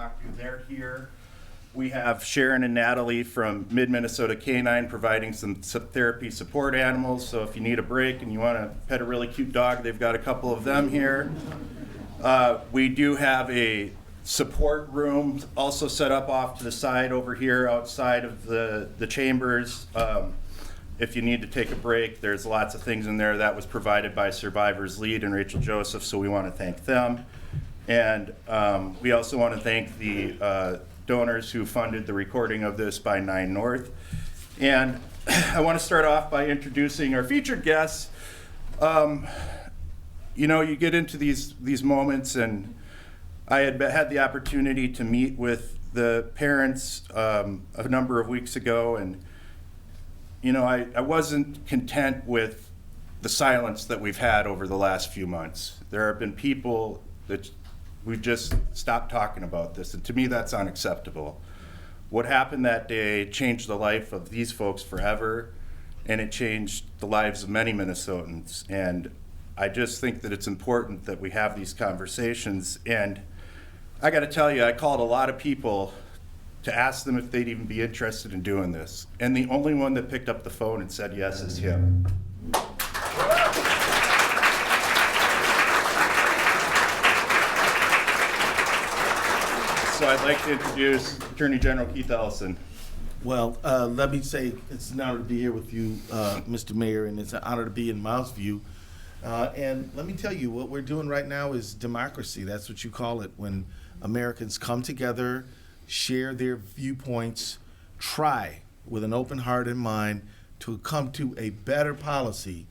talk to. They're here. We have Sharon and Natalie from Mid-Minnesota Canine providing some therapy support animals. So if you need a break and you want to pet a really cute dog, they've got a couple of them here. We do have a support room also set up off to the side over here outside of the chambers. If you need to take a break, there's lots of things in there. That was provided by Survivors Lead and Rachel Joseph, so we want to thank them. And we also want to thank the donors who funded the recording of this by 9 North. And I want to start off by introducing our featured guests. You know, you get into these moments, and I had the opportunity to meet with the parents a number of weeks ago, and you know, I wasn't content with the silence that we've had over the last few months. There have been people that we've just stopped talking about this, and to me that's unacceptable. What happened that day changed the life of these folks forever, and it changed the lives of many Minnesotans. And I just think that it's important that we have these conversations. And I got to tell you, I called a lot of people to ask them if they'd even be interested in doing this. And the only one that picked up the phone and said yes is him. So I'd like to introduce Attorney General Keith Ellison. Well, let me say it's an honor to be here with you, Mr. Mayor, and it's an honor to be in Mouse View. And let me tell you, what we're doing right now is democracy. That's what you call it, when Americans come together, share their viewpoints, try with an open heart and mind to come to a better policy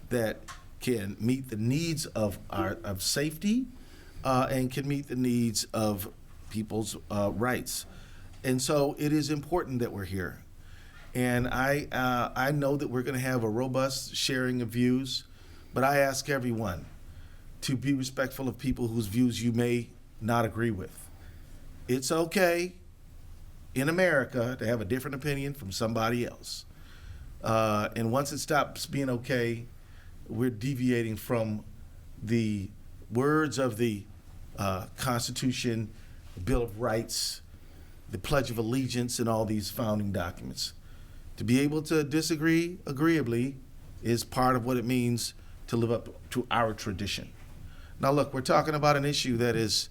that can meet the needs of safety and can meet the needs of people's rights. And so it is important that we're here. And I know that we're going to have a robust sharing of views, but I ask everyone to be respectful of people whose views you may not agree with. It's okay in America to have a different opinion from somebody else. And once it stops being okay, we're deviating from the words of the Constitution, the Bill of Rights, the Pledge of Allegiance, and all these founding documents. To be able to disagree agreeably is part of what it means to live up to our tradition. Now look, we're talking about an issue that is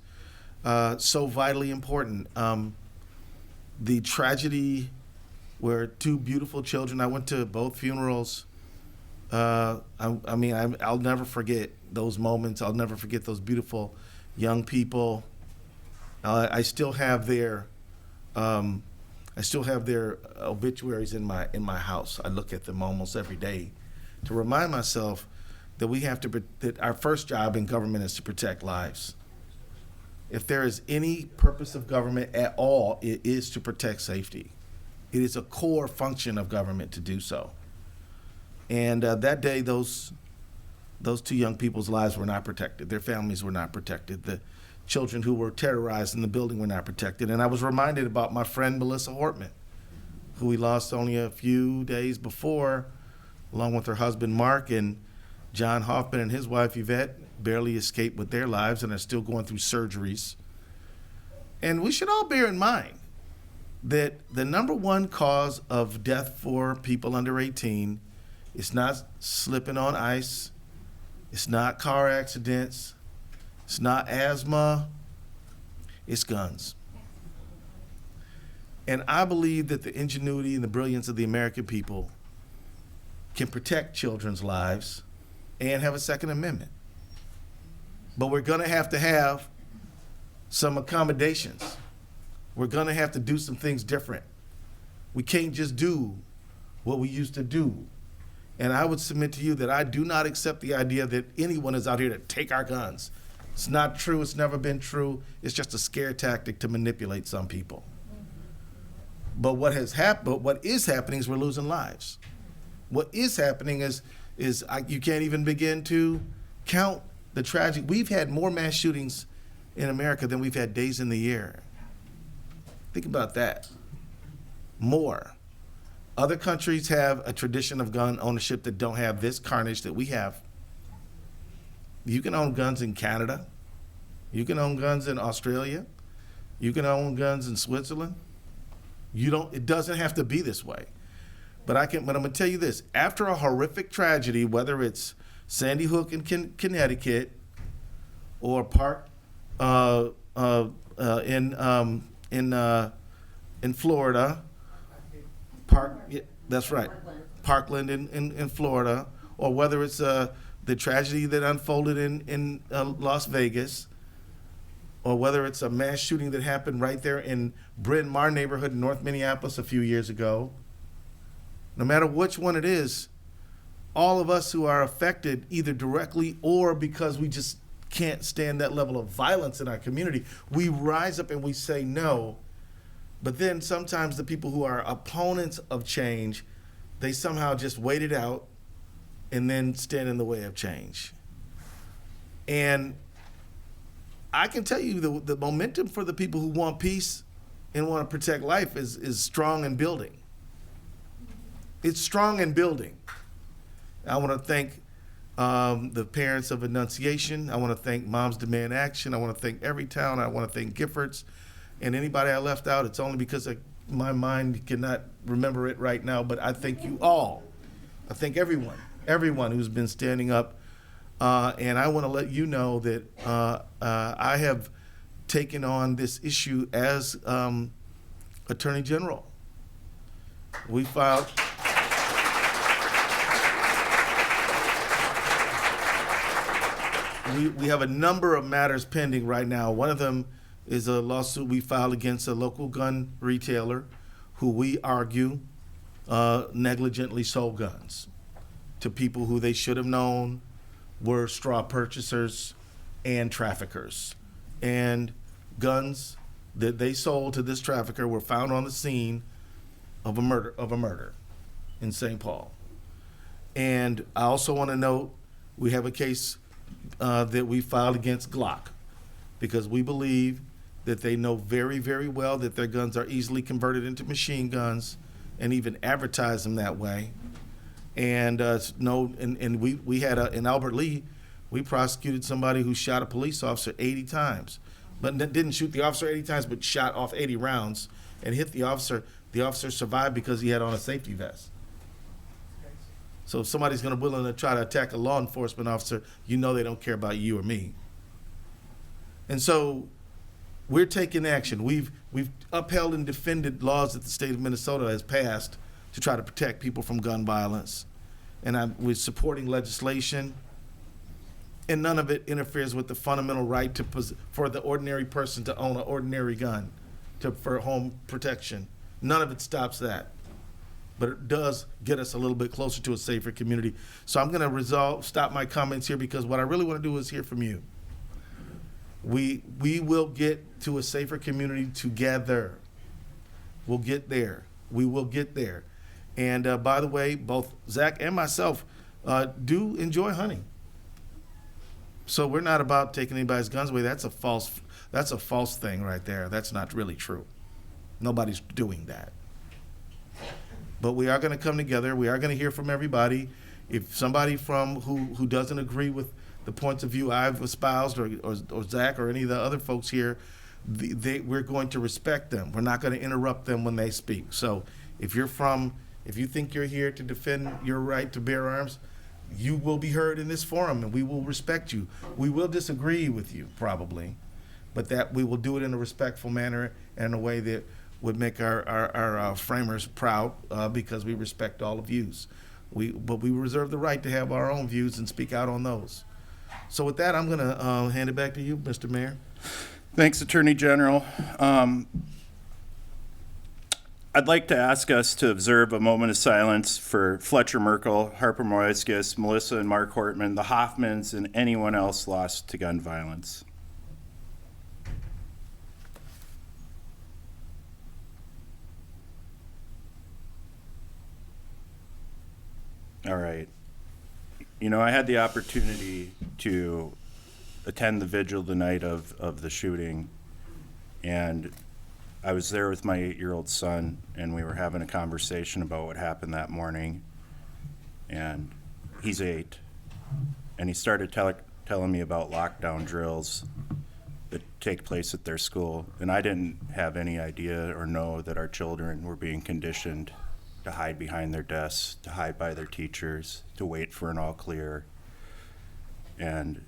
so vitally important. The tragedy where two beautiful children, I went to both funerals. I'll never forget those moments. I'll never forget those beautiful young people. I still have their obituaries in my house. I look at them almost every day to remind myself that that our first job in government is to protect lives. If there is any purpose of government at all, it is to protect safety. It is a core function of government to do so. And that day, those two young people's lives were not protected. Their families were not protected. The children who were terrorized in the building were not protected. And I was reminded about my friend Melissa Hortman, who we lost only a few days before, along with her husband Mark, and John Hoffman and his wife Yvette barely escaped with their lives and are still going through surgeries. And we should all bear in mind that the number one cause of death for people under 18 is not slipping on ice, it's not car accidents, it's not asthma, it's guns. And I believe that the ingenuity and the brilliance of the American people can protect children's lives and have a Second Amendment. But we're going to have some accommodations. We're going to have to do some things different. We can't just do what we used to do. And I would submit to you that I do not accept the idea that anyone is out here to take our guns. It's not true. It's never been true. It's just a scare tactic to manipulate some people. But what is happening is we're losing lives. What is happening is you can't even begin to count the tragic. We've had more mass shootings in America than we've had days in the year. Think about that. More. Other countries have a tradition of gun ownership that don't have this carnage that we have. You can own guns in Canada. You can own guns in Australia. You can own guns in Switzerland. You don't. It doesn't have to be this way. But I'm going to tell you this: after a horrific tragedy, whether it's Sandy Hook in Connecticut or in Florida, that's right, Parkland in Florida, or whether it's the tragedy that unfolded in Las Vegas, or whether it's a mass shooting that happened right there in Bryn Mawr neighborhood in North Minneapolis a few years ago. No matter which one it is, all of us who are affected, either directly or because we just can't stand that level of violence in our community, we rise up and we say no. But then sometimes the people who are opponents of change, they somehow just wait it out and then stand in the way of change. And I can tell you the momentum for the people who want peace and want to protect life is strong and building. It's strong and building. I want to thank the parents of Annunciation. I want to thank Moms Demand Action. I want to thank Everytown. I want to thank Giffords. And anybody I left out, it's only because my mind cannot remember it right now, but I thank you all. I thank everyone who's been standing up. And I want to let you know that I have taken on this issue as Attorney General. We filed. We have a number of matters pending right now. One of them is a lawsuit we filed against a local gun retailer who we argue negligently sold guns to people who they should have known were straw purchasers and traffickers. And guns that they sold to this trafficker were found on the scene of a murder in St. Paul. And I also want to note we have a case that we filed against Glock because we believe that they know very, very well that their guns are easily converted into machine guns and even advertise them that way. And we had in Albert Lea, we prosecuted somebody who shot a police officer 80 times, but didn't shoot the officer 80 times, but shot off 80 rounds and hit the officer. The officer survived because he had on a safety vest. So if somebody's willing to try to attack a law enforcement officer, you know they don't care about you or me. And so we're taking action. We've upheld and defended laws that the state of Minnesota has passed to try to protect people from gun violence. And we're supporting legislation, and none of it interferes with the fundamental right for the ordinary person to own an ordinary gun for home protection. None of it stops that. But it does get us a little bit closer to a safer community. So I'm going to stop my comments here because what I really want to do is hear from you. We will get to a safer community together. We'll get there. We will get there. And by the way, both Zach and myself do enjoy hunting. So we're not about taking anybody's guns away. That's a false thing right there. That's not really true. Nobody's doing that. But we are going to come together. We are going to hear from everybody. If somebody who doesn't agree with the points of view I've espoused or Zach or any of the other folks here, we're going to respect them. We're not going to interrupt them when they speak. So if you think you're here to defend your right to bear arms, you will be heard in this forum and we will respect you. We will disagree with you probably, but that we will do it in a respectful manner and in a way that would make our framers proud because we respect all views. But we reserve the right to have our own views and speak out on those. So with that, I'm going to hand it back to you, Mr. Mayor. Thanks, Attorney General. I'd like to ask us to observe a moment of silence for Fletcher Merkel, Harper Moiskis, Melissa and Mark Hortman, the Hoffmans, and anyone else lost to gun violence. All right. You know, I had the opportunity to attend the vigil the night of the shooting, and I was there with my 8-year-old son, and we were having a conversation about what happened that morning. And he's 8, and he started telling me about lockdown drills that take place at their school. And I didn't have any idea or know that our children were being conditioned to hide behind their desks, to hide by their teachers, to wait for an all clear. And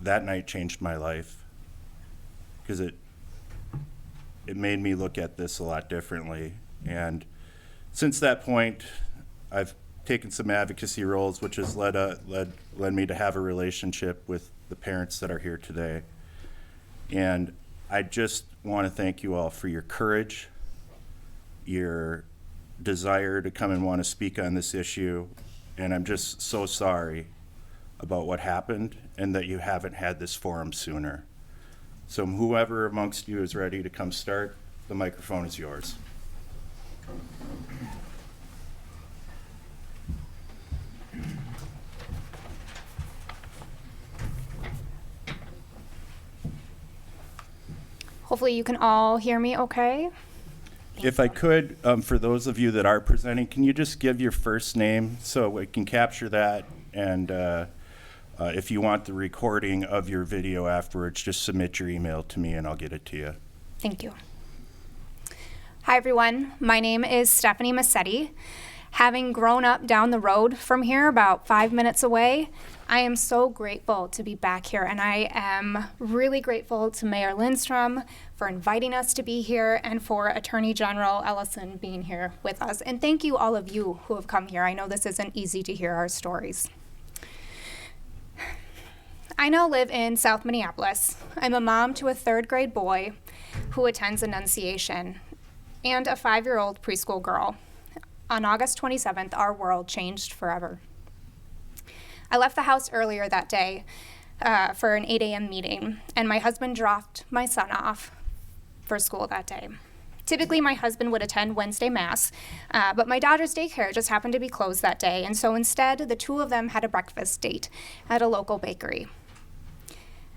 that night changed my life because it made me look at this a lot differently. And since that point, I've taken some advocacy roles, which has led me to have a relationship with the parents that are here today. And I just want to thank you all for your courage, your desire to come and want to speak on this issue. And I'm just so sorry about what happened and that you haven't had this forum sooner. So whoever amongst you is ready to come start, the microphone is yours. Hopefully you can all hear me okay. If I could, for those of you that are presenting, can you just give your first name so we can capture that? And if you want the recording of your video afterwards, just submit your email to me and I'll get it to you. Thank you. Hi everyone, my name is Stephanie Massetti. Having grown up down the road from here, about 5 minutes away, I am so grateful to be back here, and I am really grateful to Mayor Lindstrom for inviting us to be here and for Attorney General Ellison being here with us. And thank you all of you who have come here. I know this isn't easy to hear our stories. I now live in South Minneapolis. I'm a mom to a 3rd grade boy who attends Annunciation and a 5-year-old preschool girl. On August 27th, our world changed forever. I left the house earlier that day for an 8 a.m. meeting, and my husband dropped my son off for school that day. Typically, my husband would attend Wednesday Mass, but my daughter's daycare just happened to be closed that day, and so instead, the two of them had a breakfast date at a local bakery.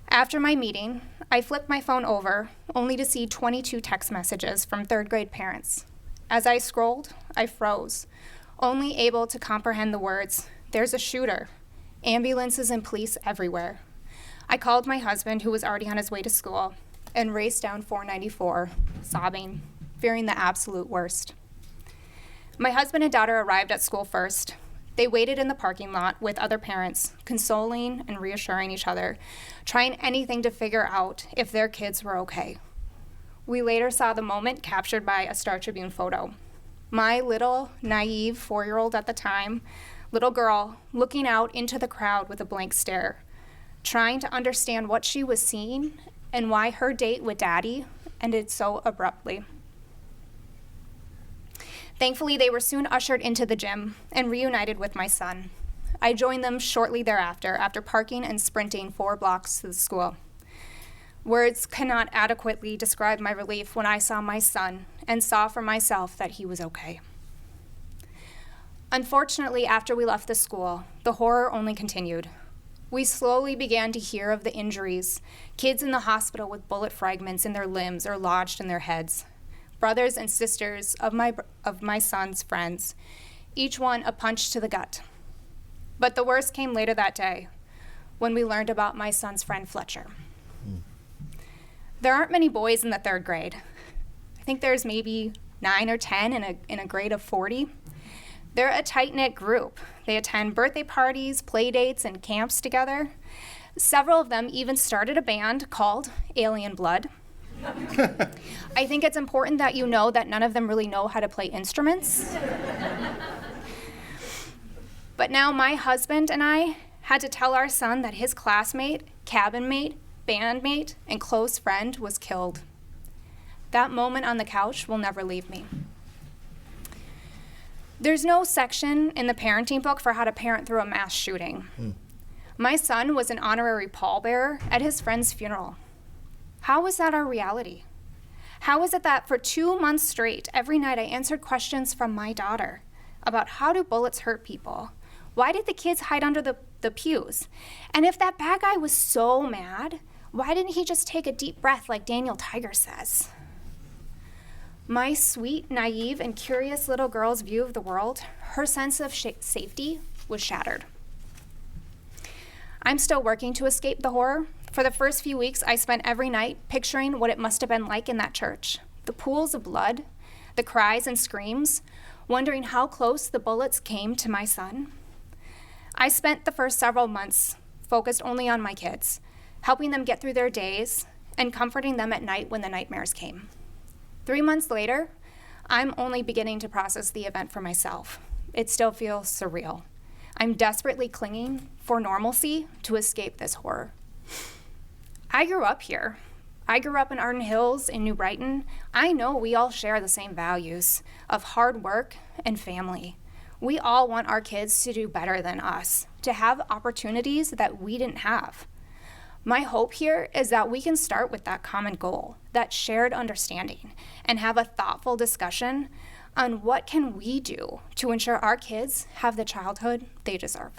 After my meeting, I flipped my phone over, only to see 22 text messages from 3rd grade parents. As I scrolled, I froze, only able to comprehend the words, "There's a shooter. Ambulances and police everywhere." I called my husband, who was already on his way to school, and raced down 494, sobbing, fearing the absolute worst. My husband and daughter arrived at school first. They waited in the parking lot with other parents, consoling and reassuring each other, trying anything to figure out if their kids were okay. We later saw the moment captured by a Star Tribune photo. My little, naive 4-year-old at the time, little girl looking out into the crowd with a blank stare, trying to understand what she was seeing and why her date with Daddy ended so abruptly. Thankfully, they were soon ushered into the gym and reunited with my son. I joined them shortly thereafter, after parking and sprinting 4 blocks to the school. Words cannot adequately describe my relief when I saw my son and saw for myself that he was okay. Unfortunately, after we left the school, the horror only continued. We slowly began to hear of the injuries, kids in the hospital with bullet fragments in their limbs or lodged in their heads, brothers and sisters of my son's friends, each one a punch to the gut. But the worst came later that day, when we learned about my son's friend Fletcher. There aren't many boys in the 3rd grade. I think there's maybe 9 or 10 in a grade of 40. They're a tight-knit group. They attend birthday parties, play dates, and camps together. Several of them even started a band called Alien Blood. I think it's important that you know that none of them really know how to play instruments. But now my husband and I had to tell our son that his classmate, cabin mate, bandmate, and close friend was killed. That moment on the couch will never leave me. There's no section in the parenting book for how to parent through a mass shooting. My son was an honorary pallbearer at his friend's funeral. How was that our reality? How is it that for 2 months straight, every night I answered questions from my daughter about how do bullets hurt people? Why did the kids hide under the pews? And if that bad guy was so mad, why didn't he just take a deep breath like Daniel Tiger says? My sweet, naive, and curious little girl's view of the world, her sense of safety was shattered. I'm still working to escape the horror For the first few weeks, I spent every night picturing what it must have been like in that church. The pools of blood, the cries and screams, wondering how close the bullets came to my son. I spent the first several months focused only on my kids, helping them get through their days and comforting them at night when the nightmares came. 3 months later, I'm only beginning to process the event for myself. It still feels surreal. I'm desperately clinging for normalcy to escape this horror. I grew up here. I grew up in Arden Hills in New Brighton. I know we all share the same values of hard work and family. We all want our kids to do better than us, to have opportunities that we didn't have. My hope here is that we can start with that common goal, that shared understanding, and have a thoughtful discussion on what can we do to ensure our kids have the childhood they deserve.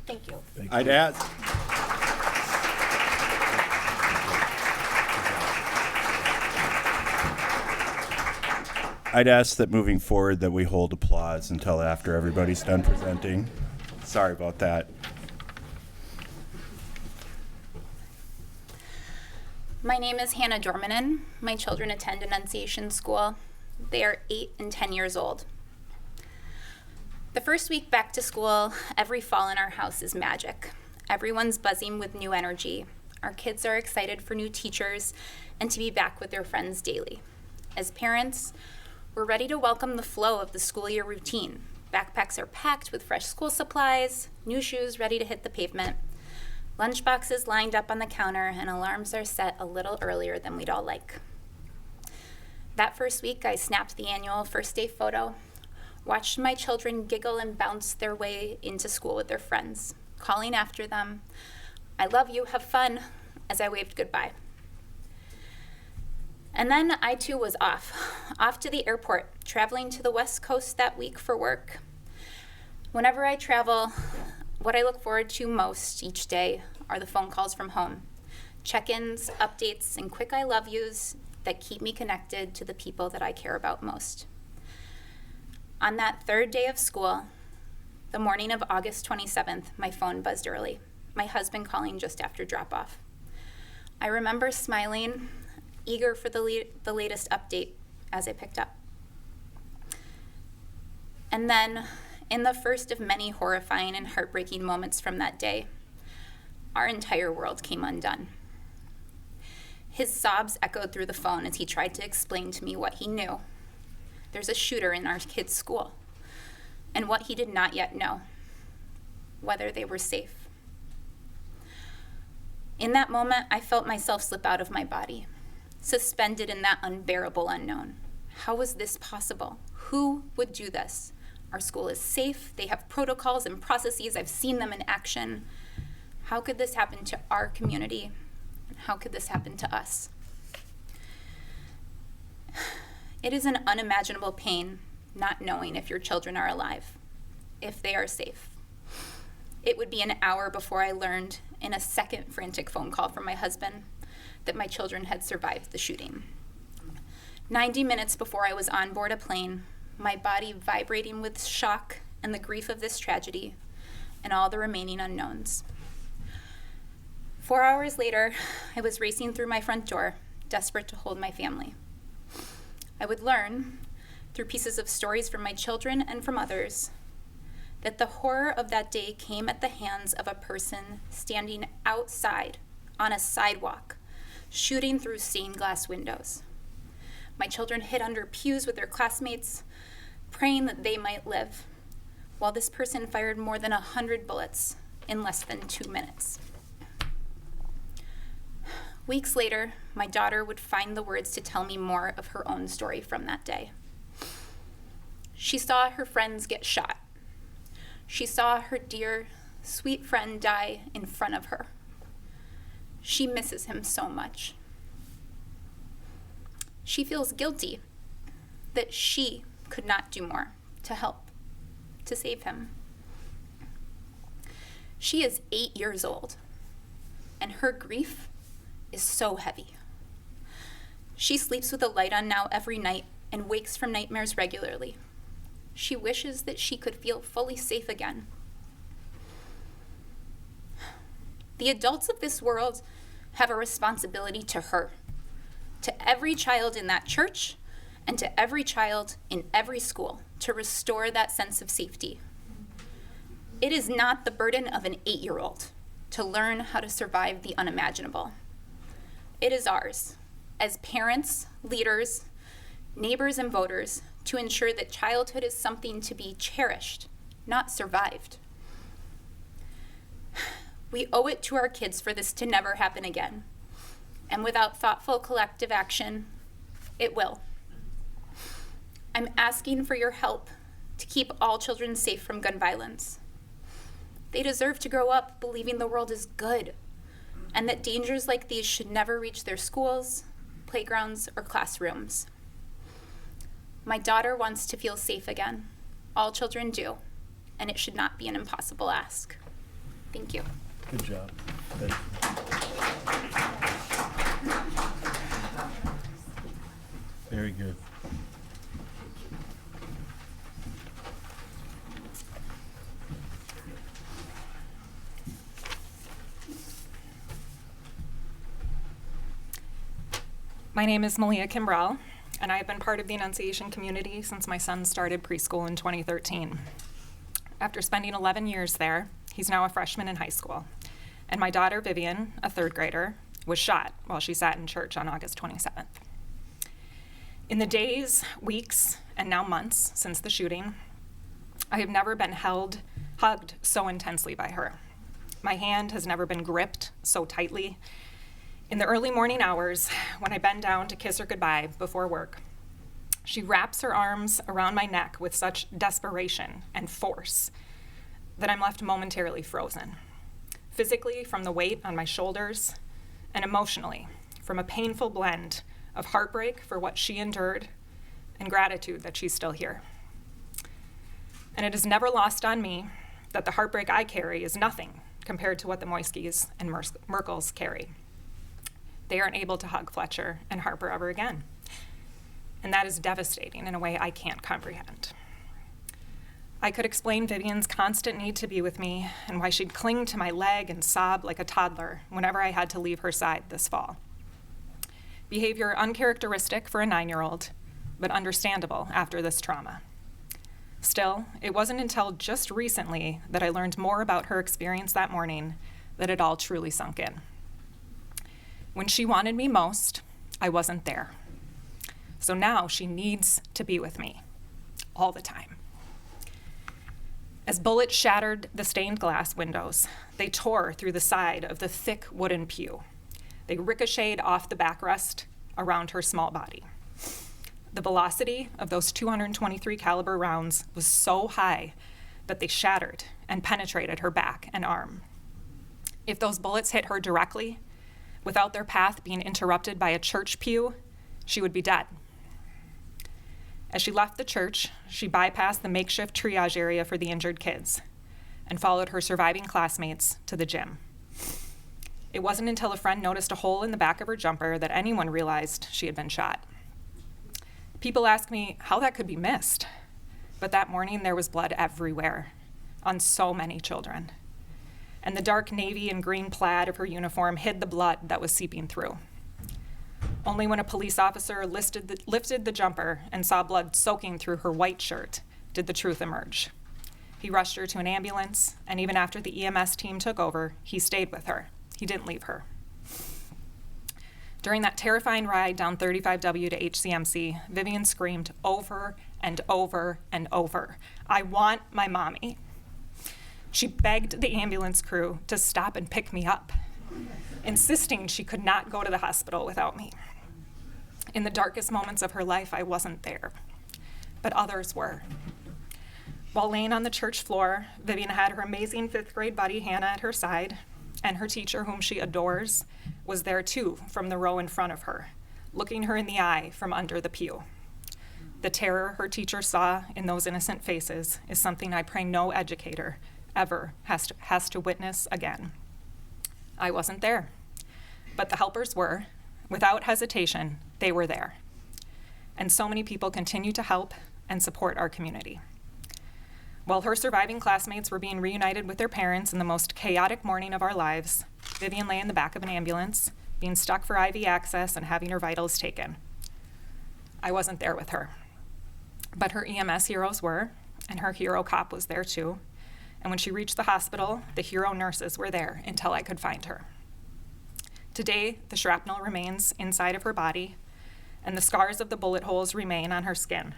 Thank you. I'd ask. I'd ask that moving forward that we hold applause until after everybody's done presenting. Sorry about that. My name is Hannah Dormanen. My children attend Annunciation School. They are 8 and 10 years old. The first week back to school, every fall in our house is magic. Everyone's buzzing with new energy. Our kids are excited for new teachers and to be back with their friends daily. As parents, we're ready to welcome the flow of the school year routine. Backpacks are packed with fresh school supplies, new shoes ready to hit the pavement, lunchboxes lined up on the counter, and alarms are set a little earlier than we'd all like. That first week, I snapped the annual first day photo, watched my children giggle and bounce their way into school with their friends, calling after them, "I love you, have fun," as I waved goodbye. And then I too was off to the airport, traveling to the West Coast that week for work. Whenever I travel, what I look forward to most each day are the phone calls from home, check-ins, updates, and quick I love yous that keep me connected to the people that I care about most. On that third day of school, the morning of August 27th, my phone buzzed early, my husband calling just after drop-off. I remember smiling, eager for the latest update as I picked up. And then, in the first of many horrifying and heartbreaking moments from that day, our entire world came undone. His sobs echoed through the phone as he tried to explain to me what he knew. There's a shooter in our kids' school, and what he did not yet know, whether they were safe. In that moment, I felt myself slip out of my body, suspended in that unbearable unknown. How was this possible? Who would do this? Our school is safe. They have protocols and processes. I've seen them in action. How could this happen to our community? And how could this happen to us? It is an unimaginable pain not knowing if your children are alive, if they are safe. It would be an hour before I learned, in a second frantic phone call from my husband, that my children had survived the shooting. 90 minutes before I was on board a plane, my body vibrating with shock and the grief of this tragedy and all the remaining unknowns. 4 hours later, I was racing through my front door, desperate to hold my family. I would learn, through pieces of stories from my children and from others, that the horror of that day came at the hands of a person standing outside on a sidewalk, shooting through stained glass windows. My children hid under pews with their classmates, praying that they might live, while this person fired more than 100 bullets in less than 2 minutes. Weeks later, my daughter would find the words to tell me more of her own story from that day. She saw her friends get shot. She saw her dear, sweet friend die in front of her. She misses him so much. She feels guilty that she could not do more to help, to save him. She is 8 years old, and her grief is so heavy. She sleeps with a light on now every night and wakes from nightmares regularly. She wishes that she could feel fully safe again. The adults of this world have a responsibility to her, to every child in that church, and to every child in every school to restore that sense of safety. It is not the burden of an 8-year-old to learn how to survive the unimaginable. It is ours, as parents, leaders, neighbors, and voters, to ensure that childhood is something to be cherished, not survived. We owe it to our kids for this to never happen again. And without thoughtful collective action, it will. I'm asking for your help to keep all children safe from gun violence. They deserve to grow up believing the world is good and that dangers like these should never reach their schools, playgrounds, or classrooms. My daughter wants to feel safe again. All children do, and it should not be an impossible ask. Thank you. Good job. Thank you. Very good. My name is Malia Kimbrell, and I have been part of the Annunciation community since my son started preschool in 2013. After spending 11 years there, he's now a freshman in high school. And my daughter, Vivian, a third grader, was shot while she sat in church on August 27th. In the days, weeks, and now months since the shooting, I have never been hugged so intensely by her. My hand has never been gripped so tightly. In the early morning hours, when I bend down to kiss her goodbye before work, she wraps her arms around my neck with such desperation and force that I'm left momentarily frozen, physically from the weight on my shoulders, and emotionally from a painful blend of heartbreak for what she endured and gratitude that she's still here. And it is never lost on me that the heartbreak I carry is nothing compared to what the Moiskis and Merkels carry. They aren't able to hug Fletcher and Harper ever again. And that is devastating in a way I can't comprehend. I could explain Vivian's constant need to be with me and why she'd cling to my leg and sob like a toddler whenever I had to leave her side this fall. Behavior uncharacteristic for a 9-year-old, but understandable after this trauma. Still, it wasn't until just recently that I learned more about her experience that morning that it all truly sunk in. When she wanted me most, I wasn't there. So now she needs to be with me all the time. As bullets shattered the stained glass windows, they tore through the side of the thick wooden pew. They ricocheted off the backrest around her small body. The velocity of those 223 caliber rounds was so high that they shattered and penetrated her back and arm. If those bullets hit her directly, without their path being interrupted by a church pew, she would be dead. As she left the church, she bypassed the makeshift triage area for the injured kids and followed her surviving classmates to the gym. It wasn't until a friend noticed a hole in the back of her jumper that anyone realized she had been shot. People ask me how that could be missed, but that morning there was blood everywhere on so many children. And the dark navy and green plaid of her uniform hid the blood that was seeping through. Only when a police officer lifted the jumper and saw blood soaking through her white shirt did the truth emerge. He rushed her to an ambulance, and even after the EMS team took over, he stayed with her. He didn't leave her. During that terrifying ride down 35W to HCMC, Vivian screamed over and over and over, "I want my mommy." She begged the ambulance crew to stop and pick me up, insisting she could not go to the hospital without me. In the darkest moments of her life, I wasn't there, but others were. While laying on the church floor, Vivian had her amazing 5th grade buddy, Hannah, at her side, and her teacher, whom she adores, was there too from the row in front of her, looking her in the eye from under the pew. The terror her teacher saw in those innocent faces is something I pray no educator ever has to witness again. I wasn't there, but the helpers were. Without hesitation, they were there. And so many people continue to help and support our community. While her surviving classmates were being reunited with their parents in the most chaotic morning of our lives, Vivian lay in the back of an ambulance, being stuck for IV access and having her vitals taken. I wasn't there with her, but her EMS heroes were, and her hero cop was there too. And when she reached the hospital, the hero nurses were there until I could find her. Today, the shrapnel remains inside of her body, and the scars of the bullet holes remain on her skin,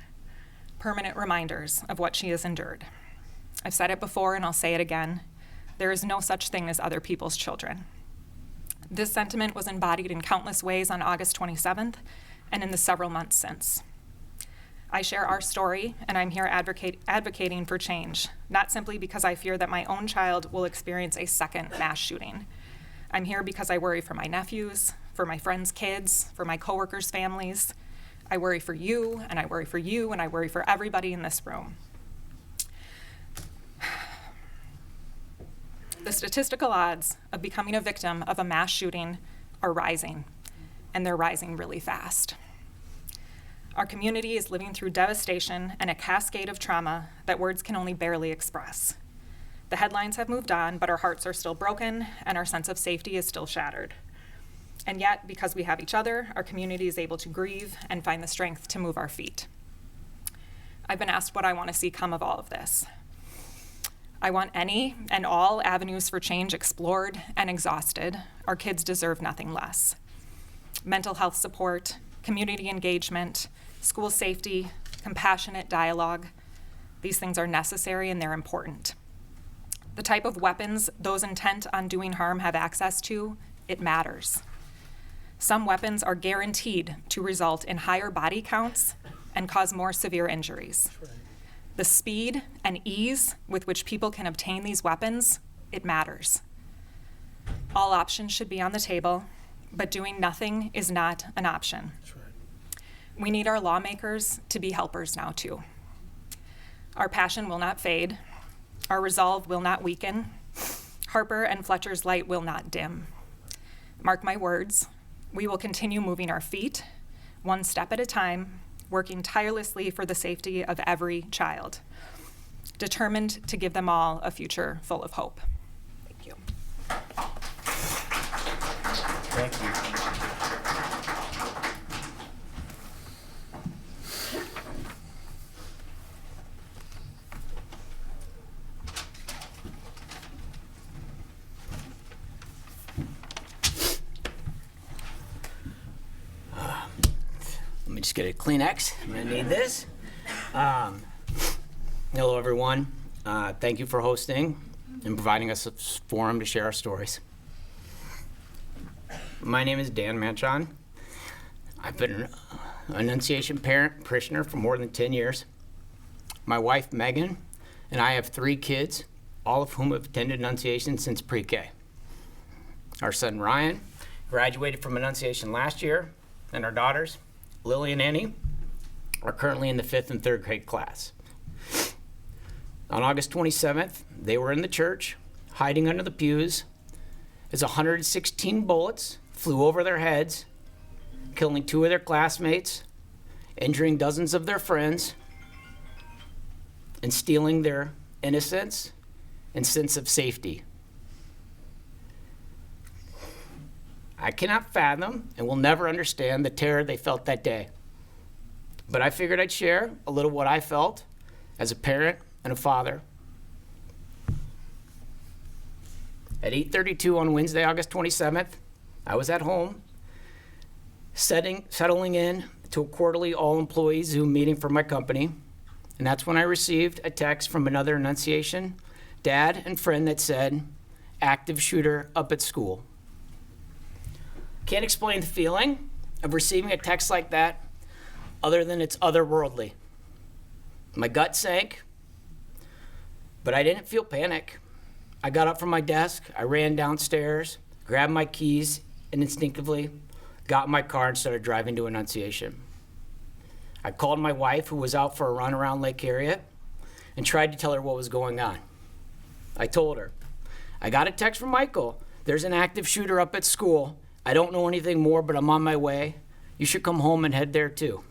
permanent reminders of what she has endured. I've said it before and I'll say it again. There is no such thing as other people's children. This sentiment was embodied in countless ways on August 27th and in the several months since. I share our story, and I'm here advocating for change, not simply because I fear that my own child will experience a second mass shooting. I'm here because I worry for my nephews, for my friends' kids, for my coworkers' families. I worry for you, and I worry for you, and I worry for everybody in this room. The statistical odds of becoming a victim of a mass shooting are rising, and they're rising really fast. Our community is living through devastation and a cascade of trauma that words can only barely express. The headlines have moved on, but our hearts are still broken, and our sense of safety is still shattered. And yet, because we have each other, our community is able to grieve and find the strength to move our feet. I've been asked what I want to see come of all of this. I want any and all avenues for change explored and exhausted. Our kids deserve nothing less. Mental health support, community engagement, school safety, compassionate dialogue. These things are necessary and they're important. The type of weapons those intent on doing harm have access to, it matters. Some weapons are guaranteed to result in higher body counts and cause more severe injuries. The speed and ease with which people can obtain these weapons, it matters. All options should be on the table, but doing nothing is not an option. That's right. We need our lawmakers to be helpers now too. Our passion will not fade. Our resolve will not weaken. Harper and Fletcher's light will not dim. Mark my words, we will continue moving our feet, one step at a time, working tirelessly for the safety of every child, determined to give them all a future full of hope. Thank you. Thank you. Let me just get a Kleenex. I'm gonna need this. Hello, everyone. Thank you for hosting and providing us a forum to share our stories. My name is Dan Manchon. I've been an Annunciation parishioner for more than 10 years. My wife, Megan, and I have 3 kids, all of whom have attended Annunciation since pre-K. Our son, Ryan, graduated from Annunciation last year, and our daughters, Lily and Annie, are currently in the 5th and 3rd grade class. On August 27th, they were in the church, hiding under the pews, as 116 bullets flew over their heads, killing 2 of their classmates, injuring dozens of their friends, and stealing their innocence and sense of safety. I cannot fathom and will never understand the terror they felt that day. But I figured I'd share a little what I felt as a parent and a father. At 8:32 on Wednesday, August 27th, I was at home, settling in to a quarterly all-employee Zoom meeting for my company, and that's when I received a text from another Annunciation dad and friend that said, "Active shooter up at school." Can't explain the feeling of receiving a text like that other than it's otherworldly. My gut sank, but I didn't feel panic. I got up from my desk, I ran downstairs, grabbed my keys, and instinctively got in my car and started driving to Annunciation. I called my wife, who was out for a run around Lake Harriet, and tried to tell her what was going on. I told her, "I got a text from Michael. There's an active shooter up at school. I don't know anything more, but I'm on my way. You should come home and head there too."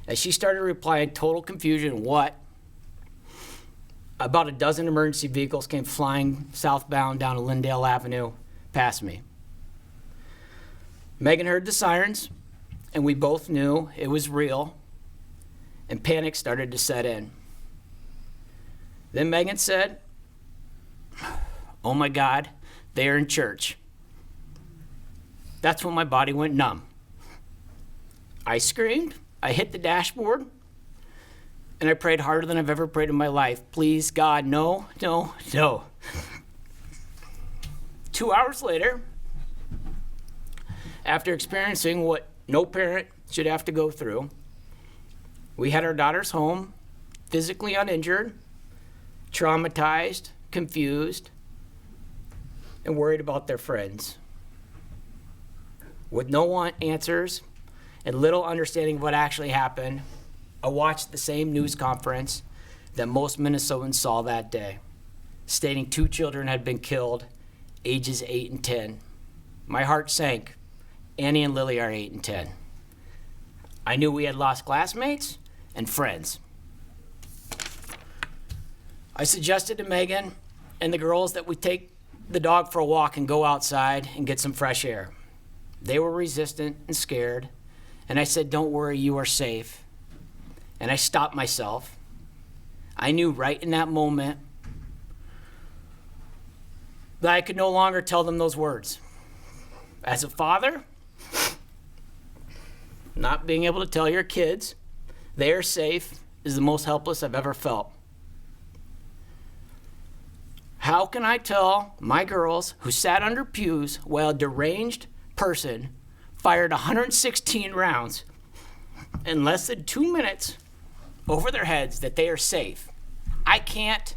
As she started replying, total confusion, what? About a dozen emergency vehicles came flying southbound down Lindale Avenue past me. Megan heard the sirens, and we both knew it was real, and panic started to set in. Then Megan said, "Oh my God, they are in church." That's when my body went numb. I screamed, I hit the dashboard, and I prayed harder than I've ever prayed in my life. Please, God, no, no, no. 2 hours later, after experiencing what no parent should have to go through, we had our daughters home, physically uninjured, traumatized, confused, and worried about their friends. With no answers and little understanding of what actually happened, I watched the same news conference that most Minnesotans saw that day, stating 2 children had been killed, ages 8 and 10. My heart sank. Annie and Lily are 8 and 10. I knew we had lost classmates and friends. I suggested to Megan and the girls that we take the dog for a walk and go outside and get some fresh air. They were resistant and scared, and I said, "Don't worry, you are safe." And I stopped myself. I knew right in that moment that I could no longer tell them those words. As a father, not being able to tell your kids they are safe is the most helpless I've ever felt. How can I tell my girls who sat under pews while a deranged person fired 116 rounds in less than 2 minutes over their heads that they are safe? I can't,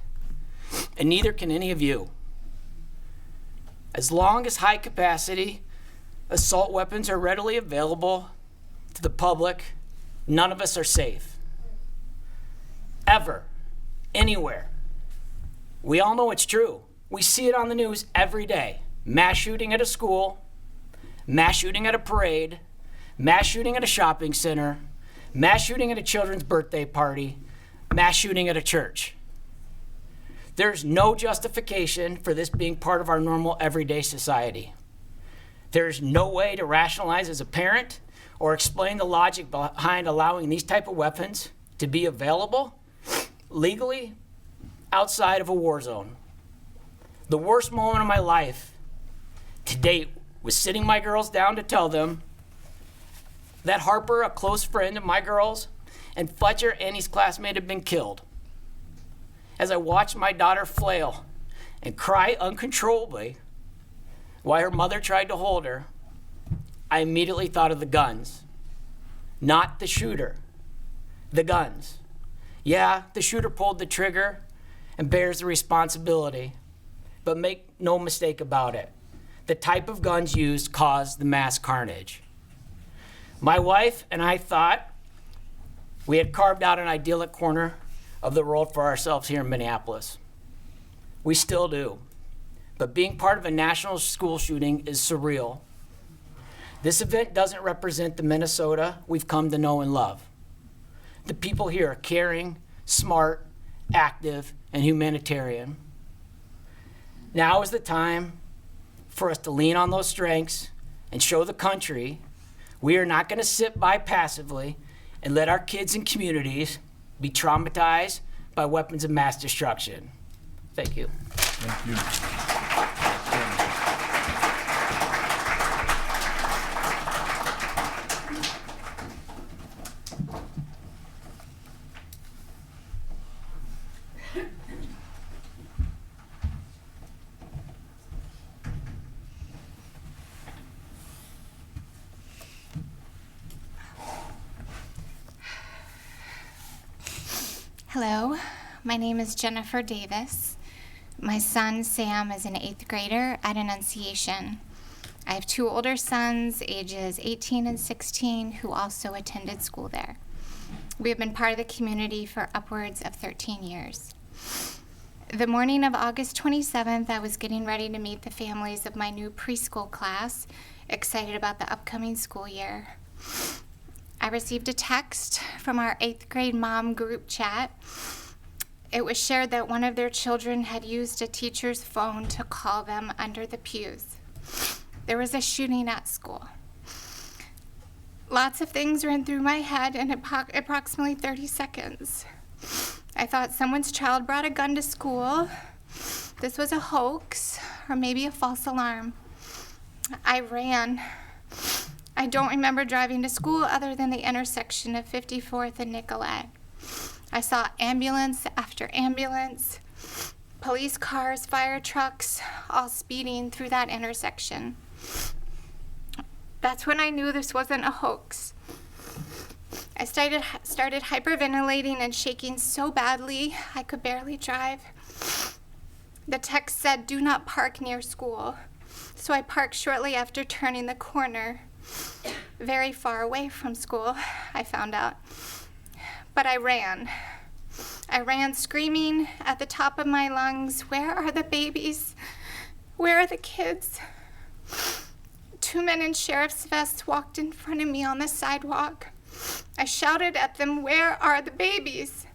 and neither can any of you. As long as high capacity assault weapons are readily available to the public, none of us are safe. Ever. Anywhere. We all know it's true. We see it on the news every day. Mass shooting at a school, mass shooting at a parade, mass shooting at a shopping center, mass shooting at a children's birthday party, mass shooting at a church. There's no justification for this being part of our normal everyday society. There's no way to rationalize as a parent or explain the logic behind allowing these type of weapons to be available legally outside of a war zone. The worst moment of my life to date was sitting my girls down to tell them that Harper, a close friend of my girls, and Fletcher, Annie's classmate, had been killed. As I watched my daughter flail and cry uncontrollably while her mother tried to hold her, I immediately thought of the guns. Not the shooter, the guns. Yeah, the shooter pulled the trigger and bears the responsibility, but make no mistake about it. The type of guns used caused the mass carnage. My wife and I thought we had carved out an idyllic corner of the world for ourselves here in Minneapolis. We still do. But being part of a national school shooting is surreal. This event doesn't represent the Minnesota we've come to know and love. The people here are caring, smart, active, and humanitarian. Now is the time for us to lean on those strengths and show the country we are not going to sit by passively and let our kids and communities be traumatized by weapons of mass destruction. Thank you. Thank you. Hello, my name is Jennifer Davis. My son Sam is an 8th grader at Annunciation. I have 2 older sons, ages 18 and 16, who also attended school there. We have been part of the community for upwards of 13 years. The morning of August 27th, I was getting ready to meet the families of my new preschool class, excited about the upcoming school year. I received a text from our 8th grade mom group chat. It was shared that one of their children had used a teacher's phone to call them under the pews. There was a shooting at school. Lots of things ran through my head in approximately 30 seconds. I thought someone's child brought a gun to school. This was a hoax, or maybe a false alarm. I ran. I don't remember driving to school other than the intersection of 54th and Nicollet. I saw ambulance after ambulance, police cars, fire trucks, all speeding through that intersection. That's when I knew this wasn't a hoax. I started hyperventilating and shaking so badly I could barely drive. The text said, "Do not park near school." So I parked shortly after turning the corner, very far away from school, I found out. But I ran. I ran screaming at the top of my lungs, "Where are the babies? Where are the kids?" 2 men in sheriff's vests walked in front of me on the sidewalk. I shouted at them, "Where are the babies?"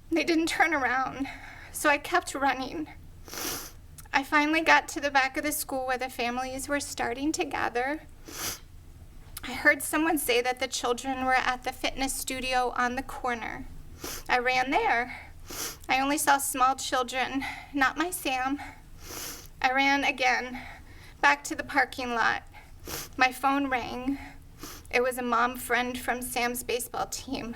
They didn't turn around, so I kept running. I finally got to the back of the school where the families were starting to gather. I heard someone say that the children were at the fitness studio on the corner. I ran there. I only saw small children, not my Sam. I ran again, back to the parking lot. My phone rang. It was a mom friend from Sam's baseball team,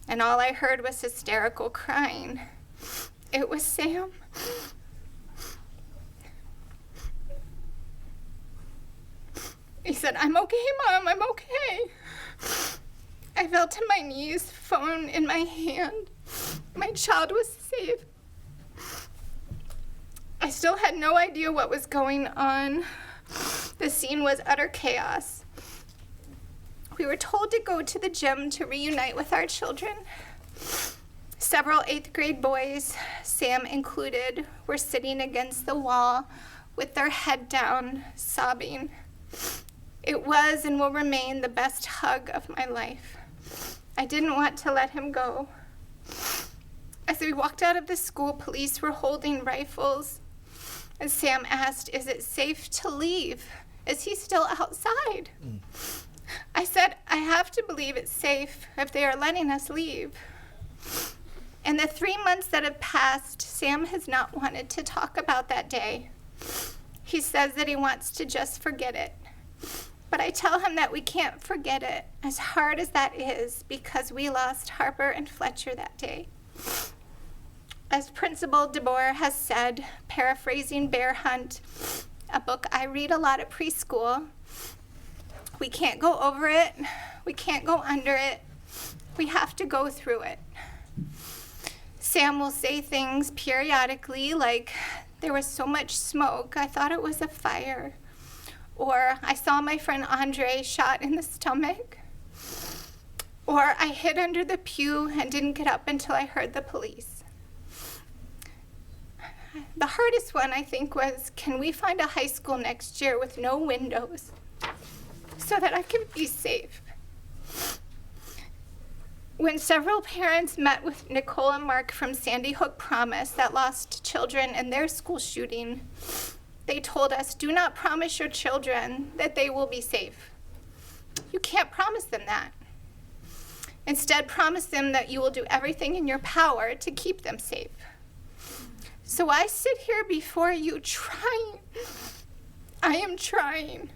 and all I heard was hysterical crying. It was Sam. He said, "I'm okay, Mom, I'm okay." I fell to my knees, phone in my hand. My child was safe. I still had no idea what was going on. The scene was utter chaos. We were told to go to the gym to reunite with our children. Several 8th grade boys, Sam included, were sitting against the wall with their head down, sobbing. It was and will remain the best hug of my life. I didn't want to let him go. As we walked out of the school, police were holding rifles, and Sam asked, "Is it safe to leave? Is he still outside?" I said, "I have to believe it's safe if they are letting us leave." In the 3 months that have passed, Sam has not wanted to talk about that day. He says that he wants to just forget it. But I tell him that we can't forget it, as hard as that is, because we lost Harper and Fletcher that day. As Principal DeBoer has said, paraphrasing Bear Hunt, a book I read a lot at preschool, we can't go over it, we can't go under it, we have to go through it. Sam will say things periodically like, "There was so much smoke, I thought it was a fire." Or, "I saw my friend Andre shot in the stomach." Or, "I hid under the pew and didn't get up until I heard the police." The hardest one, I think, was, "Can we find a high school next year with no windows so that I can be safe?" When several parents met with Nicole and Mark from Sandy Hook Promise that lost children in their school shooting, they told us, "Do not promise your children that they will be safe. You can't promise them that. Instead, promise them that you will do everything in your power to keep them safe." So I sit here before you trying. I am trying.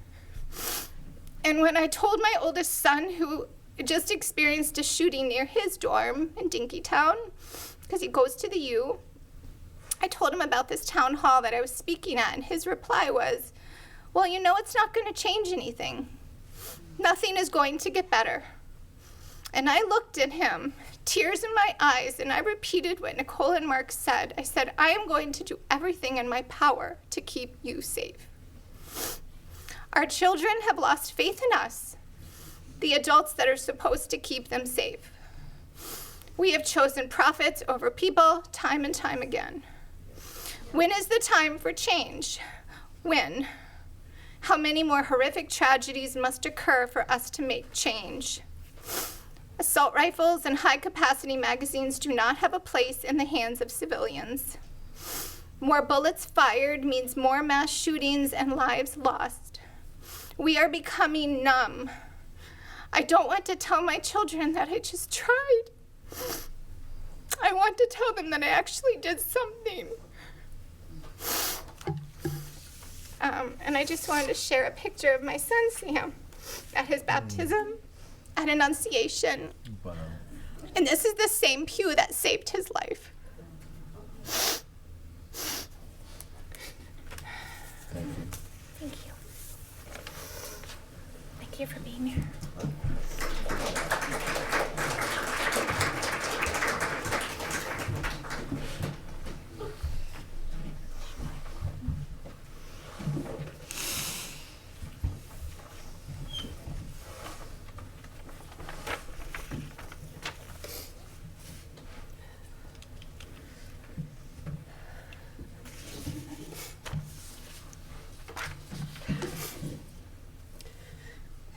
And when I told my oldest son, who just experienced a shooting near his dorm in Dinkytown, because he goes to the U, I told him about this town hall that I was speaking at, and his reply was, "Well, you know it's not going to change anything. Nothing is going to get better." And I looked at him, tears in my eyes, and I repeated what Nicole and Mark said. I said, "I am going to do everything in my power to keep you safe." Our children have lost faith in us, the adults that are supposed to keep them safe. We have chosen profits over people time and time again. When is the time for change? When? How many more horrific tragedies must occur for us to make change? Assault rifles and high-capacity magazines do not have a place in the hands of civilians. More bullets fired means more mass shootings and lives lost. We are becoming numb. I don't want to tell my children that I just tried. I want to tell them that I actually did something. And I just wanted to share a picture of my son, Sam, at his baptism, at Annunciation. Wow. And this is the same pew that saved his life. Thank you. Thank you. Thank you for being here.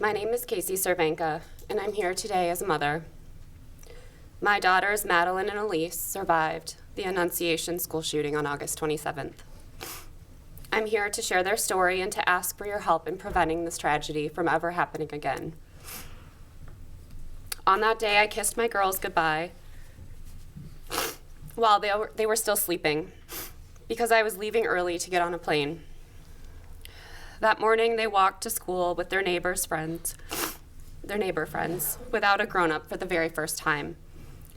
My name is Casey Cervenka, and I'm here today as a mother. My daughters, Madeline and Elise, survived the Annunciation school shooting on August 27th. I'm here to share their story and to ask for your help in preventing this tragedy from ever happening again. On that day, I kissed my girls goodbye while they were still sleeping because I was leaving early to get on a plane. That morning, they walked to school with their neighbor friends, without a grown-up for the very first time.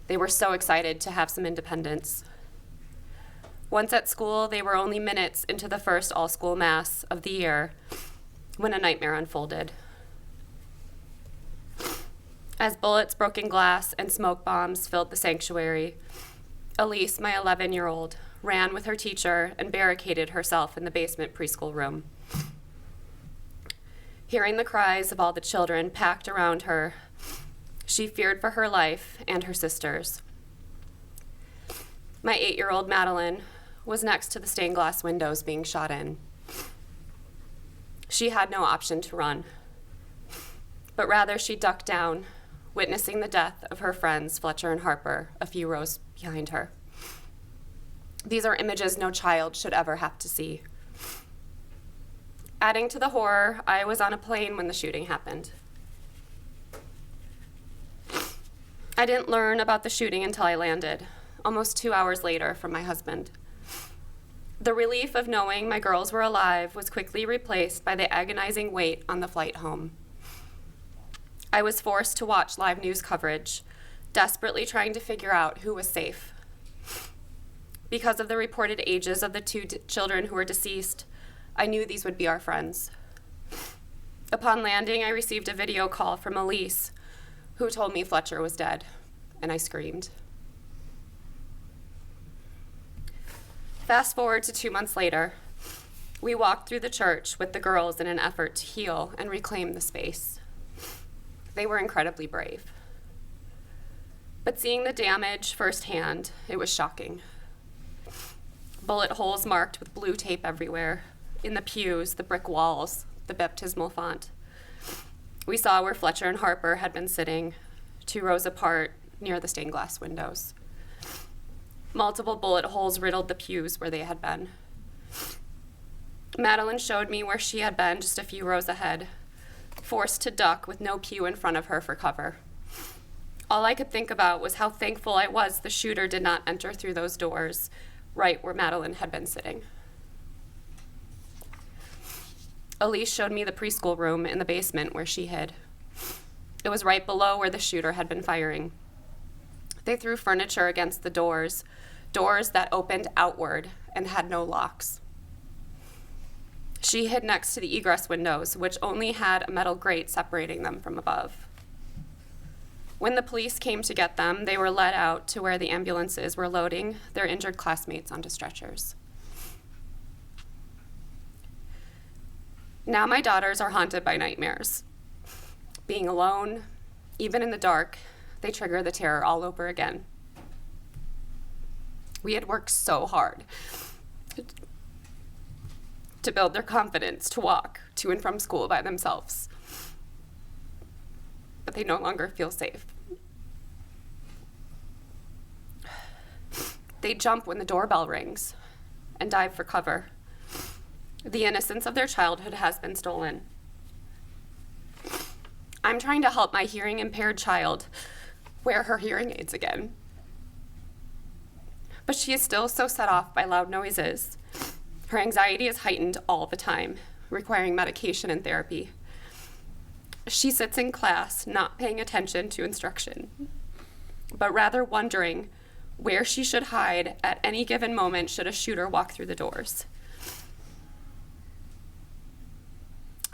They were so excited to have some independence. Once at school, they were only minutes into the first all-school mass of the year when a nightmare unfolded. As bullets, broken glass, and smoke bombs filled the sanctuary, Elise, my 11-year-old, ran with her teacher and barricaded herself in the basement preschool room. Hearing the cries of all the children packed around her, she feared for her life and her sister's. My 8-year-old Madeline was next to the stained glass windows being shot in. She had no option to run, but rather she ducked down, witnessing the death of her friends Fletcher and Harper a few rows behind her. These are images no child should ever have to see. Adding to the horror, I was on a plane when the shooting happened. I didn't learn about the shooting until I landed, almost 2 hours later, from my husband. The relief of knowing my girls were alive was quickly replaced by the agonizing wait on the flight home. I was forced to watch live news coverage, desperately trying to figure out who was safe. Because of the reported ages of the two children who were deceased, I knew these would be our friends. Upon landing, I received a video call from Elise, who told me Fletcher was dead, and I screamed. Fast forward to 2 months later, we walked through the church with the girls in an effort to heal and reclaim the space. They were incredibly brave. But seeing the damage firsthand, it was shocking. Bullet holes marked with blue tape everywhere, in the pews, the brick walls, the baptismal font. We saw where Fletcher and Harper had been sitting, 2 rows apart near the stained glass windows. Multiple bullet holes riddled the pews where they had been. Madeline showed me where she had been just a few rows ahead, forced to duck with no pew in front of her for cover. All I could think about was how thankful I was the shooter did not enter through those doors, right where Madeline had been sitting. Elise showed me the preschool room in the basement where she hid. It was right below where the shooter had been firing. They threw furniture against the doors that opened outward and had no locks. She hid next to the egress windows, which only had a metal grate separating them from above. When the police came to get them, they were led out to where the ambulances were loading their injured classmates onto stretchers. Now my daughters are haunted by nightmares. Being alone, even in the dark, they trigger the terror all over again. We had worked so hard to build their confidence to walk to and from school by themselves, but they no longer feel safe. They jump when the doorbell rings and dive for cover. The innocence of their childhood has been stolen. I'm trying to help my hearing impaired child wear her hearing aids again. But she is still so set off by loud noises. Her anxiety is heightened all the time, requiring medication and therapy. She sits in class not paying attention to instruction, but rather wondering where she should hide at any given moment should a shooter walk through the doors.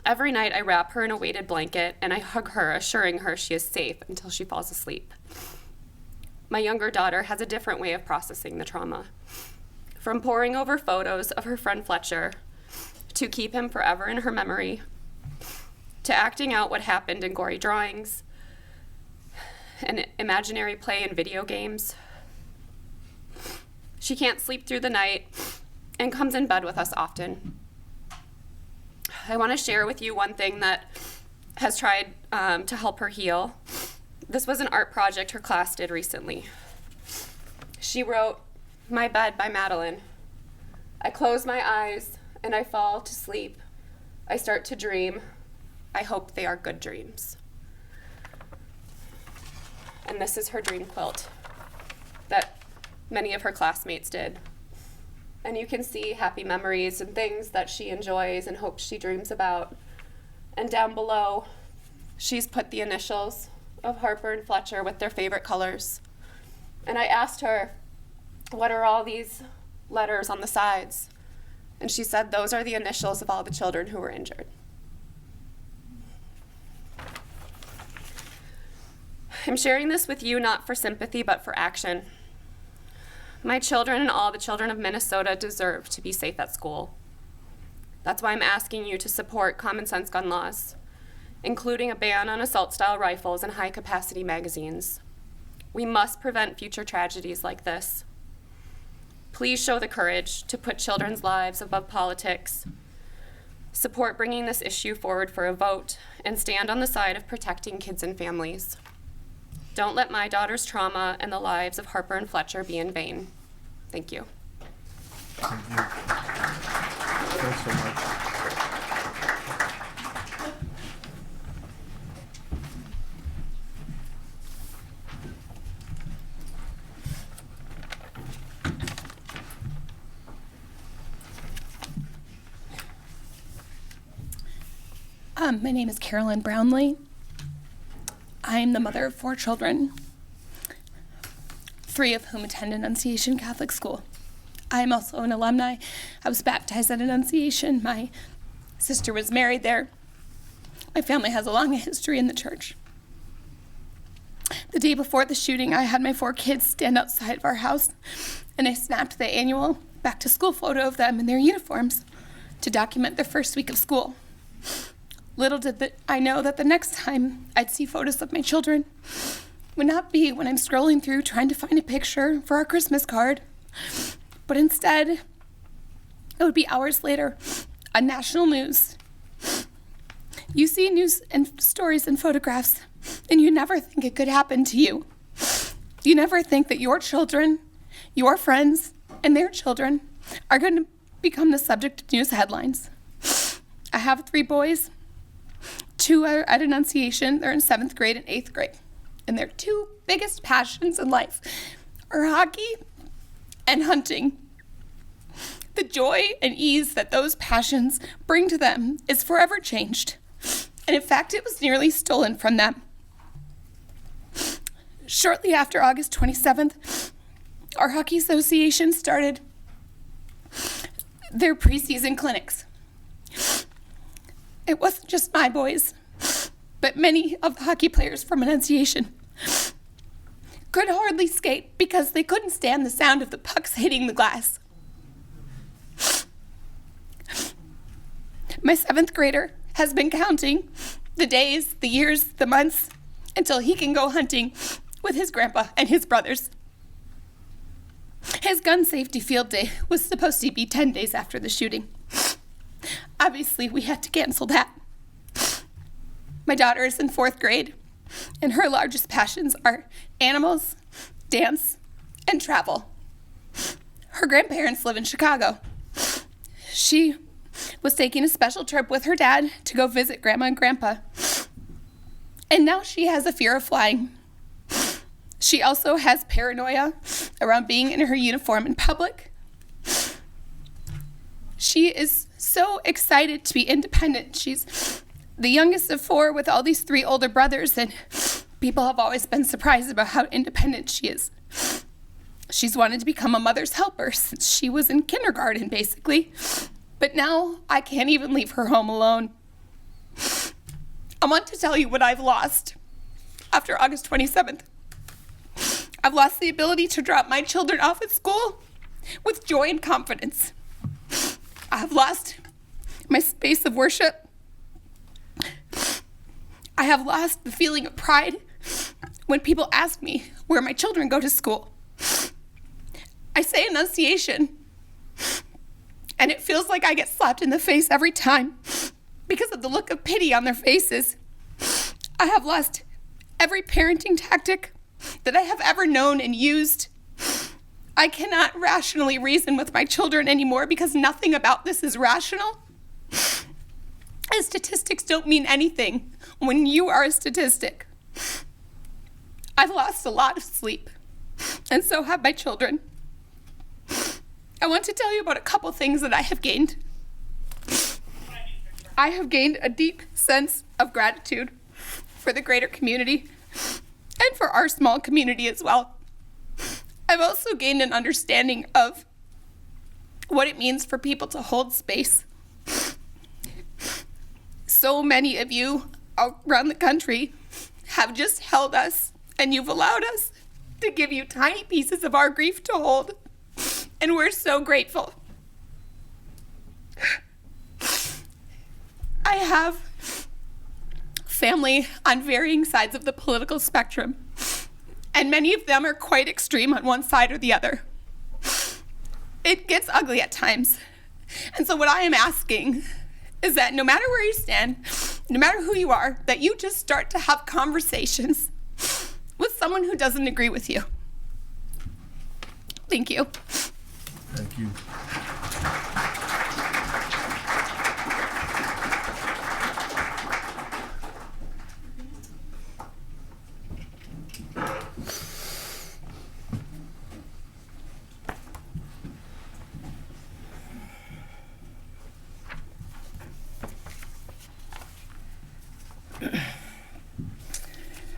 Every night I wrap her in a weighted blanket and I hug her, assuring her she is safe until she falls asleep. My younger daughter has a different way of processing the trauma. From poring over photos of her friend Fletcher, to keep him forever in her memory, to acting out what happened in gory drawings, and imaginary play in video games. She can't sleep through the night and comes in bed with us often. I want to share with you one thing that has tried to help her heal. This was an art project her class did recently. She wrote, "My Bed" by Madeline. I close my eyes and I fall to sleep. I start to dream. I hope they are good dreams. And this is her dream quilt that many of her classmates did. And you can see happy memories and things that she enjoys and hopes she dreams about. And down below, she's put the initials of Harper and Fletcher with their favorite colors. And I asked her, what are all these letters on the sides? And she said, those are the initials of all the children who were injured. I'm sharing this with you not for sympathy, but for action. My children and all the children of Minnesota deserve to be safe at school. That's why I'm asking you to support common sense gun laws, including a ban on assault-style rifles and high-capacity magazines. We must prevent future tragedies like this. Please show the courage to put children's lives above politics. Support bringing this issue forward for a vote and stand on the side of protecting kids and families. Don't let my daughter's trauma and the lives of Harper and Fletcher be in vain. Thank you. Thank you. Thanks so much. My name is Carolyn Brownlee. I am the mother of 4 children, 3 of whom attend Annunciation Catholic School. I am also an alumni. I was baptized at Annunciation. My sister was married there. My family has a long history in the church. The day before the shooting, I had my 4 kids stand outside of our house, and I snapped the annual back-to-school photo of them in their uniforms to document their first week of school. Little did I know that the next time I'd see photos of my children would not be when I'm scrolling through trying to find a picture for our Christmas card, but instead, it would be hours later on national news. You see news and stories and photographs, and you never think it could happen to you. You never think that your children, your friends, and their children are going to become the subject of news headlines. I have 3 boys. 2 are at Annunciation. They're in 7th grade and 8th grade. And their 2 biggest passions in life are hockey and hunting. The joy and ease that those passions bring to them is forever changed. And in fact, it was nearly stolen from them. Shortly after August 27th, our hockey association started their preseason clinics. It wasn't just my boys, but many of the hockey players from Annunciation could hardly skate because they couldn't stand the sound of the pucks hitting the glass. My 7th grader has been counting the days, the years, the months until he can go hunting with his grandpa and his brothers. His gun safety field day was supposed to be 10 days after the shooting. Obviously, we had to cancel that. My daughter is in 4th grade, and her largest passions are animals, dance, and travel. Her grandparents live in Chicago. She was taking a special trip with her dad to go visit Grandma and Grandpa. And now she has a fear of flying. She also has paranoia around being in her uniform in public. She is so excited to be independent. She's the youngest of 4 with all these 3 older brothers, and people have always been surprised about how independent she is. She's wanted to become a mother's helper since she was in kindergarten, basically. But now I can't even leave her home alone. I want to tell you what I've lost after August 27th. I've lost the ability to drop my children off at school with joy and confidence. I've lost my space of worship. I have lost the feeling of pride when people ask me where my children go to school. I say Annunciation, and it feels like I get slapped in the face every time because of the look of pity on their faces. I have lost every parenting tactic that I have ever known and used. I cannot rationally reason with my children anymore because nothing about this is rational. And statistics don't mean anything when you are a statistic. I've lost a lot of sleep, and so have my children. I want to tell you about a couple things that I have gained. I have gained a deep sense of gratitude for the greater community and for our small community as well. I've also gained an understanding of what it means for people to hold space. So many of you around the country have just held us, and you've allowed us to give you tiny pieces of our grief to hold, and we're so grateful. I have family on varying sides of the political spectrum, and many of them are quite extreme on one side or the other. It gets ugly at times. And so what I am asking is that no matter where you stand, no matter who you are, that you just start to have conversations with someone who doesn't agree with you. Thank you. Thank you.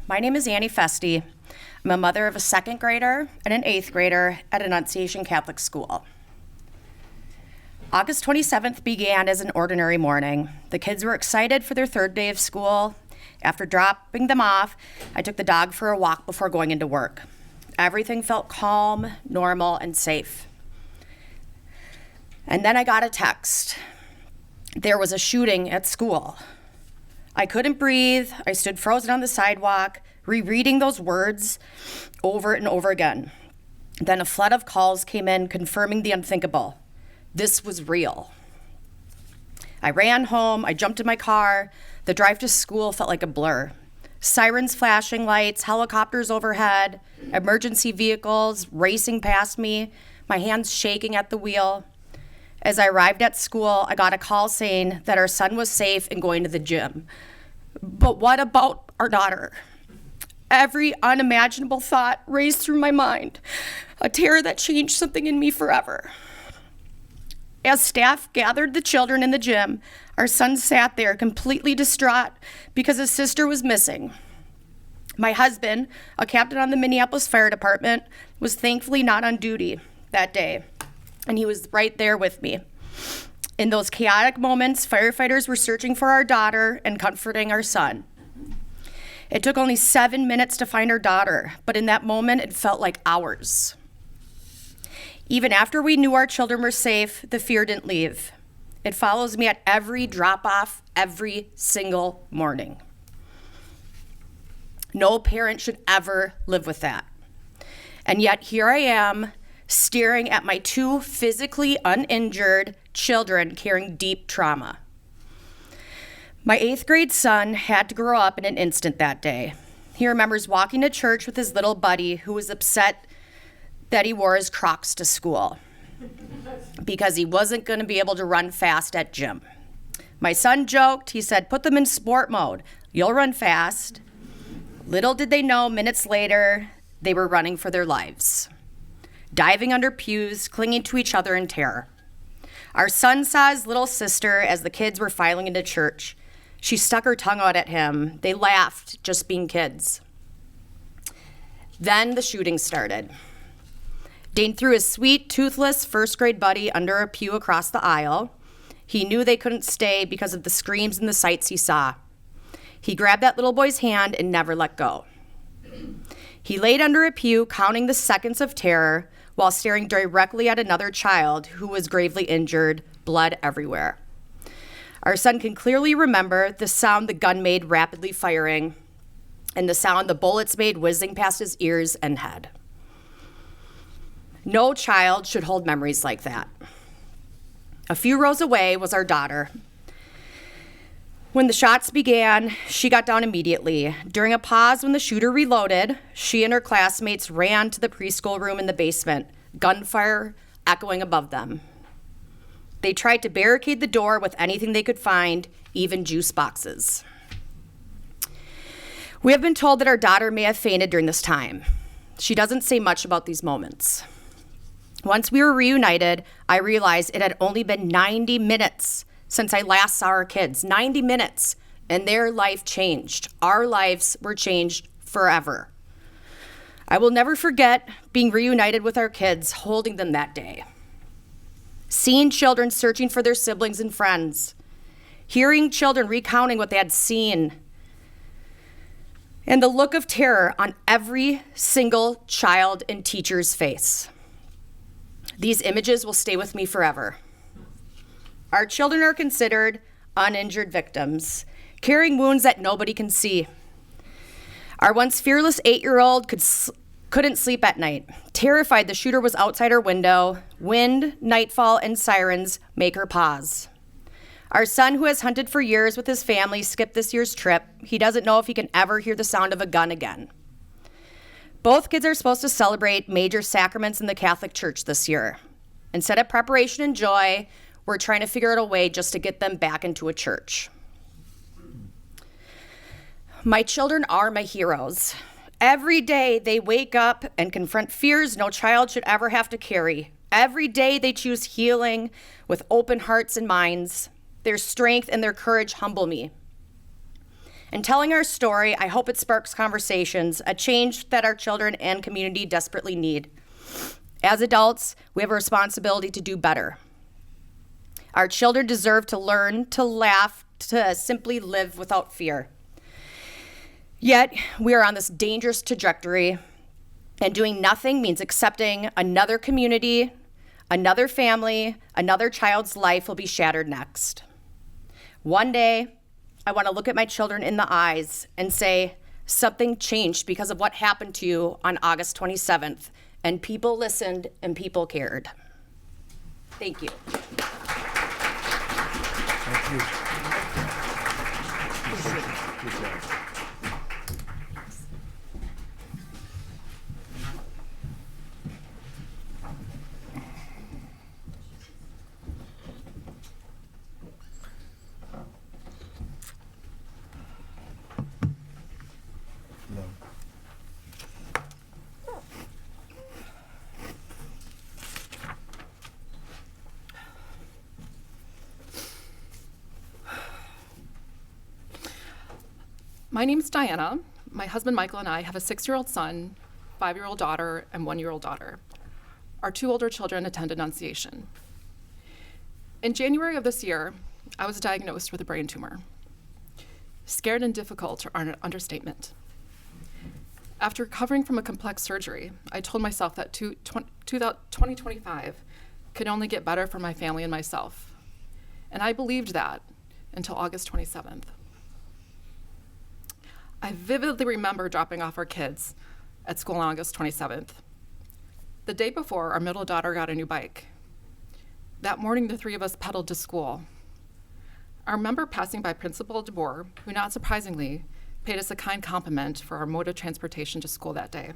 My name is Annie Feste. I'm a mother of a 2nd grader and an 8th grader at Annunciation Catholic School. August 27th began as an ordinary morning. The kids were excited for their 3rd day of school. After dropping them off, I took the dog for a walk before going into work. Everything felt calm, normal, and safe. And then I got a text. There was a shooting at school. I couldn't breathe. I stood frozen on the sidewalk, rereading those words over and over again. Then a flood of calls came in confirming the unthinkable. This was real. I ran home. I jumped in my car. The drive to school felt like a blur. Sirens flashing lights, helicopters overhead, emergency vehicles racing past me, my hands shaking at the wheel. As I arrived at school, I got a call saying that our son was safe and going to the gym. But what about our daughter? Every unimaginable thought raced through my mind, a terror that changed something in me forever. As staff gathered the children in the gym, our son sat there completely distraught because his sister was missing. My husband, a captain on the Minneapolis Fire Department, was thankfully not on duty that day, and he was right there with me. In those chaotic moments, firefighters were searching for our daughter and comforting our son. It took only 7 minutes to find our daughter, but in that moment, it felt like hours. Even after we knew our children were safe, the fear didn't leave. It follows me at every drop-off, every single morning. No parent should ever live with that. And yet here I am, staring at my 2 physically uninjured children carrying deep trauma. My 8th grade son had to grow up in an instant that day. He remembers walking to church with his little buddy who was upset that he wore his Crocs to school because he wasn't going to be able to run fast at gym. My son joked, he said, "Put them in sport mode. You'll run fast." Little did they know, minutes later, they were running for their lives, diving under pews, clinging to each other in terror. Our son saw his little sister as the kids were filing into church. She stuck her tongue out at him. They laughed, just being kids. Then the shooting started. Dane threw his sweet, toothless first grade buddy under a pew across the aisle. He knew they couldn't stay because of the screams and the sights he saw. He grabbed that little boy's hand and never let go. He laid under a pew, counting the seconds of terror while staring directly at another child who was gravely injured, blood everywhere. Our son can clearly remember the sound the gun made rapidly firing and the sound the bullets made whizzing past his ears and head. No child should hold memories like that. A few rows away was our daughter. When the shots began, she got down immediately. During a pause when the shooter reloaded, she and her classmates ran to the preschool room in the basement, gunfire echoing above them. They tried to barricade the door with anything they could find, even juice boxes. We have been told that our daughter may have fainted during this time. She doesn't say much about these moments. Once we were reunited, I realized it had only been 90 minutes since I last saw our kids. 90 minutes, and their life changed. Our lives were changed forever. I will never forget being reunited with our kids, holding them that day. Seeing children searching for their siblings and friends. Hearing children recounting what they had seen. And the look of terror on every single child and teacher's face. These images will stay with me forever. Our children are considered uninjured victims, carrying wounds that nobody can see. Our once fearless 8-year-old couldn't sleep at night, terrified the shooter was outside her window. Wind, nightfall, and sirens make her pause. Our son, who has hunted for years with his family, skipped this year's trip. He doesn't know if he can ever hear the sound of a gun again. Both kids are supposed to celebrate major sacraments in the Catholic Church this year. Instead of preparation and joy, we're trying to figure out a way just to get them back into a church. My children are my heroes. Every day they wake up and confront fears no child should ever have to carry. Every day they choose healing with open hearts and minds. Their strength and their courage humble me. In telling our story, I hope it sparks conversations, a change that our children and community desperately need. As adults, we have a responsibility to do better. Our children deserve to learn, to laugh, to simply live without fear. Yet, we are on this dangerous trajectory, and doing nothing means accepting another community, another family, another child's life will be shattered next. One day, I want to look at my children in the eyes and say, something changed because of what happened to you on August 27th, and people listened and people cared. Thank you. Thank you. My name's Diana. My husband Michael and I have a 6-year-old son, 5-year-old daughter, and 1-year-old daughter. Our 2 older children attend Annunciation. In January of this year, I was diagnosed with a brain tumor. Scared and difficult are an understatement. After recovering from a complex surgery, I told myself that 2025 could only get better for my family and myself. And I believed that until August 27th. I vividly remember dropping off our kids at school on August 27th. The day before, our middle daughter got a new bike. That morning, the 3 of us pedaled to school. I remember passing by Principal DeBoer, who, not surprisingly, paid us a kind compliment for our mode of transportation to school that day.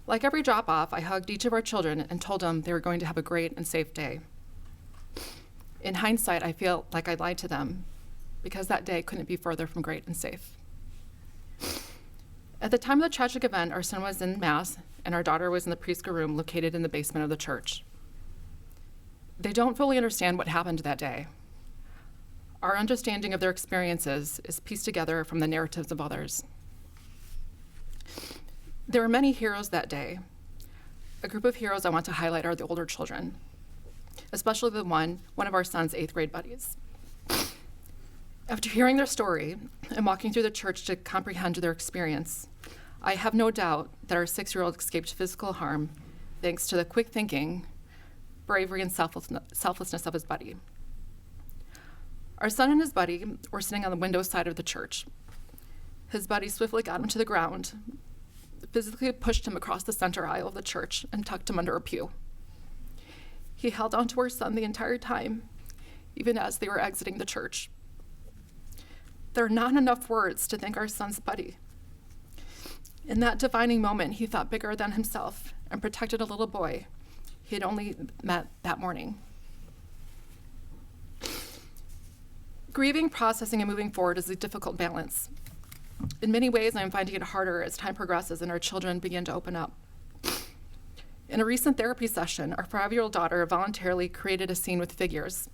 Like every drop-off, I hugged each of our children and told them they were going to have a great and safe day. In hindsight, I feel like I lied to them, because that day couldn't be further from great and safe. At the time of the tragic event, our son was in Mass and our daughter was in the preschool room located in the basement of the church. They don't fully understand what happened that day. Our understanding of their experiences is pieced together from the narratives of others. There were many heroes that day. A group of heroes I want to highlight are the older children, especially the one of our son's 8th grade buddies. After hearing their story and walking through the church to comprehend their experience, I have no doubt that our 6-year-old escaped physical harm thanks to the quick thinking, bravery, and selflessness of his buddy. Our son and his buddy were sitting on the window side of the church. His buddy swiftly got him to the ground, physically pushed him across the center aisle of the church, and tucked him under a pew. He held on to our son the entire time, even as they were exiting the church. There are not enough words to thank our son's buddy. In that defining moment, he thought bigger than himself and protected a little boy he had only met that morning. Grieving, processing, and moving forward is a difficult balance. In many ways, I'm finding it harder as time progresses and our children begin to open up. In a recent therapy session, our 5-year-old daughter voluntarily created a scene with figures.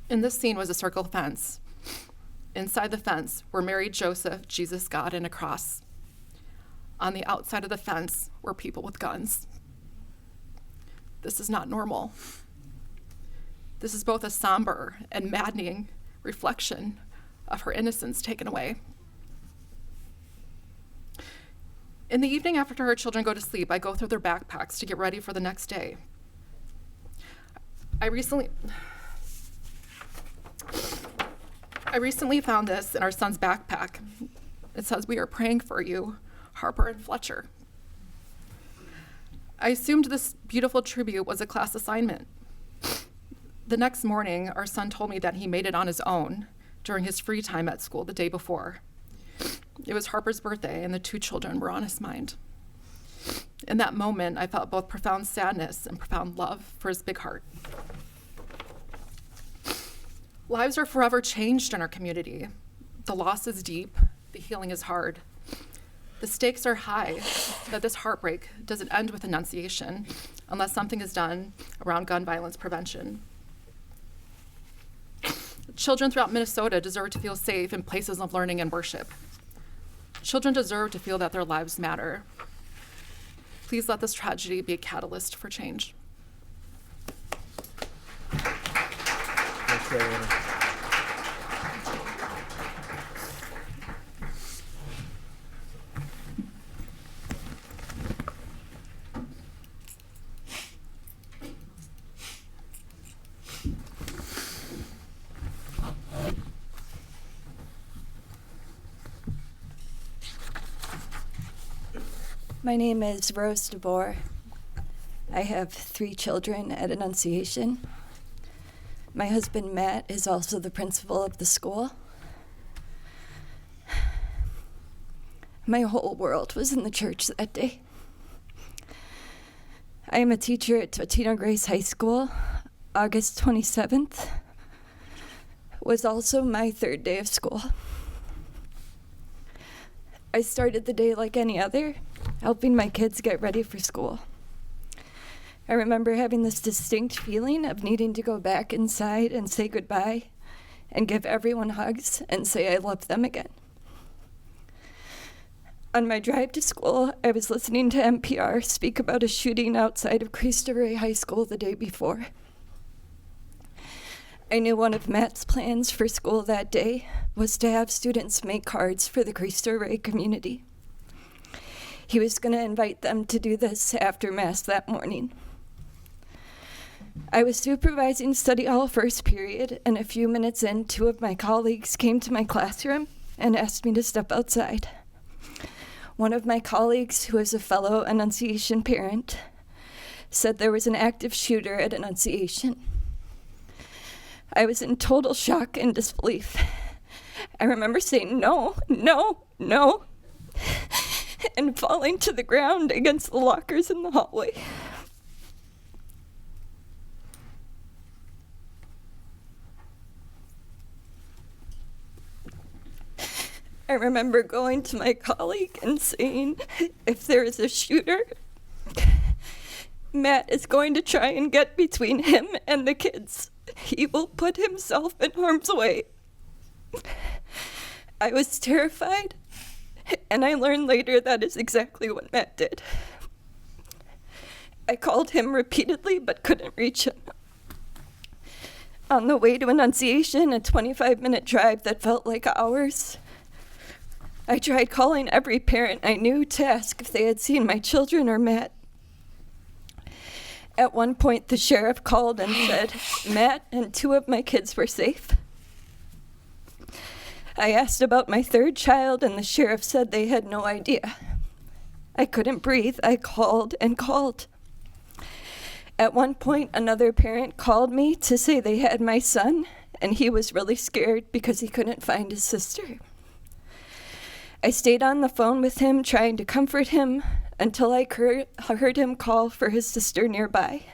In this scene was a circle fence. Inside the fence were Mary, Joseph, Jesus, God, and a cross. On the outside of the fence were people with guns. This is not normal. This is both a somber and maddening reflection of her innocence taken away. In the evening after her children go to sleep, I go through their backpacks to get ready for the next day. I recently found this in our son's backpack. It says, "We are praying for you, Harper and Fletcher." I assumed this beautiful tribute was a class assignment. The next morning, our son told me that he made it on his own during his free time at school the day before. It was Harper's birthday, and the 2 children were on his mind. In that moment, I felt both profound sadness and profound love for his big heart. Lives are forever changed in our community. The loss is deep, the healing is hard. The stakes are high that this heartbreak doesn't end with Annunciation unless something is done around gun violence prevention. Children throughout Minnesota deserve to feel safe in places of learning and worship. Children deserve to feel that their lives matter. Please let this tragedy be a catalyst for change. My name is Rose DeBoer. I have 3 children at Annunciation. My husband, Matt, is also the principal of the school. My whole world was in the church that day. I am a teacher at Totino Grace High School. August 27th was also my 3rd day of school. I started the day like any other, helping my kids get ready for school. I remember having this distinct feeling of needing to go back inside and say goodbye and give everyone hugs and say I love them again. On my drive to school, I was listening to NPR speak about a shooting outside of Cristo Rey High School the day before. I knew one of Matt's plans for school that day was to have students make cards for the Cristo Rey community. He was going to invite them to do this after Mass that morning. I was supervising study hall first period, and a few minutes in, 2 of my colleagues came to my classroom and asked me to step outside. One of my colleagues, who is a fellow Annunciation parent, said there was an active shooter at Annunciation. I was in total shock and disbelief. I remember saying, "No, no, no," and falling to the ground against the lockers in the hallway. I I remember going to my colleague and saying, if there is a shooter, Matt is going to try and get between him and the kids. He will put himself in harm's way. I was terrified, and I learned later that is exactly what Matt did. I called him repeatedly but couldn't reach him. On the way to Annunciation, a 25-minute drive that felt like hours, I tried calling every parent I knew to ask if they had seen my children or Matt. At one point, the sheriff called and said, Matt and 2 of my kids were safe. I asked about my 3rd child, and the sheriff said they had no idea. I couldn't breathe. I called and called. At one point, another parent called me to say they had my son, and he was really scared because he couldn't find his sister. I stayed on the phone with him, trying to comfort him, until I heard him call for his sister nearby.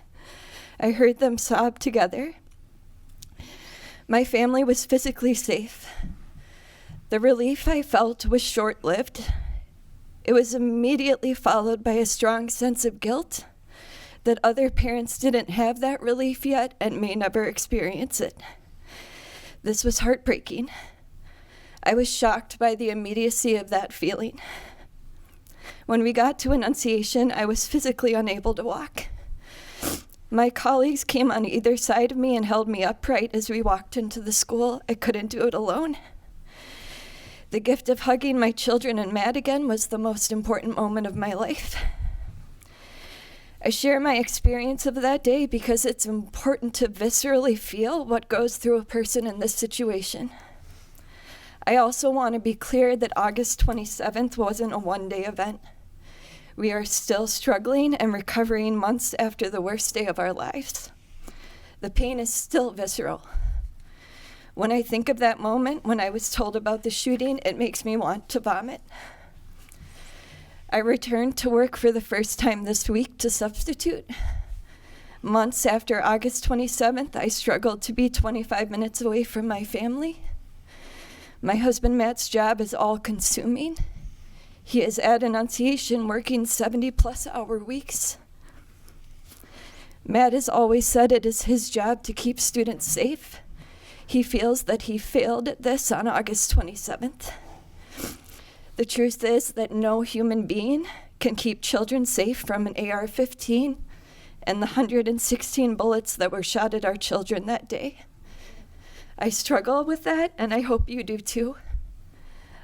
I heard them sob together. My family was physically safe. The relief I felt was short-lived. It was immediately followed by a strong sense of guilt that other parents didn't have that relief yet and may never experience it. This was heartbreaking. I was shocked by the immediacy of that feeling. When we got to Annunciation, I was physically unable to walk. My colleagues came on either side of me and held me upright as we walked into the school. I couldn't do it alone. The gift of hugging my children and Matt again was the most important moment of my life. I share my experience of that day because it's important to viscerally feel what goes through a person in this situation. I also want to be clear that August 27th wasn't a one-day event. We are still struggling and recovering months after the worst day of our lives. The pain is still visceral. When I think of that moment when I was told about the shooting, it makes me want to vomit. I returned to work for the first time this week to substitute. Months after August 27th, I struggled to be 25 minutes away from my family. My husband Matt's job is all-consuming. He is at Annunciation working 70-plus hour weeks. Matt has always said it is his job to keep students safe. He feels that he failed at this on August 27th. The truth is that no human being can keep children safe from an AR-15 and the 116 bullets that were shot at our children that day. I struggle with that, and I hope you do too.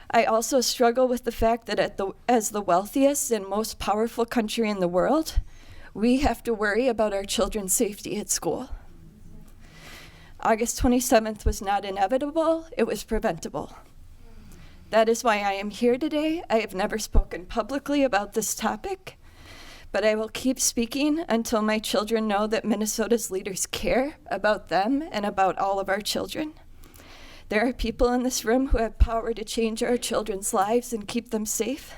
I also struggle with the fact that as the wealthiest and most powerful country in the world, we have to worry about our children's safety at school. August 27th was not inevitable, it was preventable. That is why I am here today. I have never spoken publicly about this topic, but I will keep speaking until my children know that Minnesota's leaders care about them and about all of our children. There are people in this room who have power to change our children's lives and keep them safe.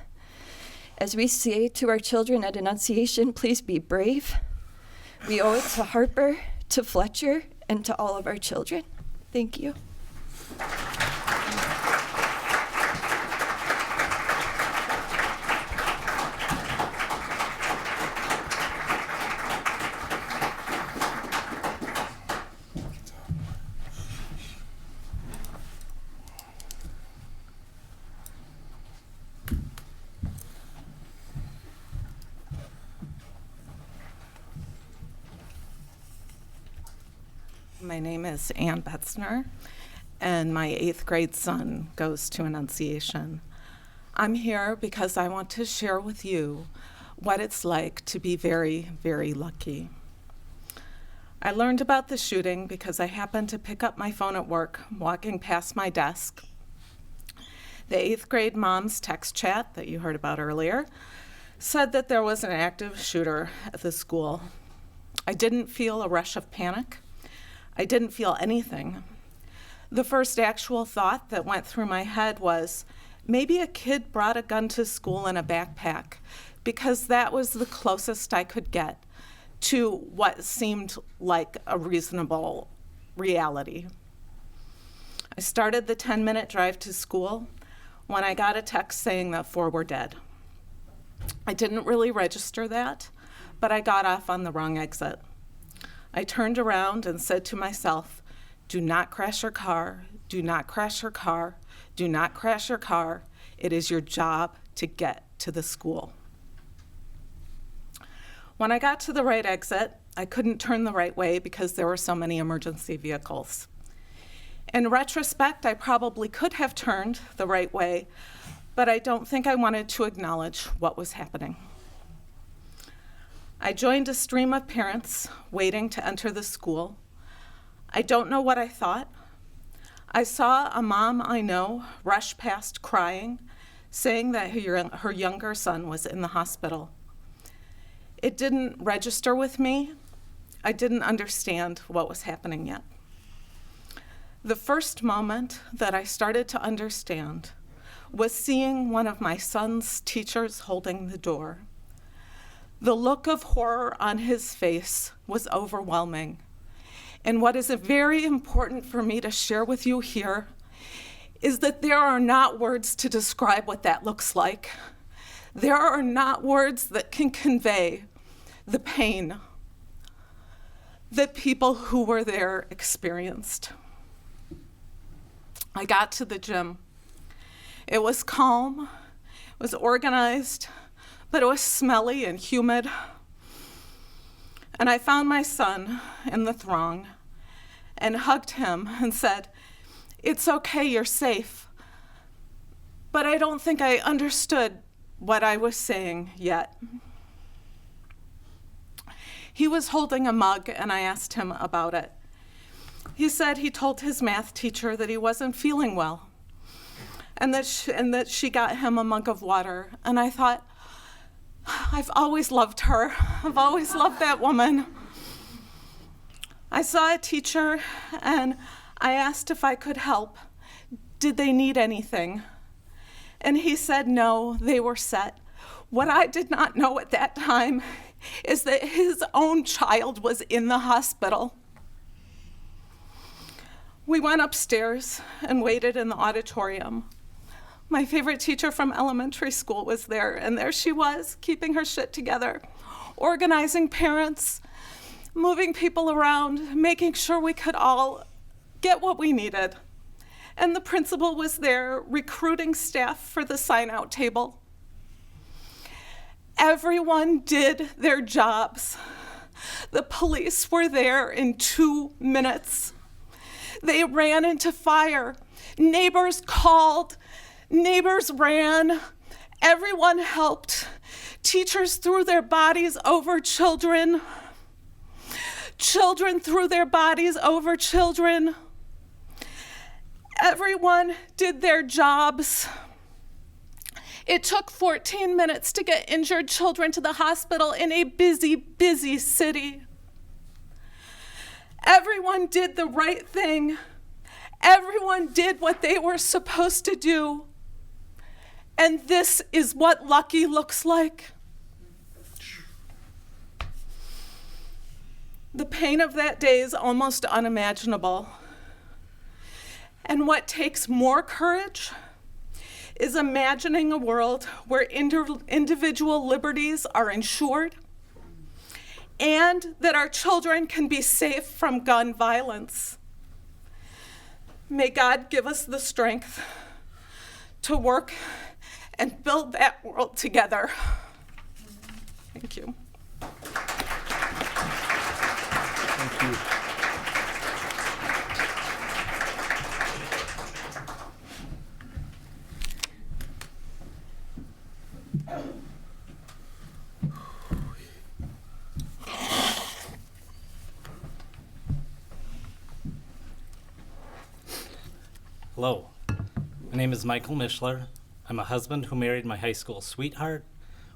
As we say to our children at Annunciation, please be brave. We owe it to Harper, to Fletcher, and to all of our children. Thank you. My name is Ann Betzner, and my 8th grade son goes to Annunciation. I'm here because I want to share with you what it's like to be very, very lucky. I learned about the shooting because I happened to pick up my phone at work, walking past my desk. The 8th grade mom's text chat that you heard about earlier said that there was an active shooter at the school. I didn't feel a rush of panic. I didn't feel anything. The first actual thought that went through my head was, maybe a kid brought a gun to school in a backpack, because that was the closest I could get to what seemed like a reasonable reality. I started the 10-minute drive to school, when I got a text saying that 4 were dead. I didn't really register that, but I got off on the wrong exit. I turned around and said to myself, do not crash your car, do not crash your car, do not crash your car. It is your job to get to the school. When I got to the right exit, I couldn't turn the right way because there were so many emergency vehicles. In retrospect, I probably could have turned the right way, but I don't think I wanted to acknowledge what was happening. I joined a stream of parents waiting to enter the school. I don't know what I thought. I saw a mom I know rush past crying, saying that her younger son was in the hospital. It didn't register with me. I didn't understand what was happening yet. The first moment that I started to understand was seeing one of my son's teachers holding the door. The look of horror on his face was overwhelming. And what is very important for me to share with you here is that there are not words to describe what that looks like. There are not words that can convey the pain that people who were there experienced. I got to the gym. It was calm, it was organized, but it was smelly and humid. And I found my son in the throng and hugged him and said, "It's okay, you're safe." But I don't think I understood what I was saying yet. He was holding a mug and I asked him about it. He said he told his math teacher that he wasn't feeling well and that she got him a mug of water. And I thought, I've always loved her. I've always loved that woman. I saw a teacher and I asked if I could help. Did they need anything? And he said no, they were set. What I did not know at that time is that his own child was in the hospital. We went upstairs and waited in the auditorium. My favorite teacher from elementary school was there, and there she was, keeping her shit together, organizing parents, moving people around, making sure we could all get what we needed. And the principal was there, recruiting staff for the sign-out table. Everyone did their jobs. The police were there in 2 minutes. They ran into fire. Neighbors called. Neighbors ran. Everyone helped. Teachers threw their bodies over children. Children threw their bodies over children. Everyone did their jobs. It took 14 minutes to get injured children to the hospital in a busy, busy city. Everyone did the right thing. Everyone did what they were supposed to do. And this is what lucky looks like. The pain of that day is almost unimaginable. And what takes more courage is imagining a world where individual liberties are ensured and that our children can be safe from gun violence. May God give us the strength to work and build that world together. Thank you. Thank you. Hello, my name is Michael Mishler. I'm a husband who married my high school sweetheart.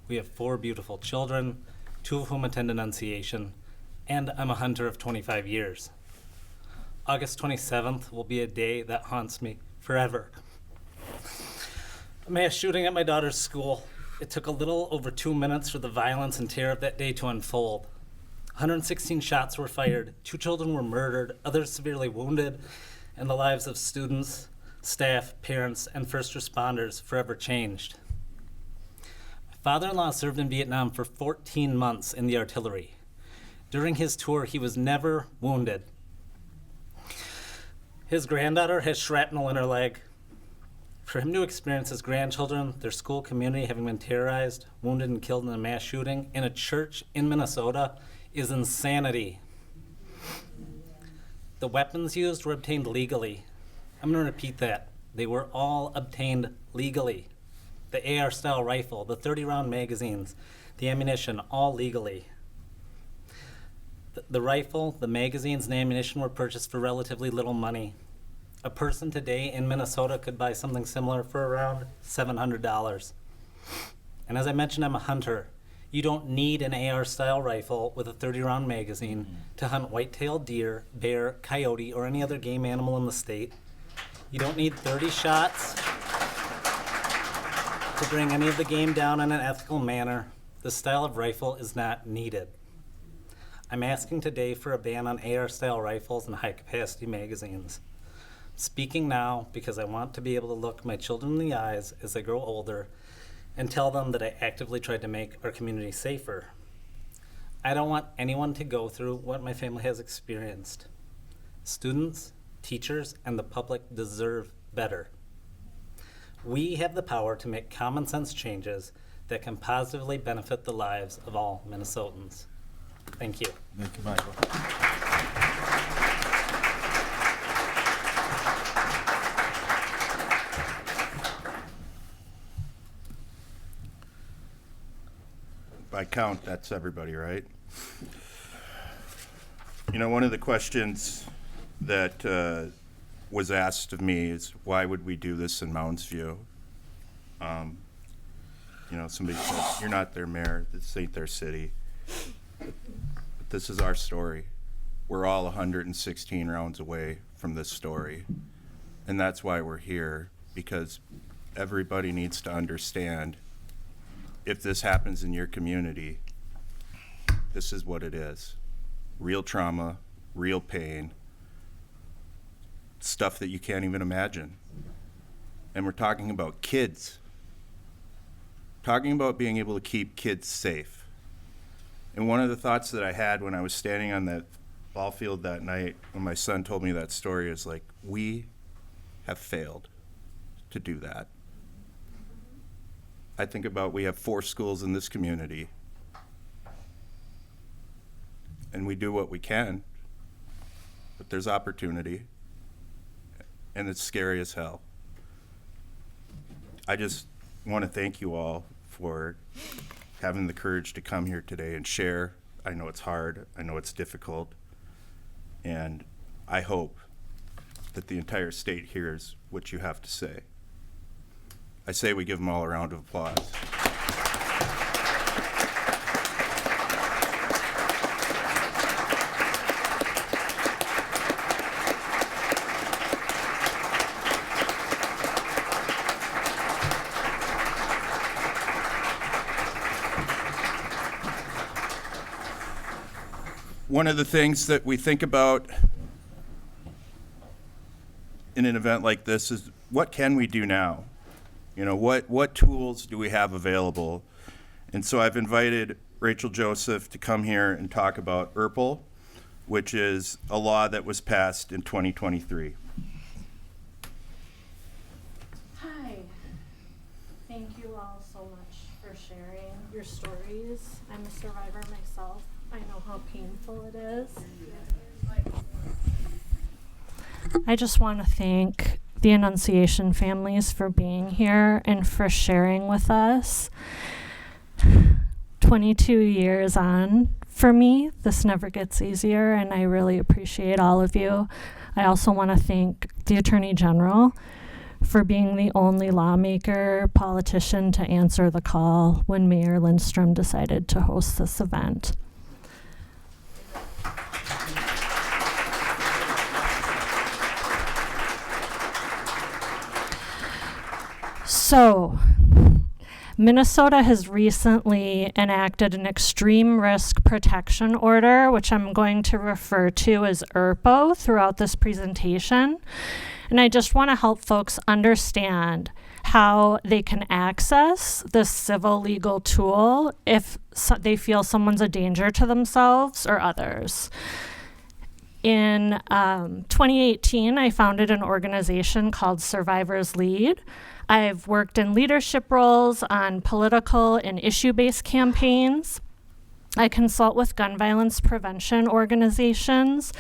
We have 4 beautiful children, 2 of whom attend Annunciation, and I'm a hunter of 25 years. August 27th will be a day that haunts me forever. A mass shooting at my daughter's school. It took a little over 2 minutes for the violence and terror of that day to unfold. 116 shots were fired, 2 children were murdered, others severely wounded, and the lives of students, staff, parents, and first responders forever changed. My father-in-law served in Vietnam for 14 months in the artillery. During his tour, he was never wounded. His granddaughter has shrapnel in her leg. For him to experience his grandchildren, their school community having been terrorized, wounded, and killed in a mass shooting in a church in Minnesota is insanity. The weapons used were obtained legally. I'm going to repeat that. They were all obtained legally. The AR-style rifle, the 30-round magazines, the ammunition, all legally. The rifle, the magazines, and ammunition were purchased for relatively little money. A person today in Minnesota could buy something similar for around $700. And as I mentioned, I'm a hunter. You don't need an AR-style rifle with a 30-round magazine to hunt white-tailed deer, bear, coyote, or any other game animal in the state. You don't need 30 shots to bring any of the game down in an ethical manner. This style of rifle is not needed. I'm asking today for a ban on AR-style rifles and high-capacity magazines. Speaking now because I want to be able to look my children in the eyes as they grow older and tell them that I actively tried to make our community safer. I don't want anyone to go through what my family has experienced. Students, teachers, and the public deserve better. We have the power to make common sense changes that can positively benefit the lives of all Minnesotans. Thank you. Thank you, Michael. By count, that's everybody, right? You know, one of the questions that was asked of me is, why would we do this in Mounds View? You know, somebody said, you're not their mayor, this ain't their city. But this is our story. We're all 116 rounds away from this story. And that's why we're here, because everybody needs to understand, if this happens in your community, this is what it is. Real trauma, real pain, stuff that you can't even imagine. And we're talking about kids. Talking about being able to keep kids safe. And one of the thoughts that I had when I was standing on that ball field that night when my son told me that story is like, we have failed to do that. I think about, we have 4 schools in this community, and we do what we can, but there's opportunity, and it's scary as hell. I just want to thank you all for having the courage to come here today and share. I know it's hard, I know it's difficult, and I hope that the entire state hears what you have to say. I say we give them all a round of applause. One of the things that we think about in an event like this is, what can we do now? You know, what tools do we have available? And so I've invited Rachel Joseph to come here and talk about ERPL, which is a law that was passed in 2023. Hi. Thank you all so much for sharing your stories. I'm a survivor myself. I know how painful it is. I just want to thank the Annunciation families for being here and for sharing with us. 22 years on for me, this never gets easier, and I really appreciate all of you. I also want to thank the Attorney General for being the only lawmaker, politician to answer the call when Mayor Lindstrom decided to host this event. So, Minnesota has recently enacted an extreme risk protection order, which I'm going to refer to as ERPO throughout this presentation. And I just want to help folks understand how they can access this civil legal tool if they feel someone's a danger to themselves or others. In 2018, I founded an organization called Survivors Lead. I've worked in leadership roles on political and issue-based campaigns. I consult with gun violence prevention organizations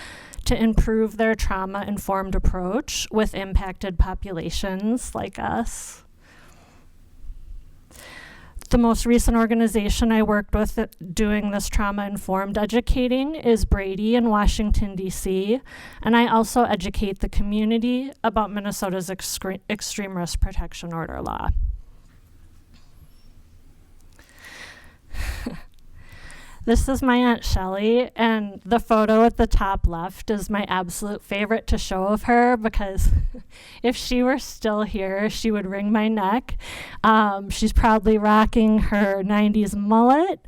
to improve their trauma-informed approach with impacted populations like us. The most recent organization I worked with doing this trauma-informed educating is Brady in Washington, D.C., and I also educate the community about Minnesota's extreme risk protection order law. This is my Aunt Shelley, and the photo at the top left is my absolute favorite to show of her because if she were still here, she would wring my neck. She's probably rocking her 90s mullet.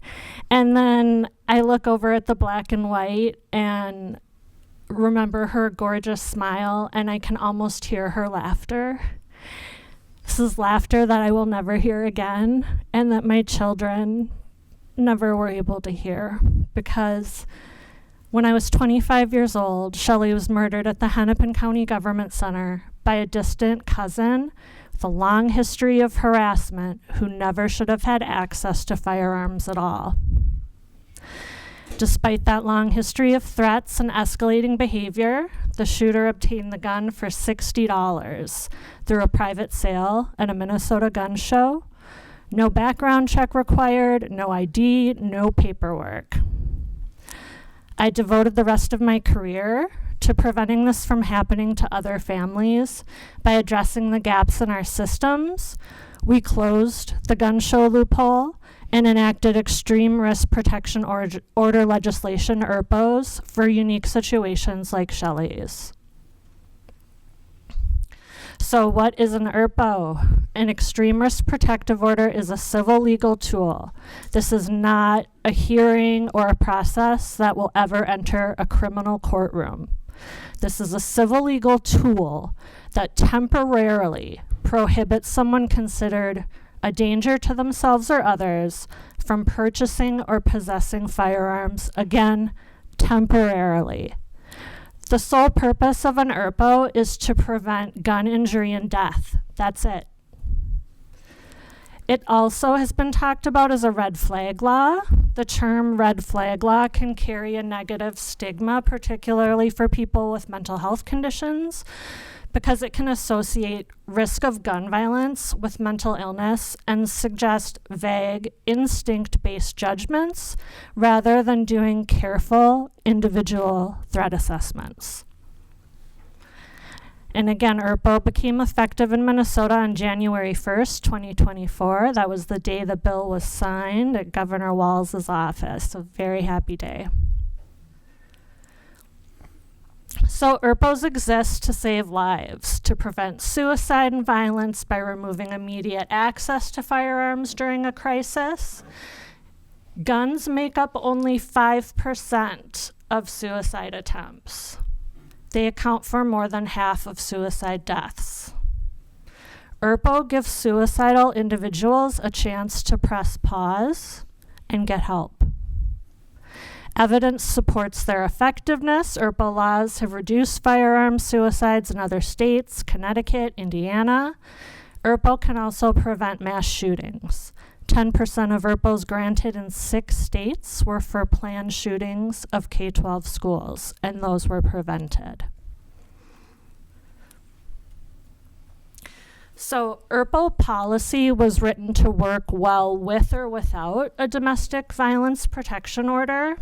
And then I look over at the black and white and remember her gorgeous smile, and I can almost hear her laughter. This is laughter that I will never hear again, and that my children never were able to hear, because when I was 25 years old, Shelley was murdered at the Hennepin County Government Center by a distant cousin with a long history of harassment who never should have had access to firearms at all. Despite that long history of threats and escalating behavior, the shooter obtained the gun for $60 through a private sale at a Minnesota gun show. No background check required, no ID, no paperwork. I devoted the rest of my career to preventing this from happening to other families by addressing the gaps in our systems. We closed the gun show loophole and enacted extreme risk protection order legislation, ERPOs, for unique situations like Shelley's. So what is an ERPO? An extreme risk protective order is a civil legal tool. This is not a hearing or a process that will ever enter a criminal courtroom. This is a civil legal tool that temporarily prohibits someone considered a danger to themselves or others from purchasing or possessing firearms, again, temporarily. The sole purpose of an ERPO is to prevent gun injury and death. That's it. It also has been talked about as a red flag law. The term red flag law can carry a negative stigma, particularly for people with mental health conditions, because it can associate risk of gun violence with mental illness and suggest vague, instinct-based judgments rather than doing careful, individual threat assessments. And again, ERPO became effective in Minnesota on January 1st, 2024. That was the day the bill was signed at Governor Walz's office. A very happy day. So ERPOs exist to save lives, to prevent suicide and violence by removing immediate access to firearms during a crisis. Guns make up only 5% of suicide attempts. They account for more than half of suicide deaths. ERPO gives suicidal individuals a chance to press pause and get help. Evidence supports their effectiveness. ERPO laws have reduced firearm suicides in other states, Connecticut, Indiana. ERPO can also prevent mass shootings. 10% of ERPOs granted in 6 states were for planned shootings of K-12 schools, and those were prevented. So ERPO policy was written to work well with or without a domestic violence protection order.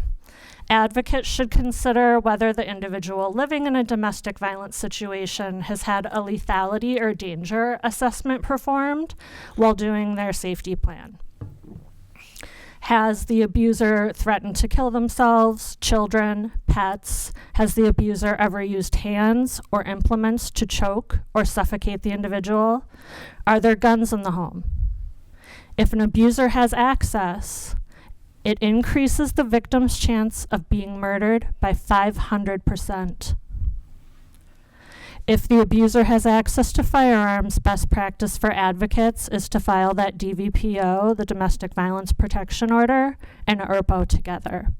Advocates should consider whether the individual living in a domestic violence situation has had a lethality or danger assessment performed while doing their safety plan. Has the abuser threatened to kill themselves, children, pets? Has the abuser ever used hands or implements to choke or suffocate the individual? Are there guns in the home? If an abuser has access, it increases the victim's chance of being murdered by 500%. If the abuser has access to firearms, best practice for advocates is to file that DVPO, the Domestic Violence Protection Order, and ERPO together.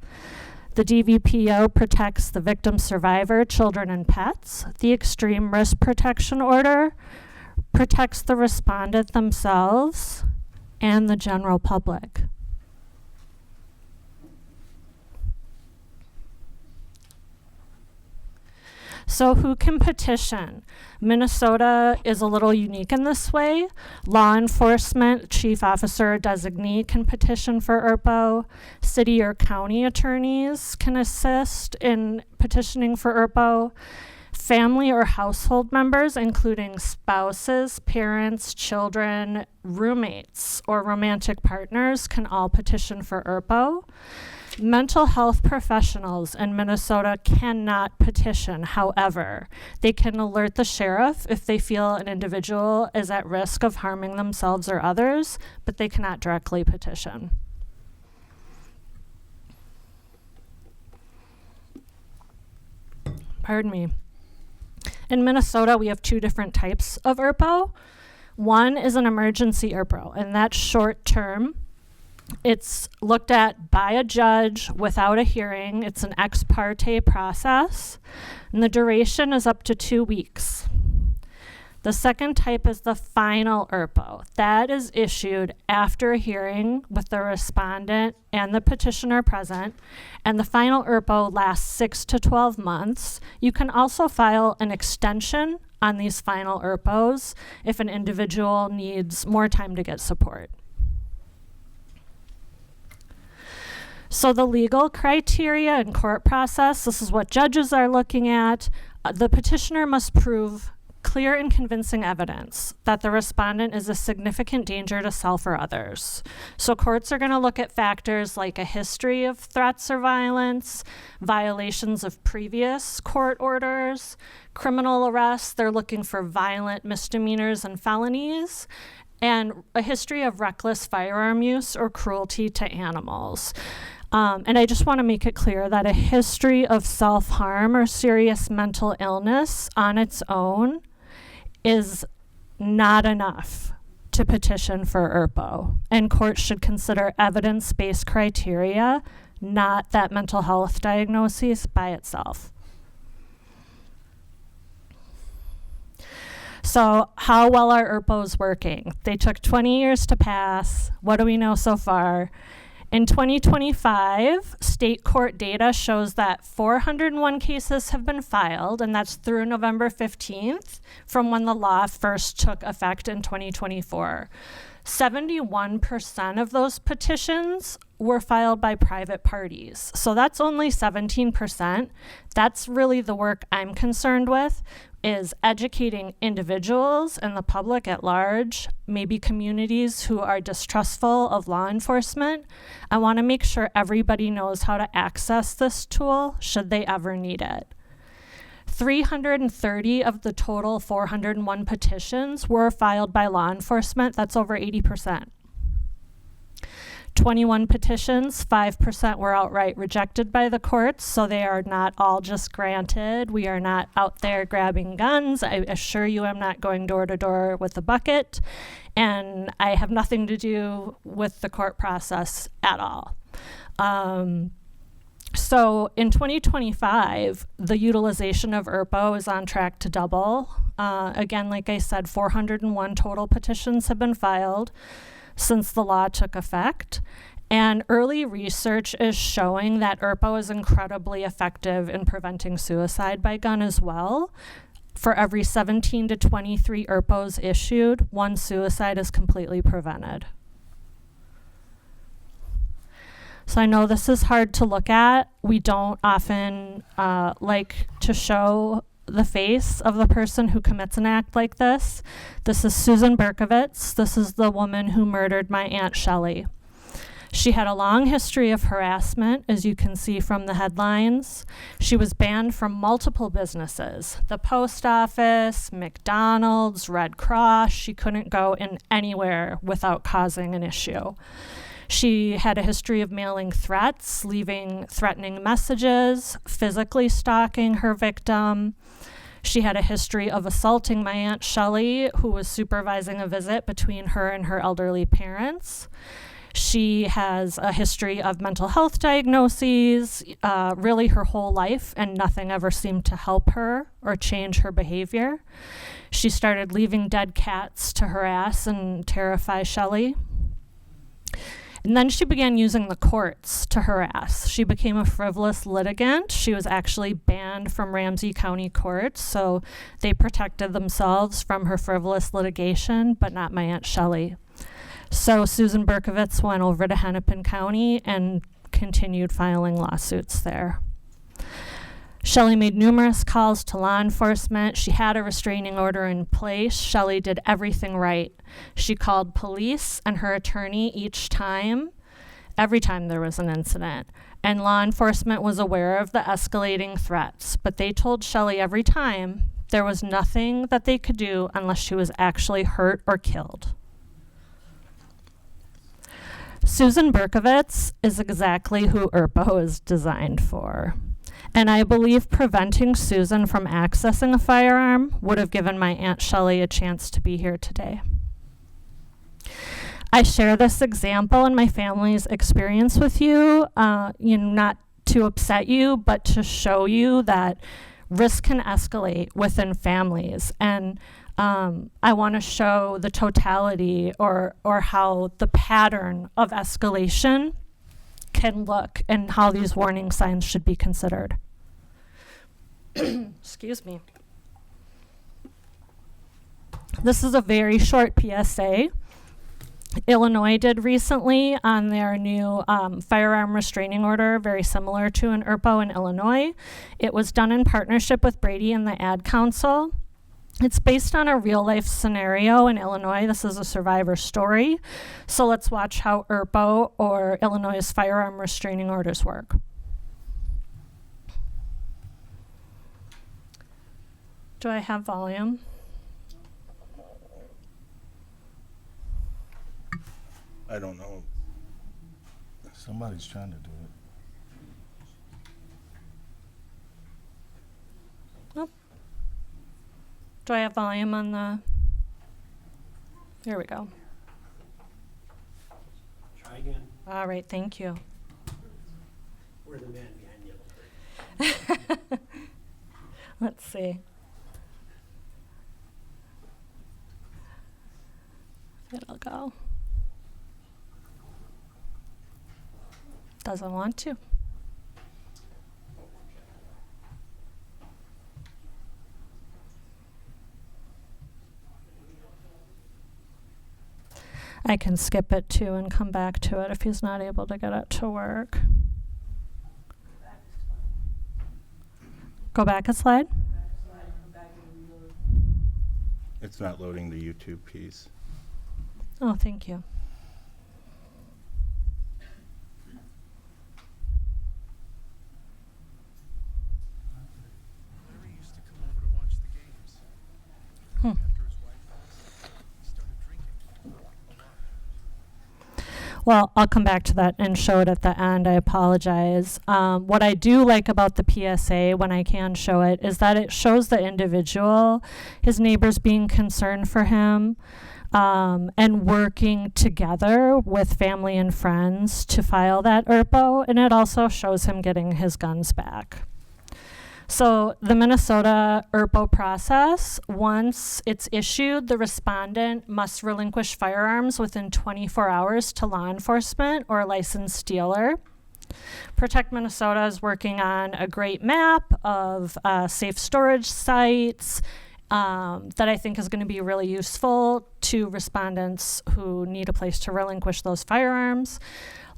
The DVPO protects the victim survivor, children, and pets. The Extreme Risk Protection Order protects the respondent themselves and the general public. So who can petition? Minnesota is a little unique in this way. Law enforcement, chief officer, designee can petition for ERPO. City or county attorneys can assist in petitioning for ERPO. Family or household members, including spouses, parents, children, roommates, or romantic partners, can all petition for ERPO. Mental health professionals in Minnesota cannot petition. However, they can alert the sheriff if they feel an individual is at risk of harming themselves or others, but they cannot directly petition. Pardon me. In Minnesota, we have two different types of ERPO. One is an emergency ERPO, and that's short term. It's looked at by a judge without a hearing. It's an ex parte process, and the duration is up to 2 weeks. The second type is the final ERPO. That is issued after a hearing with the respondent and the petitioner present, and the final ERPO lasts 6 to 12 months. You can also file an extension on these final ERPOs if an individual needs more time to get support. So the legal criteria and court process, this is what judges are looking at. The petitioner must prove clear and convincing evidence that the respondent is a significant danger to self or others. So courts are going to look at factors like a history of threats or violence, violations of previous court orders, criminal arrests. They're looking for violent misdemeanors and felonies, and a history of reckless firearm use or cruelty to animals. And I just want to make it clear that a history of self-harm or serious mental illness on its own is not enough to petition for ERPO. And courts should consider evidence-based criteria, not that mental health diagnosis by itself. So how well are ERPOs working? They took 20 years to pass. What do we know so far? In 2025, state court data shows that 401 cases have been filed, and that's through November 15th, from when the law first took effect in 2024. 71% of those petitions were filed by private parties. So that's only 17%. That's really the work I'm concerned with, is educating individuals and the public at large, maybe communities who are distrustful of law enforcement. I want to make sure everybody knows how to access this tool should they ever need it. 330 of the total 401 petitions were filed by law enforcement. That's over 80%. 21 petitions, 5% were outright rejected by the courts, so they are not all just granted. We are not out there grabbing guns. I assure you I'm not going door to door with a bucket, and I have nothing to do with the court process at all. So in 2025, the utilization of ERPO is on track to double. Again, like I said, 401 total petitions have been filed since the law took effect. And early research is showing that ERPO is incredibly effective in preventing suicide by gun as well. For every 17 to 23 ERPOs issued, 1 suicide is completely prevented. So I know this is hard to look at. We don't often like to show the face of the person who commits an act like this. This is Susan Berkowitz. This is the woman who murdered my Aunt Shelley. She had a long history of harassment, as you can see from the headlines. She was banned from multiple businesses, the post office, McDonald's, Red Cross. She couldn't go in anywhere without causing an issue. She had a history of mailing threats, leaving threatening messages, physically stalking her victim. She had a history of assaulting my Aunt Shelley, who was supervising a visit between her and her elderly parents. She has a history of mental health diagnoses, really her whole life, and nothing ever seemed to help her or change her behavior. She started leaving dead cats to harass and terrify Shelley. And then she began using the courts to harass. She became a frivolous litigant. She was actually banned from Ramsey County courts, so they protected themselves from her frivolous litigation, but not my Aunt Shelley. So Susan Berkowitz went over to Hennepin County and continued filing lawsuits there. Shelley made numerous calls to law enforcement. She had a restraining order in place. Shelley did everything right. She called police and her attorney every time there was an incident. And law enforcement was aware of the escalating threats, but they told Shelley every time there was nothing that they could do unless she was actually hurt or killed. Susan Berkowitz is exactly who ERPO is designed for. And I believe preventing Susan from accessing a firearm would have given my Aunt Shelley a chance to be here today. I share this example and my family's experience with you, not to upset you, but to show you that risk can escalate within families. And I want to show the totality or how the pattern of escalation can look and how these warning signs should be considered. Excuse me. This is a very short PSA. Illinois did recently on their new firearm restraining order, very similar to an ERPO in Illinois. It was done in partnership with Brady and the Ad Council. It's based on a real-life scenario in Illinois. This is a survivor story. So let's watch how ERPO, or Illinois' firearm restraining orders, work. Do I have volume? I don't know. Somebody's trying to do it. Nope. Do I have volume on the... Here we go. Try again. All right, thank you. We're the man behind the other. Let's see. If it'll go. Doesn't want to. I can skip it too and come back to it if he's not able to get it to work. Go back a slide. It's not loading the YouTube piece. Oh, thank you. Well, I'll come back to that and show it at the end. I apologize. What I do like about the PSA, when I can show it, is that it shows the individual, his neighbors being concerned for him, and working together with family and friends to file that ERPO, and it also shows him getting his guns back. So the Minnesota ERPO process, once it's issued, the respondent must relinquish firearms within 24 hours to law enforcement or a licensed dealer. Protect Minnesota is working on a great map of safe storage sites that I think is going to be really useful to respondents who need a place to relinquish those firearms.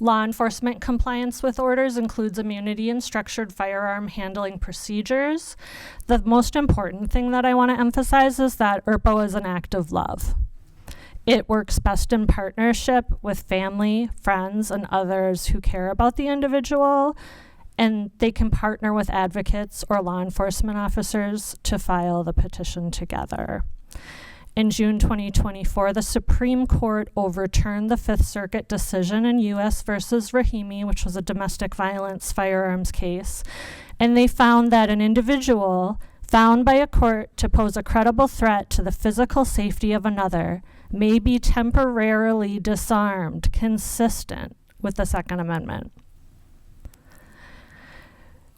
Law enforcement compliance with orders includes immunity and structured firearm handling procedures. The most important thing that I want to emphasize is that ERPO is an act of love. It works best in partnership with family, friends, and others who care about the individual, and they can partner with advocates or law enforcement officers to file the petition together. In June 2024, the Supreme Court overturned the Fifth Circuit decision in U.S. versus Rahimi, which was a domestic violence firearms case, and they found that an individual found by a court to pose a credible threat to the physical safety of another may be temporarily disarmed, consistent with the Second Amendment.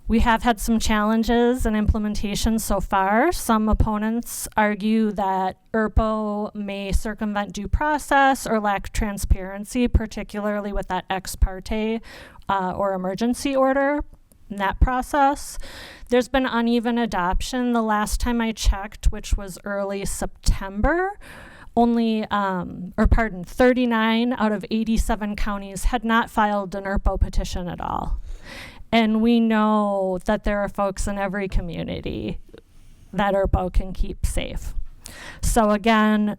We have had some challenges in implementation so far. Some opponents argue that ERPO may circumvent due process or lack transparency, particularly with that ex parte or emergency order in that process. There's been uneven adoption. The last time I checked, which was early September, 39 out of 87 counties had not filed an ERPO petition at all. And we know that there are folks in every community that ERPO can keep safe. So again,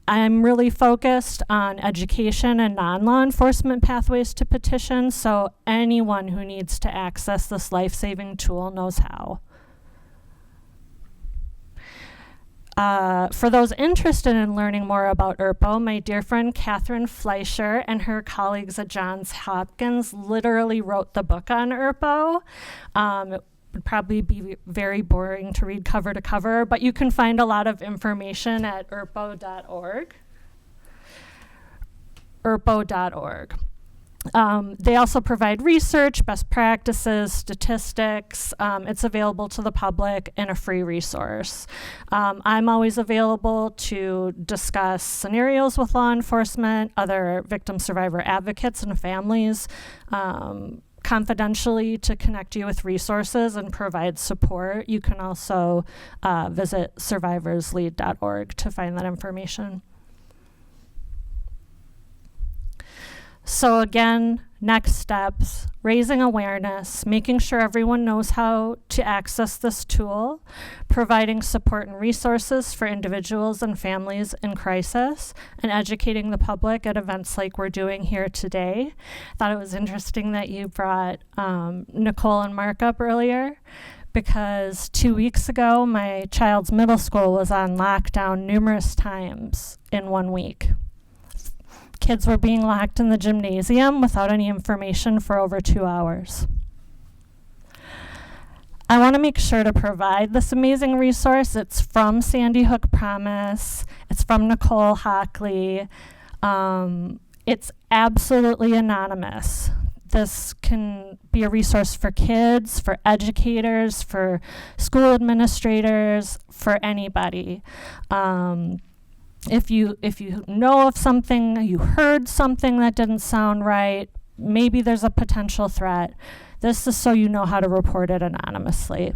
I'm really focused on education and non-law enforcement pathways to petition, so anyone who needs to access this life-saving tool knows how. For those interested in learning more about ERPO, my dear friend Catherine Fleischer and her colleagues at Johns Hopkins literally wrote the book on ERPO. It would probably be very boring to read cover to cover, but you can find a lot of information at erpo.org. erpo.org. They also provide research, best practices, statistics. It's available to the public in a free resource. I'm always available to discuss scenarios with law enforcement, other victim survivor advocates and families, confidentially to connect you with resources and provide support. You can also visit survivorslead.org to find that information. So again, next steps, raising awareness, making sure everyone knows how to access this tool, providing support and resources for individuals and families in crisis, and educating the public at events like we're doing here today. Thought it was interesting that you brought Nicole and Mark up earlier, because 2 weeks ago, my child's middle school was on lockdown numerous times in 1 week. Kids were being locked in the gymnasium without any information for over 2 hours. I want to make sure to provide this amazing resource. It's from Sandy Hook Promise. It's from Nicole Hockley. It's absolutely anonymous. This can be a resource for kids, for educators, for school administrators, for anybody. If you know of something, you heard something that didn't sound right, maybe there's a potential threat, this is so you know how to report it anonymously.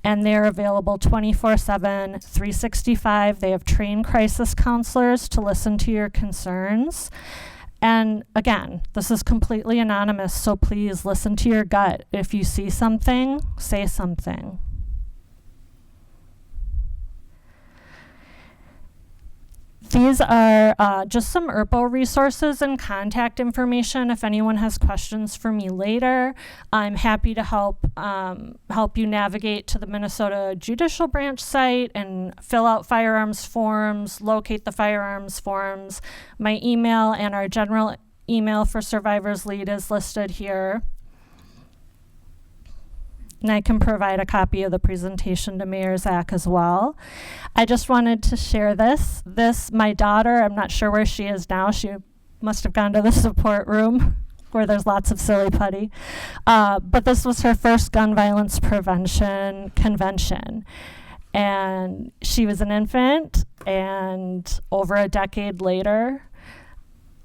And they're available 24/7, 365. They have trained crisis counselors to listen to your concerns. And again, this is completely anonymous, so please listen to your gut. If you see something, say something. These are just some ERPO resources and contact information. If anyone has questions for me later, I'm happy to help you navigate to the Minnesota Judicial Branch site and fill out firearms forms, locate the firearms forms. My email and our general email for Survivors Lead is listed here. And I can provide a copy of the presentation to Mayor Zach as well. I just wanted to share this. My daughter, I'm not sure where she is now. She must have gone to the support room where there's lots of silly putty. But this was her first gun violence prevention convention. And she was an infant, and over a decade later,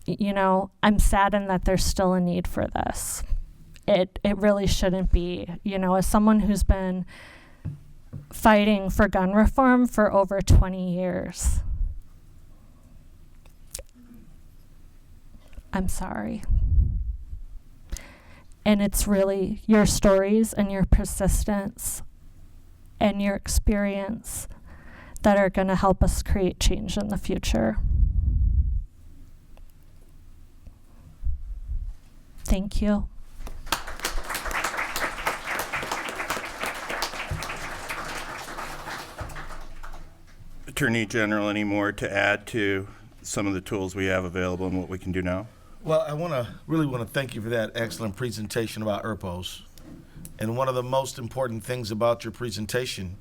I'm saddened that there's still a need for this. It really shouldn't be. As someone who's been fighting for gun reform for over 20 years, I'm sorry. And it's really your stories and your persistence and your experience that are going to help us create change in the future. Thank you. Attorney General, any more to add to some of the tools we have available and what we can do now? Well, I really want to thank you for that excellent presentation about ERPOs. And one of the most important things about your presentation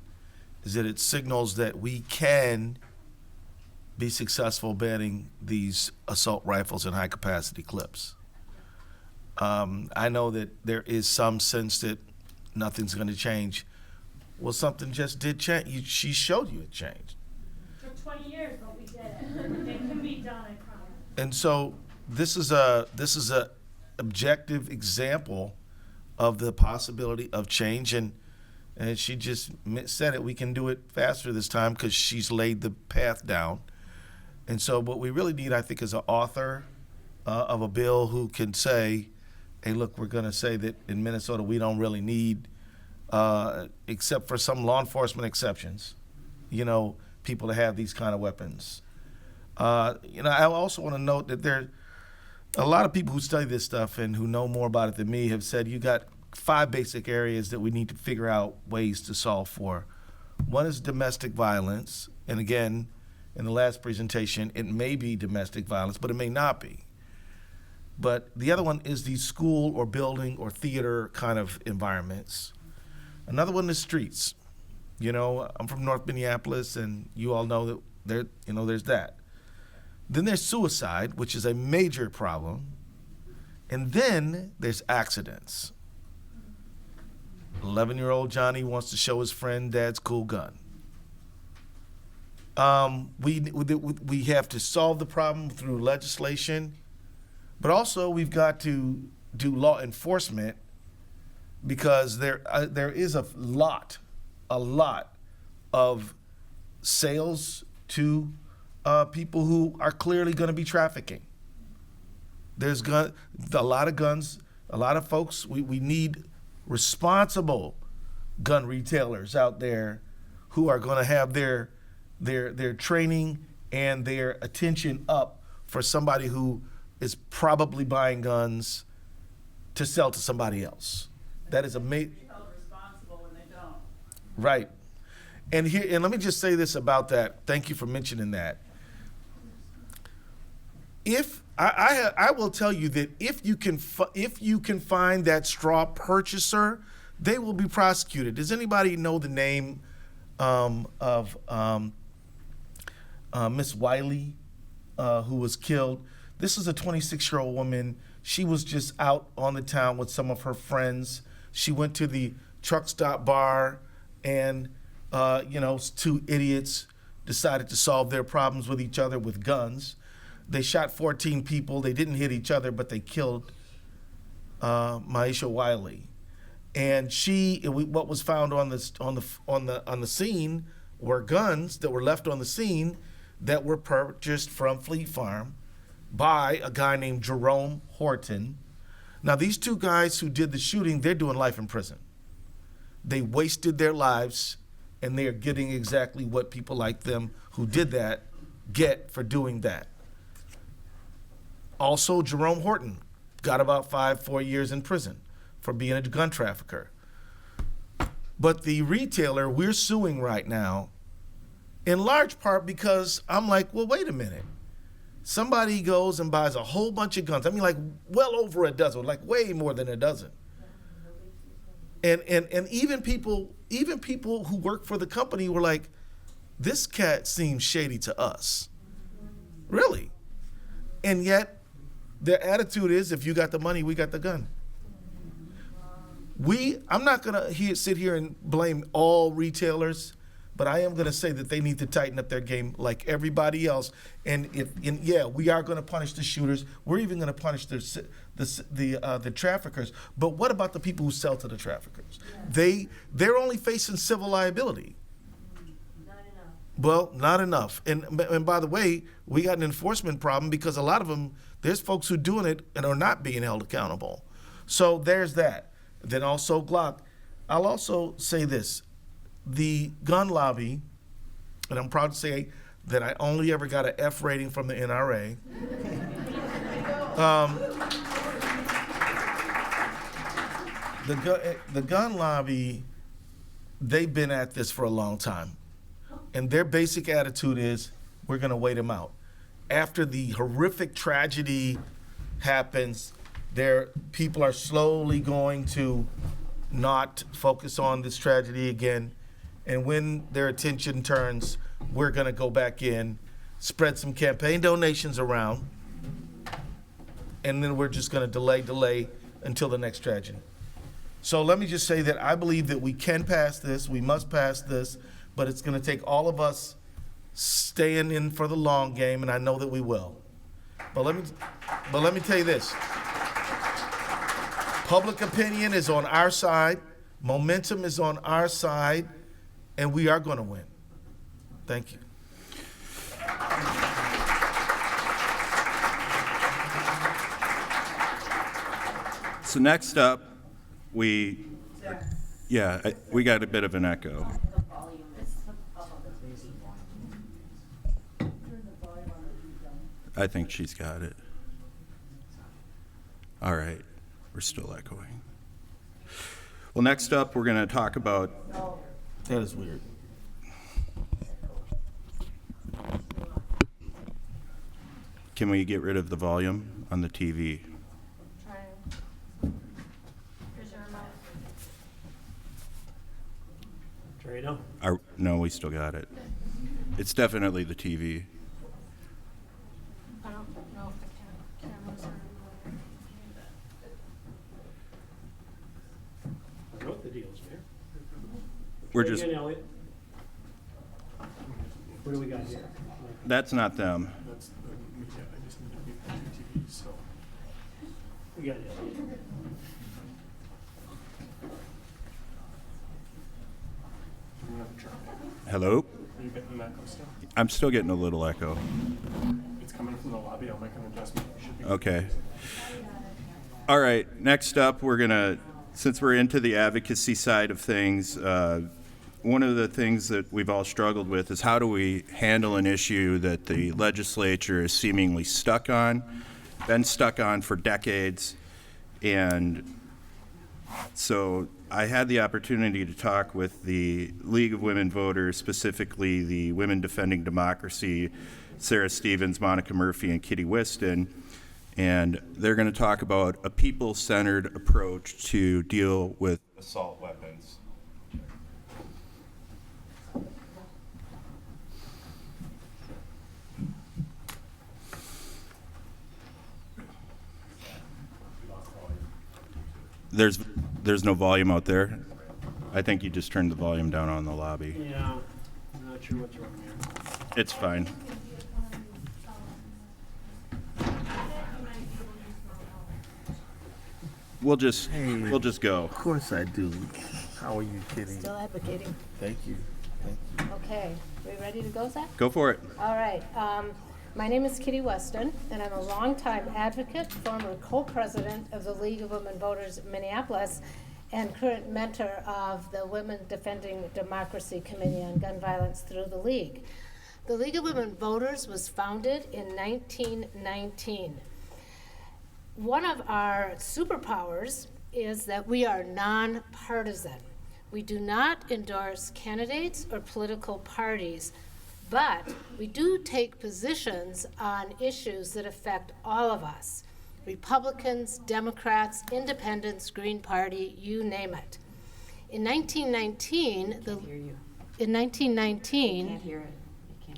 is that it signals that we can be successful banning these assault rifles and high-capacity clips. I know that there is some sense that nothing's going to change. Well, something just did change. She showed you it changed. It took 20 years, but we did it. It can be done, I promise. And so this is a objective example of the possibility of change, and she just said it. We can do it faster this time because she's laid the path down. And so what we really need, I think, is an author of a bill who can say, hey, look, we're going to say that in Minnesota we don't really need, except for some law enforcement exceptions, people to have these kind of weapons. I also want to note that there a lot of people who study this stuff and who know more about it than me have said you got 5 basic areas that we need to figure out ways to solve for. One is domestic violence. And again, in the last presentation, it may be domestic violence, but it may not be. But the other one is these school or building or theater kind of environments. Another one is streets. I'm from North Minneapolis, and you all know that there's that. Then there's suicide, which is a major problem. And then there's accidents. 11-year-old Johnny wants to show his friend Dad's cool gun. We have to solve the problem through legislation, but also we've got to do law enforcement because there is a lot of sales to people who are clearly going to be trafficking. There's a lot of guns, a lot of folks. We need responsible gun retailers out there who are going to have their training and their attention up for somebody who is probably buying guns to sell to somebody else. That is amazing. Right. And let me just say this about that. Thank you for mentioning that. If I will tell you that if you can find that straw purchaser, they will be prosecuted. Does anybody know the name of Miss Wiley, who was killed? This is a 26-year-old woman. She was just out on the town with some of her friends. She went to the truck stop bar, and 2 idiots decided to solve their problems with each other with guns. They shot 14 people. They didn't hit each other, but they killed Maisha Wiley. And what was found on the scene were guns that were left on the scene that were purchased from Fleet Farm by a guy named Jerome Horton. Now, these 2 guys who did the shooting, they're doing life in prison. They wasted their lives, and they are getting exactly what people like them who did that get for doing that. Also, Jerome Horton got about 4 years in prison for being a gun trafficker. But the retailer we're suing right now, in large part because I'm like, well, wait a minute. Somebody goes and buys a whole bunch of guns. I mean, like well over a dozen, like way more than a dozen. And even people who work for the company were like, this cat seems shady to us. Really. And yet, their attitude is, if you got the money, we got the gun. I'm not going to sit here and blame all retailers, but I am going to say that they need to tighten up their game like everybody else. And we are going to punish the shooters. We're even going to punish the traffickers. But what about the people who sell to the traffickers? They're only facing civil liability. Well, not enough. And by the way, we got an enforcement problem because a lot of them, there's folks who are doing it and are not being held accountable. So there's that. Then also Glock. I'll also say this. The gun lobby, and I'm proud to say that I only ever got an F rating from the NRA. The gun lobby, they've been at this for a long time. And their basic attitude is, we're going to wait them out. After the horrific tragedy happens, people are slowly going to not focus on this tragedy again. And when their attention turns, we're going to go back in, spread some campaign donations around, and then we're just going to delay until the next tragedy. So let me just say that I believe that we can pass this, we must pass this, but it's going to take all of us staying in for the long game, and I know that we will. But let me tell you this. Public opinion is on our side, momentum is on our side, and we are going to win. Thank you. So next up, we got a bit of an echo. I think she's got it. All right, we're still echoing. Well, next up, we're going to talk about. That is weird. Can we get rid of the volume on the TV? Trado? No, we still got it. It's definitely the TV. I don't know if the cameras are. I wrote the deals, Mayor. We're Try just. again, Elliot. What do we got here? That's not them. That's I just need to be on TV, so. We got it. I'm gonna try. Hello? Are you getting an echo still? I'm still getting a little echo. It's coming from the lobby. I'll make an adjustment. It should be. Okay. All right, next up, since we're into the advocacy side of things, one of the things that we've all struggled with is how do we handle an issue that the legislature is seemingly stuck on, been stuck on for decades. And so I had the opportunity to talk with the League of Women Voters, specifically the Women Defending Democracy, Sarah Stevens, Monica Murphy, and Kitty Whiston. And they're going to talk about a people-centered approach to deal with assault weapons. There's no volume out there. I think you just turned the volume down on the lobby. Yeah, I'm not sure what's wrong here. It's fine. We'll just go. Of course I do. How are you, Kitty? Still advocating. Thank you. Okay, we ready to go, Zach? Go for it. All right. My name is Kitty Weston, and I'm a longtime advocate, former co-president of the League of Women Voters of Minneapolis, and current mentor of the Women Defending Democracy Committee on Gun Violence through the League. The League of Women Voters was founded in 1919. One of our superpowers is that we are nonpartisan. We do not endorse candidates or political parties, but we do take positions on issues that affect all of us. Republicans, Democrats, Independents, Green Party, you name it. In 1919,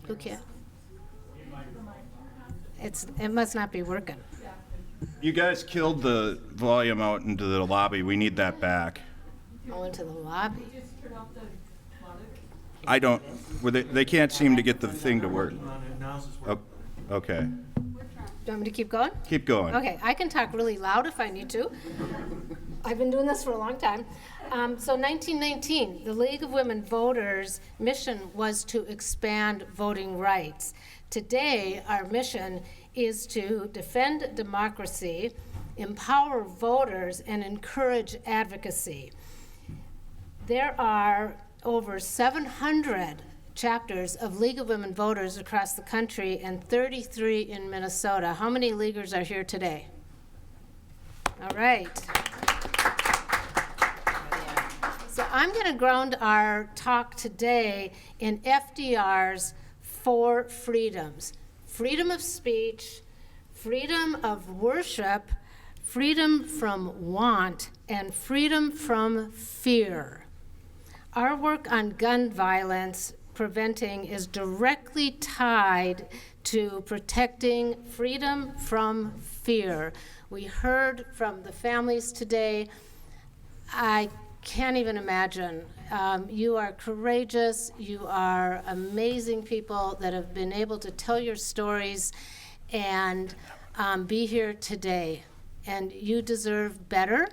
who can't? It must not be working. You guys killed the volume out into the lobby. We need that back. Go into the lobby. I don't. They can't seem to get the thing to work. Oh, okay. Do you want me to keep going? Keep going. Okay, I can talk really loud if I need to. I've been doing this for a long time. So 1919, the League of Women Voters' mission was to expand voting rights. Today, our mission is to defend democracy, empower voters, and encourage advocacy. There are over 700 chapters of League of Women Voters across the country and 33 in Minnesota. How many leaguers are here today? All right. So I'm going to ground our talk today in FDR's 4 freedoms: freedom of speech, freedom of worship, freedom from want, and freedom from fear. our work on gun violence preventing is directly tied to protecting freedom from fear. We heard from the families today. I can't even imagine. You are courageous. You are amazing people that have been able to tell your stories and be here today. And you deserve better,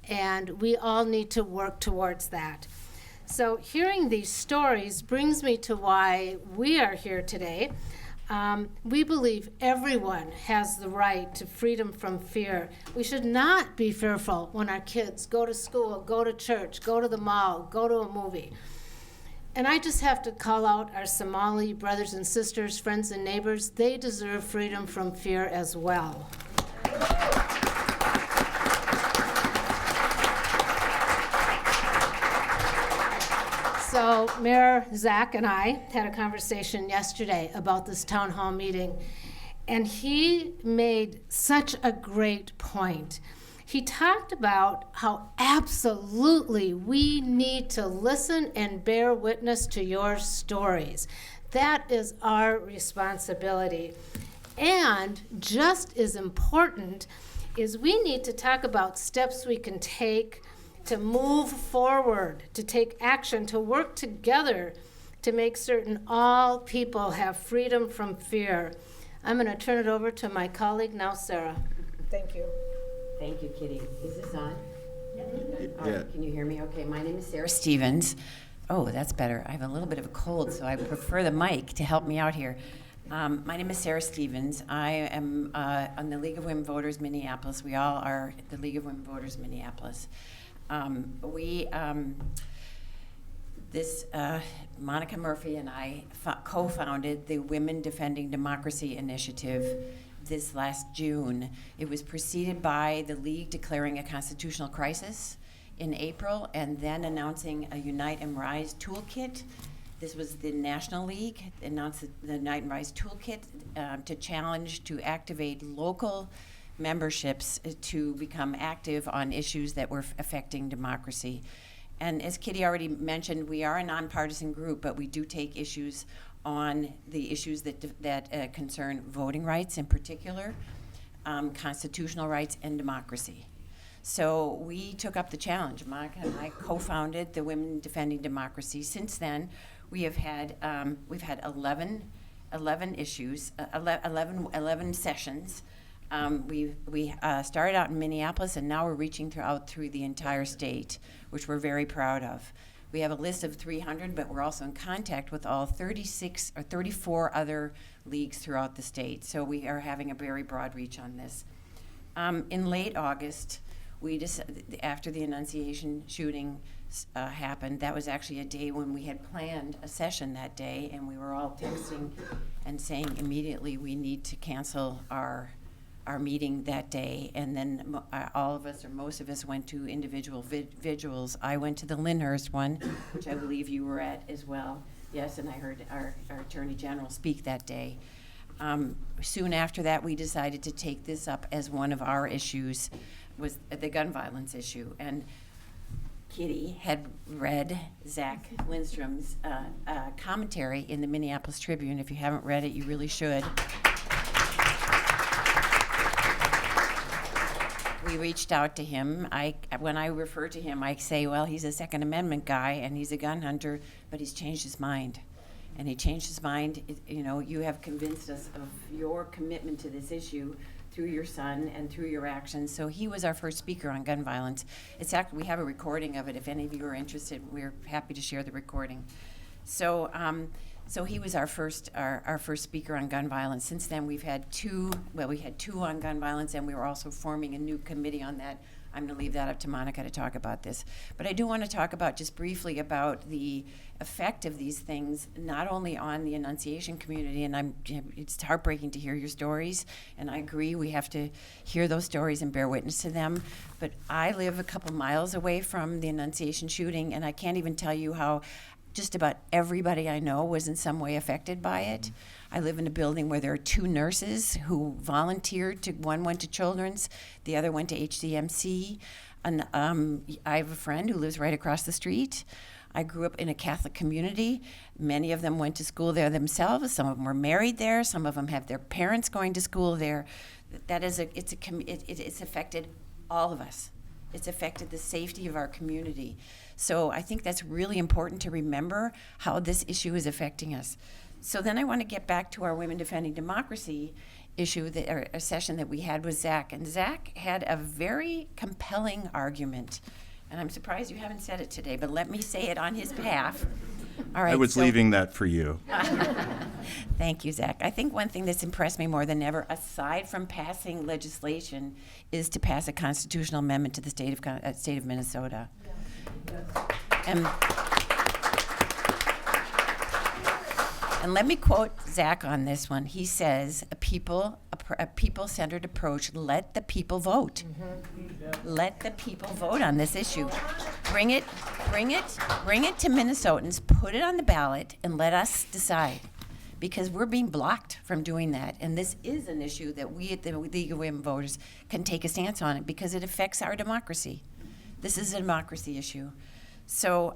and we all need to work towards that. So hearing these stories brings me to why we are here today. We believe everyone has the right to freedom from fear. We should not be fearful when our kids go to school, go to church, go to the mall, go to a movie. And I just have to call out our Somali brothers and sisters, friends and neighbors. They deserve freedom from fear as well. So Mayor Zach and I had a conversation yesterday about this town hall meeting, and he made such a great point. He talked about how absolutely we need to listen and bear witness to your stories. That is our responsibility. And just as important is we need to talk about steps we can take to move forward, to take action, to work together to make certain all people have freedom from fear. I'm going to turn it over to my colleague now, Sarah. Thank you. Thank you, Kitty. Is this on? Yeah. Can you hear me? Okay, my name is Sarah Stevens. Oh, that's better. I have a little bit of a cold, so I prefer the mic to help me out here. My name is Sarah Stevens. I am on the League of Women Voters Minneapolis. We all are the League of Women Voters Minneapolis. Monica Murphy and I co-founded the Women Defending Democracy Initiative this last June. It was preceded by the League declaring a constitutional crisis in April and then announcing a Unite and Rise toolkit. This was the National League announced the Unite and Rise toolkit to challenge, to activate local memberships to become active on issues that were affecting democracy. And as Kitty already mentioned, we are a nonpartisan group, but we do take issues on the issues that concern voting rights in particular, constitutional rights, and democracy. So we took up the challenge. Monica and I co-founded the Women Defending Democracy. Since then, we've had 11 issues, 11 sessions. We started out in Minneapolis, and now we're reaching through the entire state, which we're very proud of. We have a list of 300, but we're also in contact with all 36 or 34 other leagues throughout the state. So we are having a very broad reach on this. In late August, after the Annunciation shooting happened, that was actually a day when we had planned a session that day, and we were all texting and saying immediately we need to cancel our meeting that day, and then all of us, or most of us, went to individual vigils. I went to the Lyndhurst one, which I believe you were at as well. Yes, and I heard our Attorney General speak that day. Soon after that, we decided to take this up as one of our issues, was the gun violence issue. And Kitty had read Zach Lindstrom's commentary in the Minneapolis Tribune. If you haven't read it, you really should. We reached out to him. When I refer to him, I say, well, he's a Second Amendment guy and he's a gun hunter, but he's changed his mind. And he changed his mind. You have convinced us of your commitment to this issue through your son and through your actions. So he was our first speaker on gun violence. We have a recording of it. If any of you are interested, we're happy to share the recording. So he was our first speaker on gun violence. Since then, we had two on gun violence, and we were also forming a new committee on that. I'm going to leave that up to Monica to talk about this. But I do want to talk about just briefly about the effect of these things, not only on the Annunciation community, and it's heartbreaking to hear your stories, and I agree we have to hear those stories and bear witness to them. But I live a couple miles away from the Annunciation shooting, and I can't even tell you how just about everybody I know was in some way affected by it. I live in a building where there are two nurses who volunteered. One went to Children's, the other went to HCMC. And I have a friend who lives right across the street. I grew up in a Catholic community. Many of them went to school there themselves. Some of them were married there. Some of them have their parents going to school there. It's affected all of us. It's affected the safety of our community. So I think that's really important to remember how this issue is affecting us. So then I want to get back to our Women Defending Democracy issue, or a session that we had with Zach. And Zach had a very compelling argument. And I'm surprised you haven't said it today, but let me say it on his behalf. All right, I was leaving that for you. Thank you, Zach. I think one thing that's impressed me more than ever, aside from passing legislation, is to pass a constitutional amendment to the state of Minnesota. And let me quote Zach on this one. He says, a people-centered approach, let the people vote. Let the people vote on this issue. Bring it to Minnesotans, put it on the ballot, and let us decide. Because we're being blocked from doing that. And this is an issue that we at the League of Women Voters can take a stance on it because it affects our democracy. This is a democracy issue. So,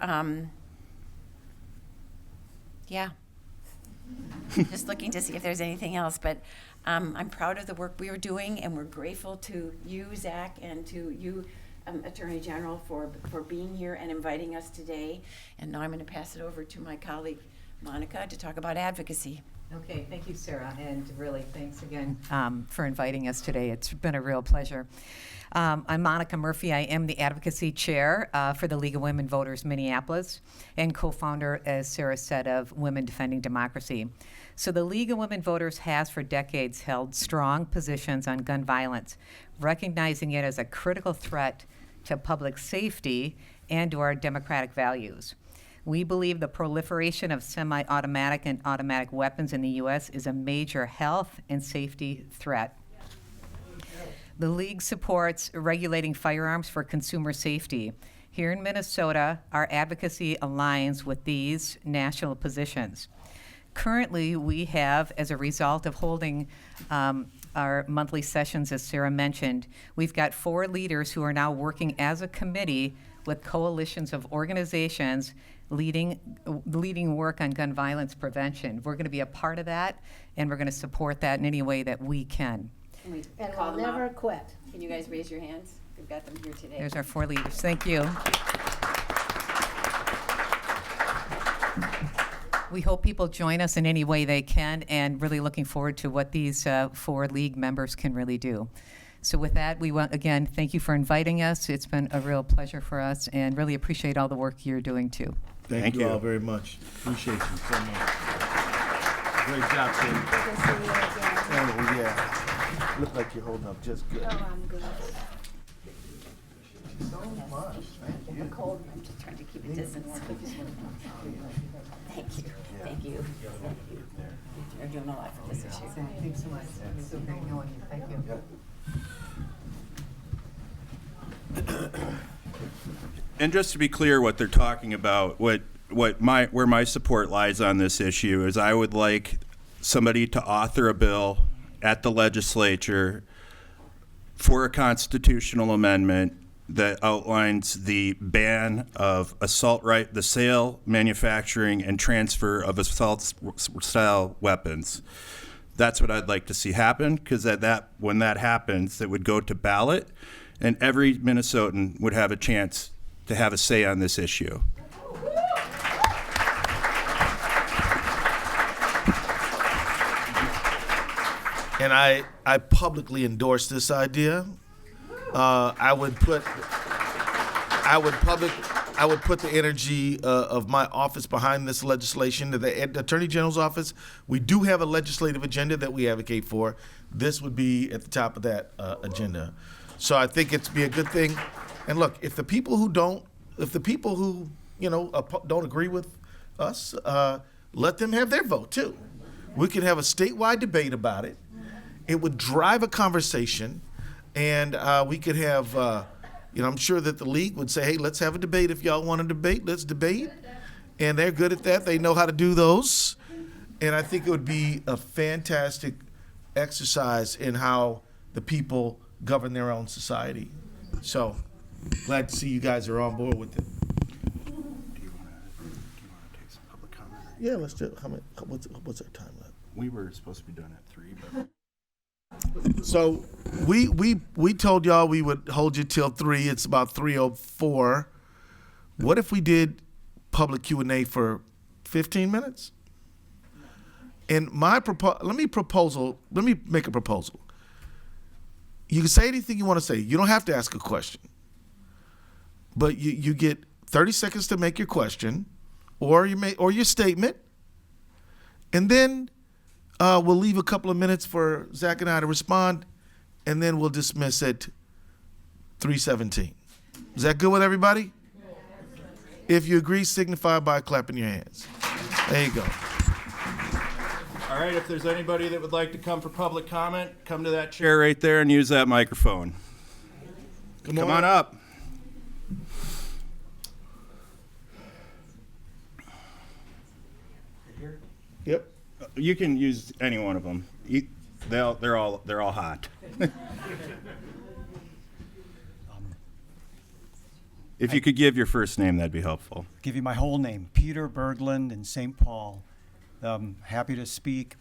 yeah. Just looking to see if there's anything else, but I'm proud of the work we are doing, and we're grateful to you, Zach, and to you, Attorney General, for being here and inviting us today. And now I'm going to pass it over to my colleague, Monica, to talk about advocacy. Okay, thank you, Sarah, and really thanks again for inviting us today. It's been a real pleasure. I'm Monica Murphy. I am the Advocacy Chair for the League of Women Voters Minneapolis and co-founder, as Sarah said, of Women Defending Democracy. So the League of Women Voters has for decades held strong positions on gun violence, recognizing it as a critical threat to public safety and to our democratic values. We believe the proliferation of semi-automatic and automatic weapons in the U.S. is a major health and safety threat. The League supports regulating firearms for consumer safety. Here in Minnesota, our advocacy aligns with these national positions. Currently, we have, as a result of holding our monthly sessions, as Sarah mentioned, we've got 4 leaders who are now working as a committee with coalitions of organizations leading work on gun violence prevention. We're going to be a part of that, and we're going to support that in any way that we can. Can we And call we'll them never out? quit. Can you guys raise your hands? We've got them here today. There's our 4 leaders. Thank you. We hope people join us in any way they can, and really looking forward to what these 4 League members can really do. So with that, we want, again, thank you for inviting us. It's been a real pleasure for us, and really appreciate all the work you're doing too. Thank you all very much. Appreciate you so much. Great job, Tim. Good to see you again. Oh, yeah. Look like you're holding up just good. Oh, I'm good. So much. Thank you. Cold. I'm just trying to keep a distance. Thank you. Thank you. You're doing a lot for this issue. Thanks so much. It's so great knowing you. Thank you. And just to be clear, what they're talking about, where my support lies on this issue is I would like somebody to author a bill at the legislature for a constitutional amendment that outlines the ban of the sale, manufacturing, and transfer of assault-style weapons. That's what I'd like to see happen, because when that happens, it would go to ballot, and every Minnesotan would have a chance to have a say on this issue. And I publicly endorse this idea. I would put the energy of my office behind this legislation. The Attorney General's office, we do have a legislative agenda that we advocate for. This would be at the top of that agenda. So I think it'd be a good thing. And look, if the people who don't agree with us, let them have their vote too. We can have a statewide debate about it. It would drive a conversation, and we could have, I'm sure that the league would say, hey, let's have a debate. If y'all want to debate, let's debate. And they're good at that. They know how to do those. And I think it would be a fantastic exercise in how the people govern their own society. So glad to see you guys are on board with it. Yeah, let's do it. What's our time left? We were supposed to be done at 3, but. So we told y'all we would hold you till 3. It's about 3:04. What if we did public Q&A for 15 minutes? And let me make a proposal. You can say anything you want to say. You don't have to ask a question. But you get 30 seconds to make your question or your statement. And then we'll leave a couple of minutes for Zach and I to respond, and then we'll dismiss at 3:17. Is that good with everybody? If you agree, signify by clapping your hands. There you go. All right, if there's anybody that would like to come for public comment, come to that chair right there and use that microphone. Come on up. Yep. You can use any one of them. They're all hot. If you could give your first name, that'd be helpful. Give you my whole name, Peter Berglund in St. Paul. Happy to speak.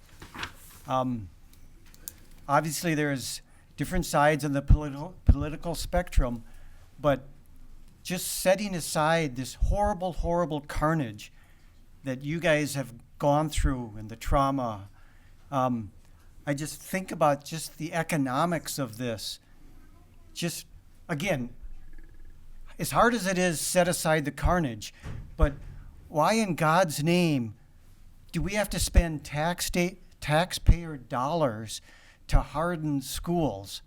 Obviously, there's different sides on the political spectrum, but just setting aside this horrible, horrible carnage that you guys have gone through and the trauma, I just think about just the economics of this. Just, again, as hard as it is, set aside the carnage, but why in God's name do we have to spend taxpayer dollars to harden schools?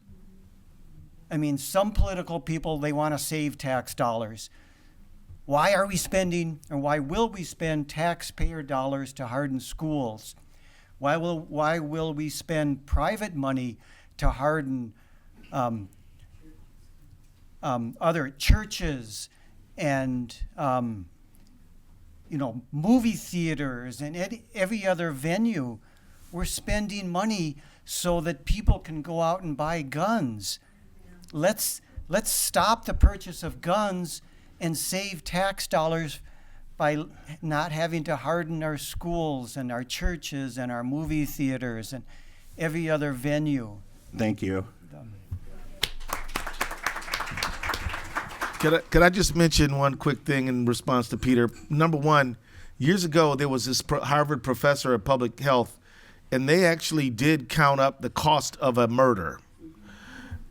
I mean, some political people, they want to save tax dollars. Why are we spending, or why will we spend taxpayer dollars to harden schools? Why will we spend private money to harden other churches and movie theaters and every other venue? We're spending money so that people can go out and buy guns. Let's stop the purchase of guns and save tax dollars by not having to harden our schools and our churches and our movie theaters and every other venue. Thank you. Could I just mention one quick thing in response to Peter? Number one, years ago, there was this Harvard professor of public health, and they actually did count up the cost of a murder.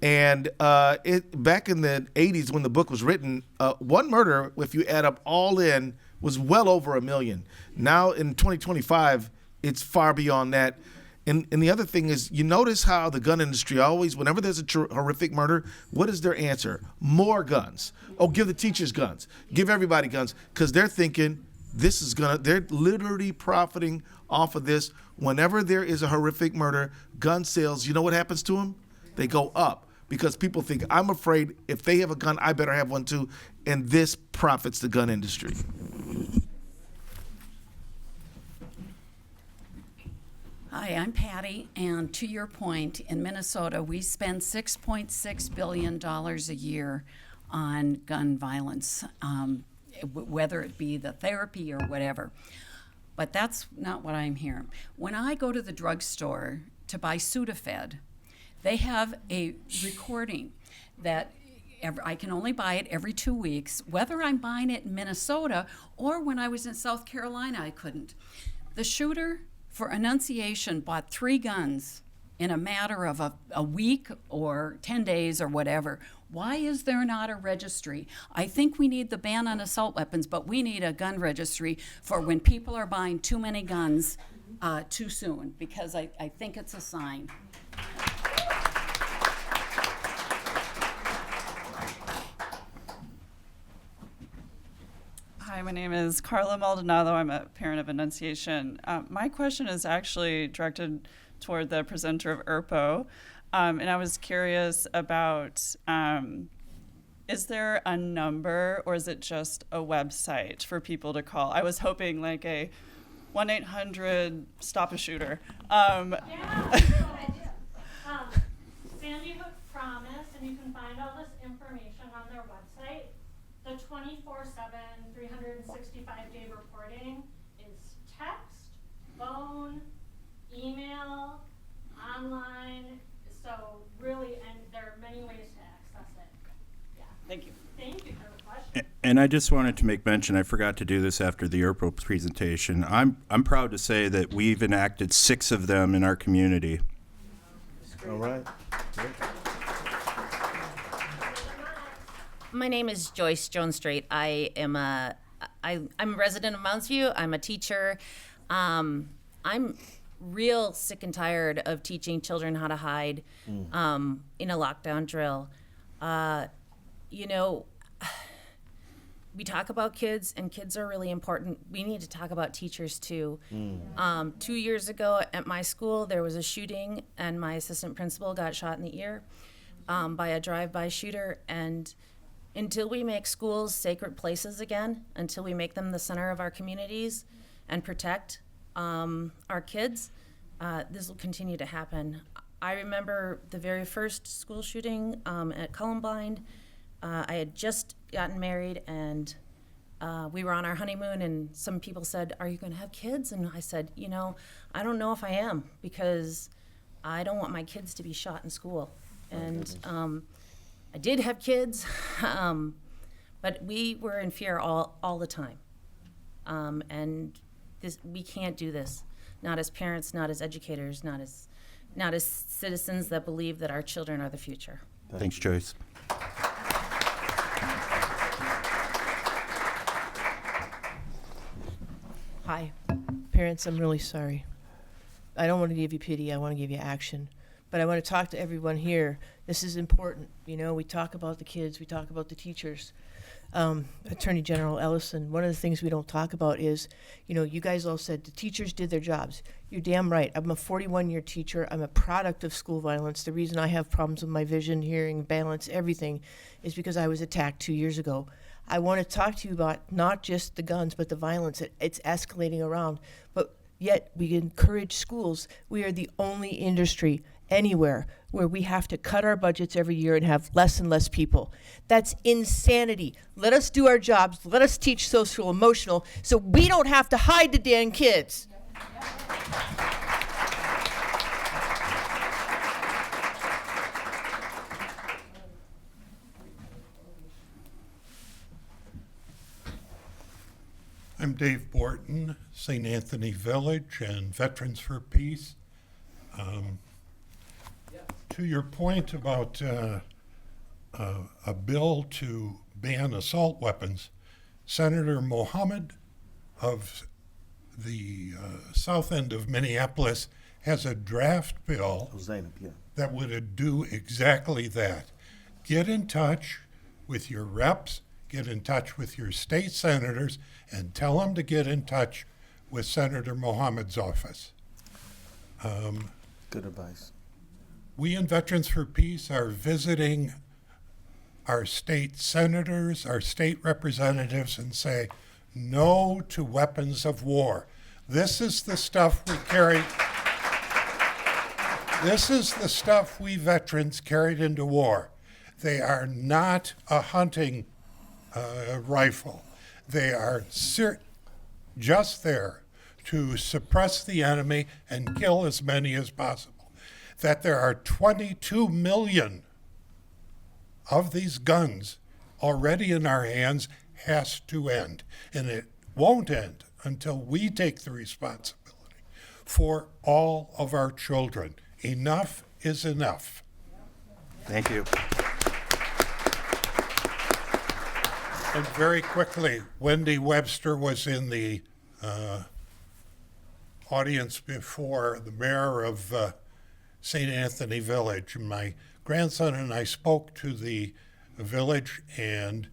And back in the 80s when the book was written, one murder, if you add up all in, was well over $1 million. Now in 2025, it's far beyond that. And the other thing is, you notice how the gun industry always, whenever there's a horrific murder, what is their answer? More guns. Oh, give the teachers guns. Give everybody guns. Because they're thinking they're literally profiting off of this. Whenever there is a horrific murder, gun sales, you know what happens to them? They go up. Because people think, I'm afraid if they have a gun, I better have one too. And this profits the gun industry. Hi, I'm Patty, and to your point, in Minnesota, we spend $6.6 billion a year on gun violence, whether it be the therapy or whatever. But that's not what I'm hearing. When I go to the drugstore to buy Sudafed, they have a recording that I can only buy it every 2 weeks, whether I'm buying it in Minnesota or when I was in South Carolina, I couldn't. The shooter for Annunciation bought 3 guns in a matter of a week or 10 days or whatever. Why is there not a registry? I think we need the ban on assault weapons, but we need a gun registry for when people are buying too many guns too soon, because I think it's a sign. Hi, my name is Carla Maldonado. I'm a parent of Annunciation. My question is actually directed toward the presenter of ERPO. And I was curious about, is there a number or is it just a website for people to call? I was hoping like a 1-800 stop a shooter. Sandy Hook Promise, and you can find all this information on their website. The 24/7, 365-day reporting is text phone, email, online. So really, and there are many ways to access it. Yeah. Thank you. Thank you for the question. And I just wanted to make mention, I forgot to do this after the ERPO presentation. I'm proud to say that we've enacted 6 of them in our community. All right. My name is Joyce Jones Strait. I'm a resident of Mounds View. I'm a teacher. I'm real sick and tired of teaching children how to hide in a lockdown drill. You know, we talk about kids, and kids are really important. We need to talk about teachers too. 2 years ago at my school, there was a shooting, and my assistant principal got shot in the ear by a drive-by shooter. And until we make schools sacred places again, until we make them the center of our communities and protect our kids, this will continue to happen. I remember the very first school shooting at Columbine. I had just gotten married, and we were on our honeymoon, and some people said, "Are you going to have kids?" And I said, you know, I don't know if I am, because I don't want my kids to be shot in school. And I did have kids, but we were in fear all the time. And we can't do this, not as parents, not as educators, not as citizens that believe that our children are the future. Thanks, Joyce. Hi. Parents, I'm really sorry. I don't want to give you pity, I want to give you action. But I want to talk to everyone here. This is important. You know, we talk about the kids, we talk about the teachers. Attorney General Ellison, one of the things we don't talk about is, you know, you guys all said the teachers did their jobs. You're damn right. I'm a 41-year teacher. I'm a product of school violence. The reason I have problems with my vision, hearing, balance, everything, is because I was attacked 2 years ago. I want to talk to you about not just the guns, but the violence. It's escalating around. But yet we encourage schools. We are the only industry anywhere where we have to cut our budgets every year and have less and less people. That's insanity. Let us do our jobs. Let us teach social emotional so we don't have to hide the damn kids. I'm Dave Borton, St. Anthony Village and Veterans for Peace. To your point about a bill to ban assault weapons, Senator Mohammed of the south end of Minneapolis has a draft bill that would do exactly that. Get in touch with your reps, get in touch with your state senators, and tell them to get in touch with Senator Mohammed's office. Good advice. We in Veterans for Peace are visiting our state senators, our state representatives, and say, no to weapons of war. This is the stuff we carry. This is the stuff we veterans carried into war. They are not a hunting rifle. They are just there to suppress the enemy and kill as many as possible. That there are 22 million of these guns already in our hands has to end. And it won't end until we take the responsibility for all of our children. Enough is enough. Thank you. And very quickly, Wendy Webster was in the audience before, the mayor of St. Anthony Village. My grandson and I spoke to the village, and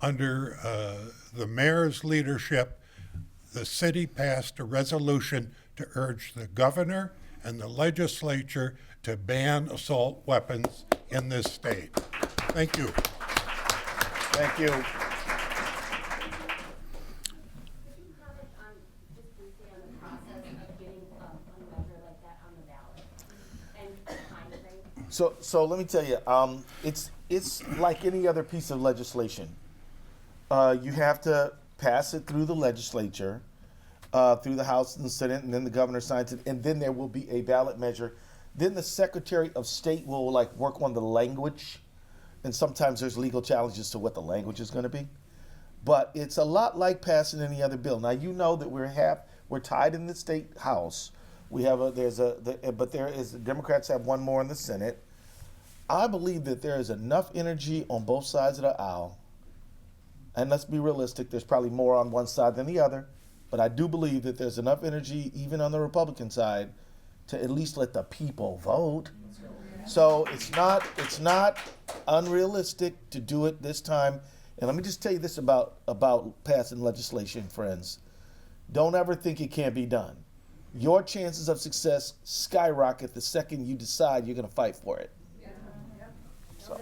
under the mayor's leadership, the city passed a resolution to urge the governor and the legislature to ban assault weapons in this state. Thank you. Thank you. So let me tell you, it's like any other piece of legislation. You have to pass it through the legislature. through the House and the Senate, and then the governor signs it, and then there will be a ballot measure. Then the Secretary of State will work on the language, and sometimes there's legal challenges to what the language is going to be. But it's a lot like passing any other bill. Now you know that we're tied in the state House. We have but the Democrats have one more in the Senate. I believe that there is enough energy on both sides of the aisle. And let's be realistic, there's probably more on one side than the other. But I do believe that there's enough energy, even on the Republican side, to at least let the people vote. So it's not unrealistic to do it this time. And let me just tell you this about passing legislation, friends. Don't ever think it can't be done. Your chances of success skyrocket the second you decide you're going to fight for it. So,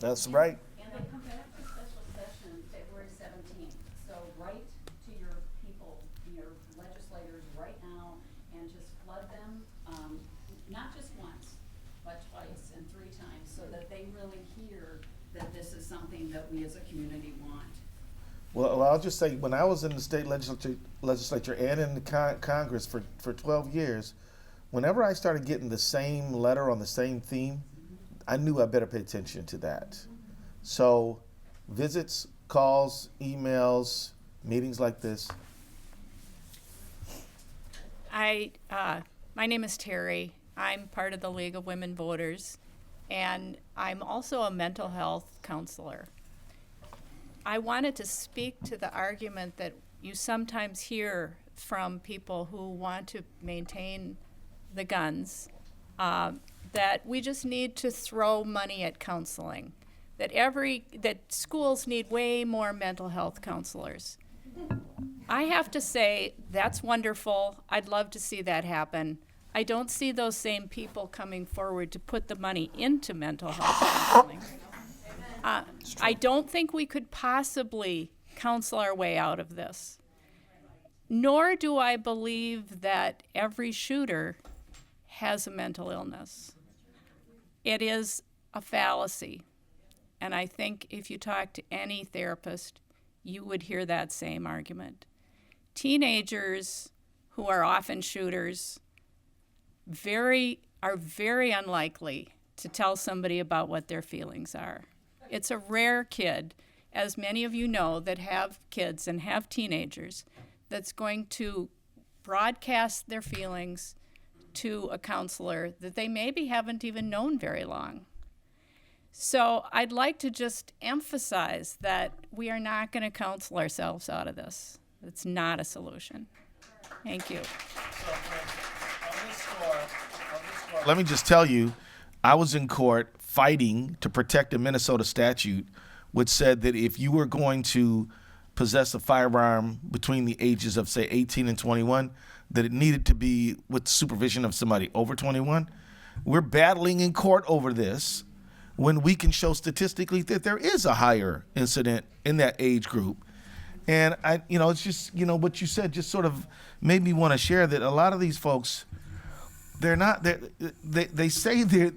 that's right. And they come back for special session February 17th. So write to your people, your legislators right now, and just flood them, not just once, but twice and 3 times, so that they really hear that this is something that we as a community want. Well, I'll just say, when I was in the state legislature and in the Congress for 12 years, whenever I started getting the same letter on the same theme, I knew I better pay attention to that. So visits, calls, emails, meetings like this. My name is Terry. I'm part of the League of Women Voters, and I'm also a mental health counselor. I wanted to speak to the argument that you sometimes hear from people who want to maintain the guns, that we just need to throw money at counseling, that schools need way more mental health counselors. I have to say, that's wonderful. I'd love to see that happen. I don't see those same people coming forward to put the money into mental health counseling. I don't think we could possibly counsel our way out of this. Nor do I believe that every shooter has a mental illness. It is a fallacy. And I think if you talk to any therapist, you would hear that same argument. Teenagers who are often shooters are very unlikely to tell somebody about what their feelings are. It's a rare kid, as many of you know that have kids and have teenagers, that's going to broadcast their feelings to a counselor that they maybe haven't even known very long. So I'd like to just emphasize that we are not going to counsel ourselves out of this. It's not a solution. Thank you. Let me just tell you, I was in court fighting to protect a Minnesota statute which said that if you were going to possess a firearm between the ages of, say, 18 and 21, that it needed to be with supervision of somebody over 21. We're battling in court over this when we can show statistically that there is a higher incident in that age group. And it's just, what you said just sort of made me want to share that a lot of these folks, they say they're,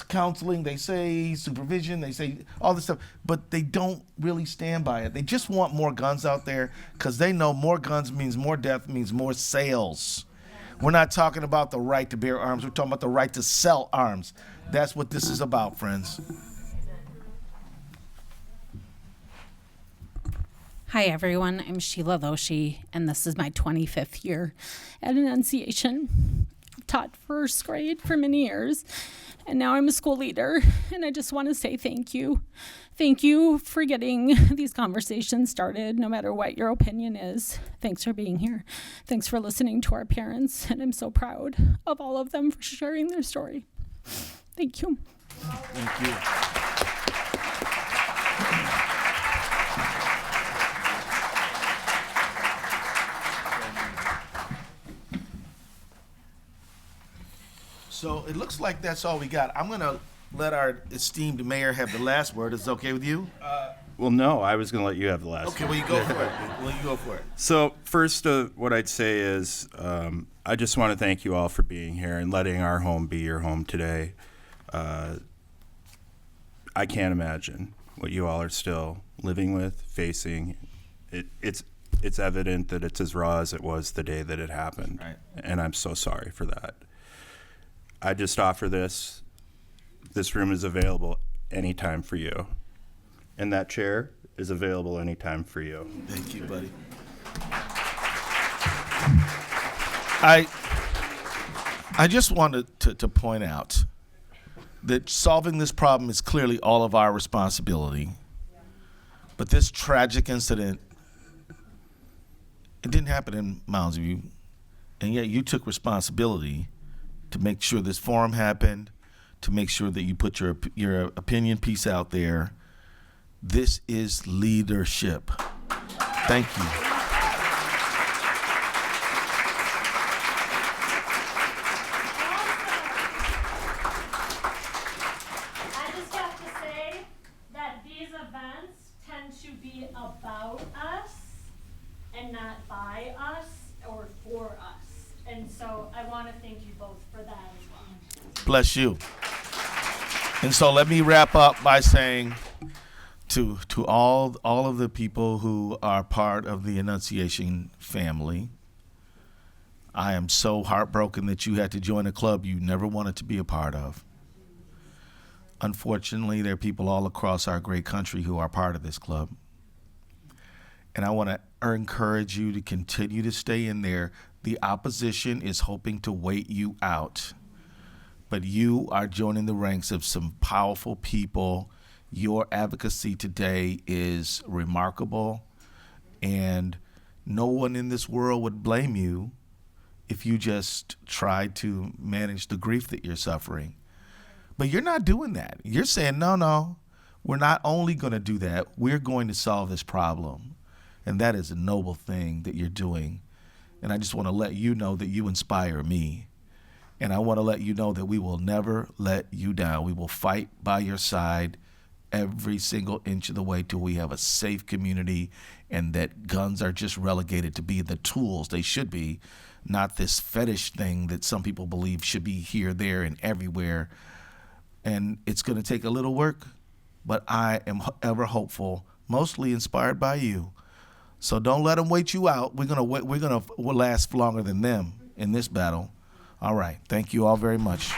counseling, they say supervision, they say all this stuff, but they don't really stand by it. They just want more guns out there because they know more guns means more death, means more sales. We're not talking about the right to bear arms. We're talking about the right to sell arms. That's what this is about, friends. Hi, everyone. I'm Sheila Loshi, and this is my 25th year at Annunciation. I've taught first grade for many years, and now I'm a school leader, and I just want to say thank you. Thank you for getting these conversations started, no matter what your opinion is. Thanks for being here. Thanks for listening to our parents, and I'm so proud of all of them for sharing their story. Thank you. Thank you. So it looks like that's all we got. I'm going to let our esteemed mayor have the last word. Is it okay with you? Well, no, I was going to let you have the last Okay, word. well, you go for it. Well, you go for it. So first, what I'd say is I just want to thank you all for being here and letting our home be your home today. I can't imagine what you all are still living with, facing. It's it's evident that it's as raw as it was the day that it happened. Right. And I'm so sorry for that. I just offer this. This room is available anytime for you. And that chair is available anytime for you. Thank you, buddy. I just wanted to point out that solving this problem is clearly all of our responsibility. But this tragic incident, it didn't happen in Mounds View, and yet you took responsibility to make sure this forum happened, to make sure that you put your opinion piece out there. This is leadership. Thank you. I just have to say that these events tend to be about us and not by us or for us. And so I want to thank you both for that as well. Bless you. And so let me wrap up by saying to all of the people who are part of the Annunciation family, I am so heartbroken that you had to join a club you never wanted to be a part of. Unfortunately, there are people all across our great country who are part of this club. And I want to encourage you to continue to stay in there. The opposition is hoping to wait you out. But you are joining the ranks of some powerful people. Your advocacy today is remarkable. And no one in this world would blame you if you just tried to manage the grief that you're suffering. But you're not doing that. You're saying, no, we're not only going to do that, we're going to solve this problem. And that is a noble thing that you're doing. And I just want to let you know that you inspire me. And I want to let you know that we will never let you down. We will fight by your side every single inch of the way till we have a safe community, and that guns are just relegated to be the tools they should be, not this fetish thing that some people believe should be here, there, and everywhere. And it's going to take a little work, but I am ever hopeful, mostly inspired by you. So don't let them wait you out. We're gonna last longer than them in this battle. All right. Thank you all very much.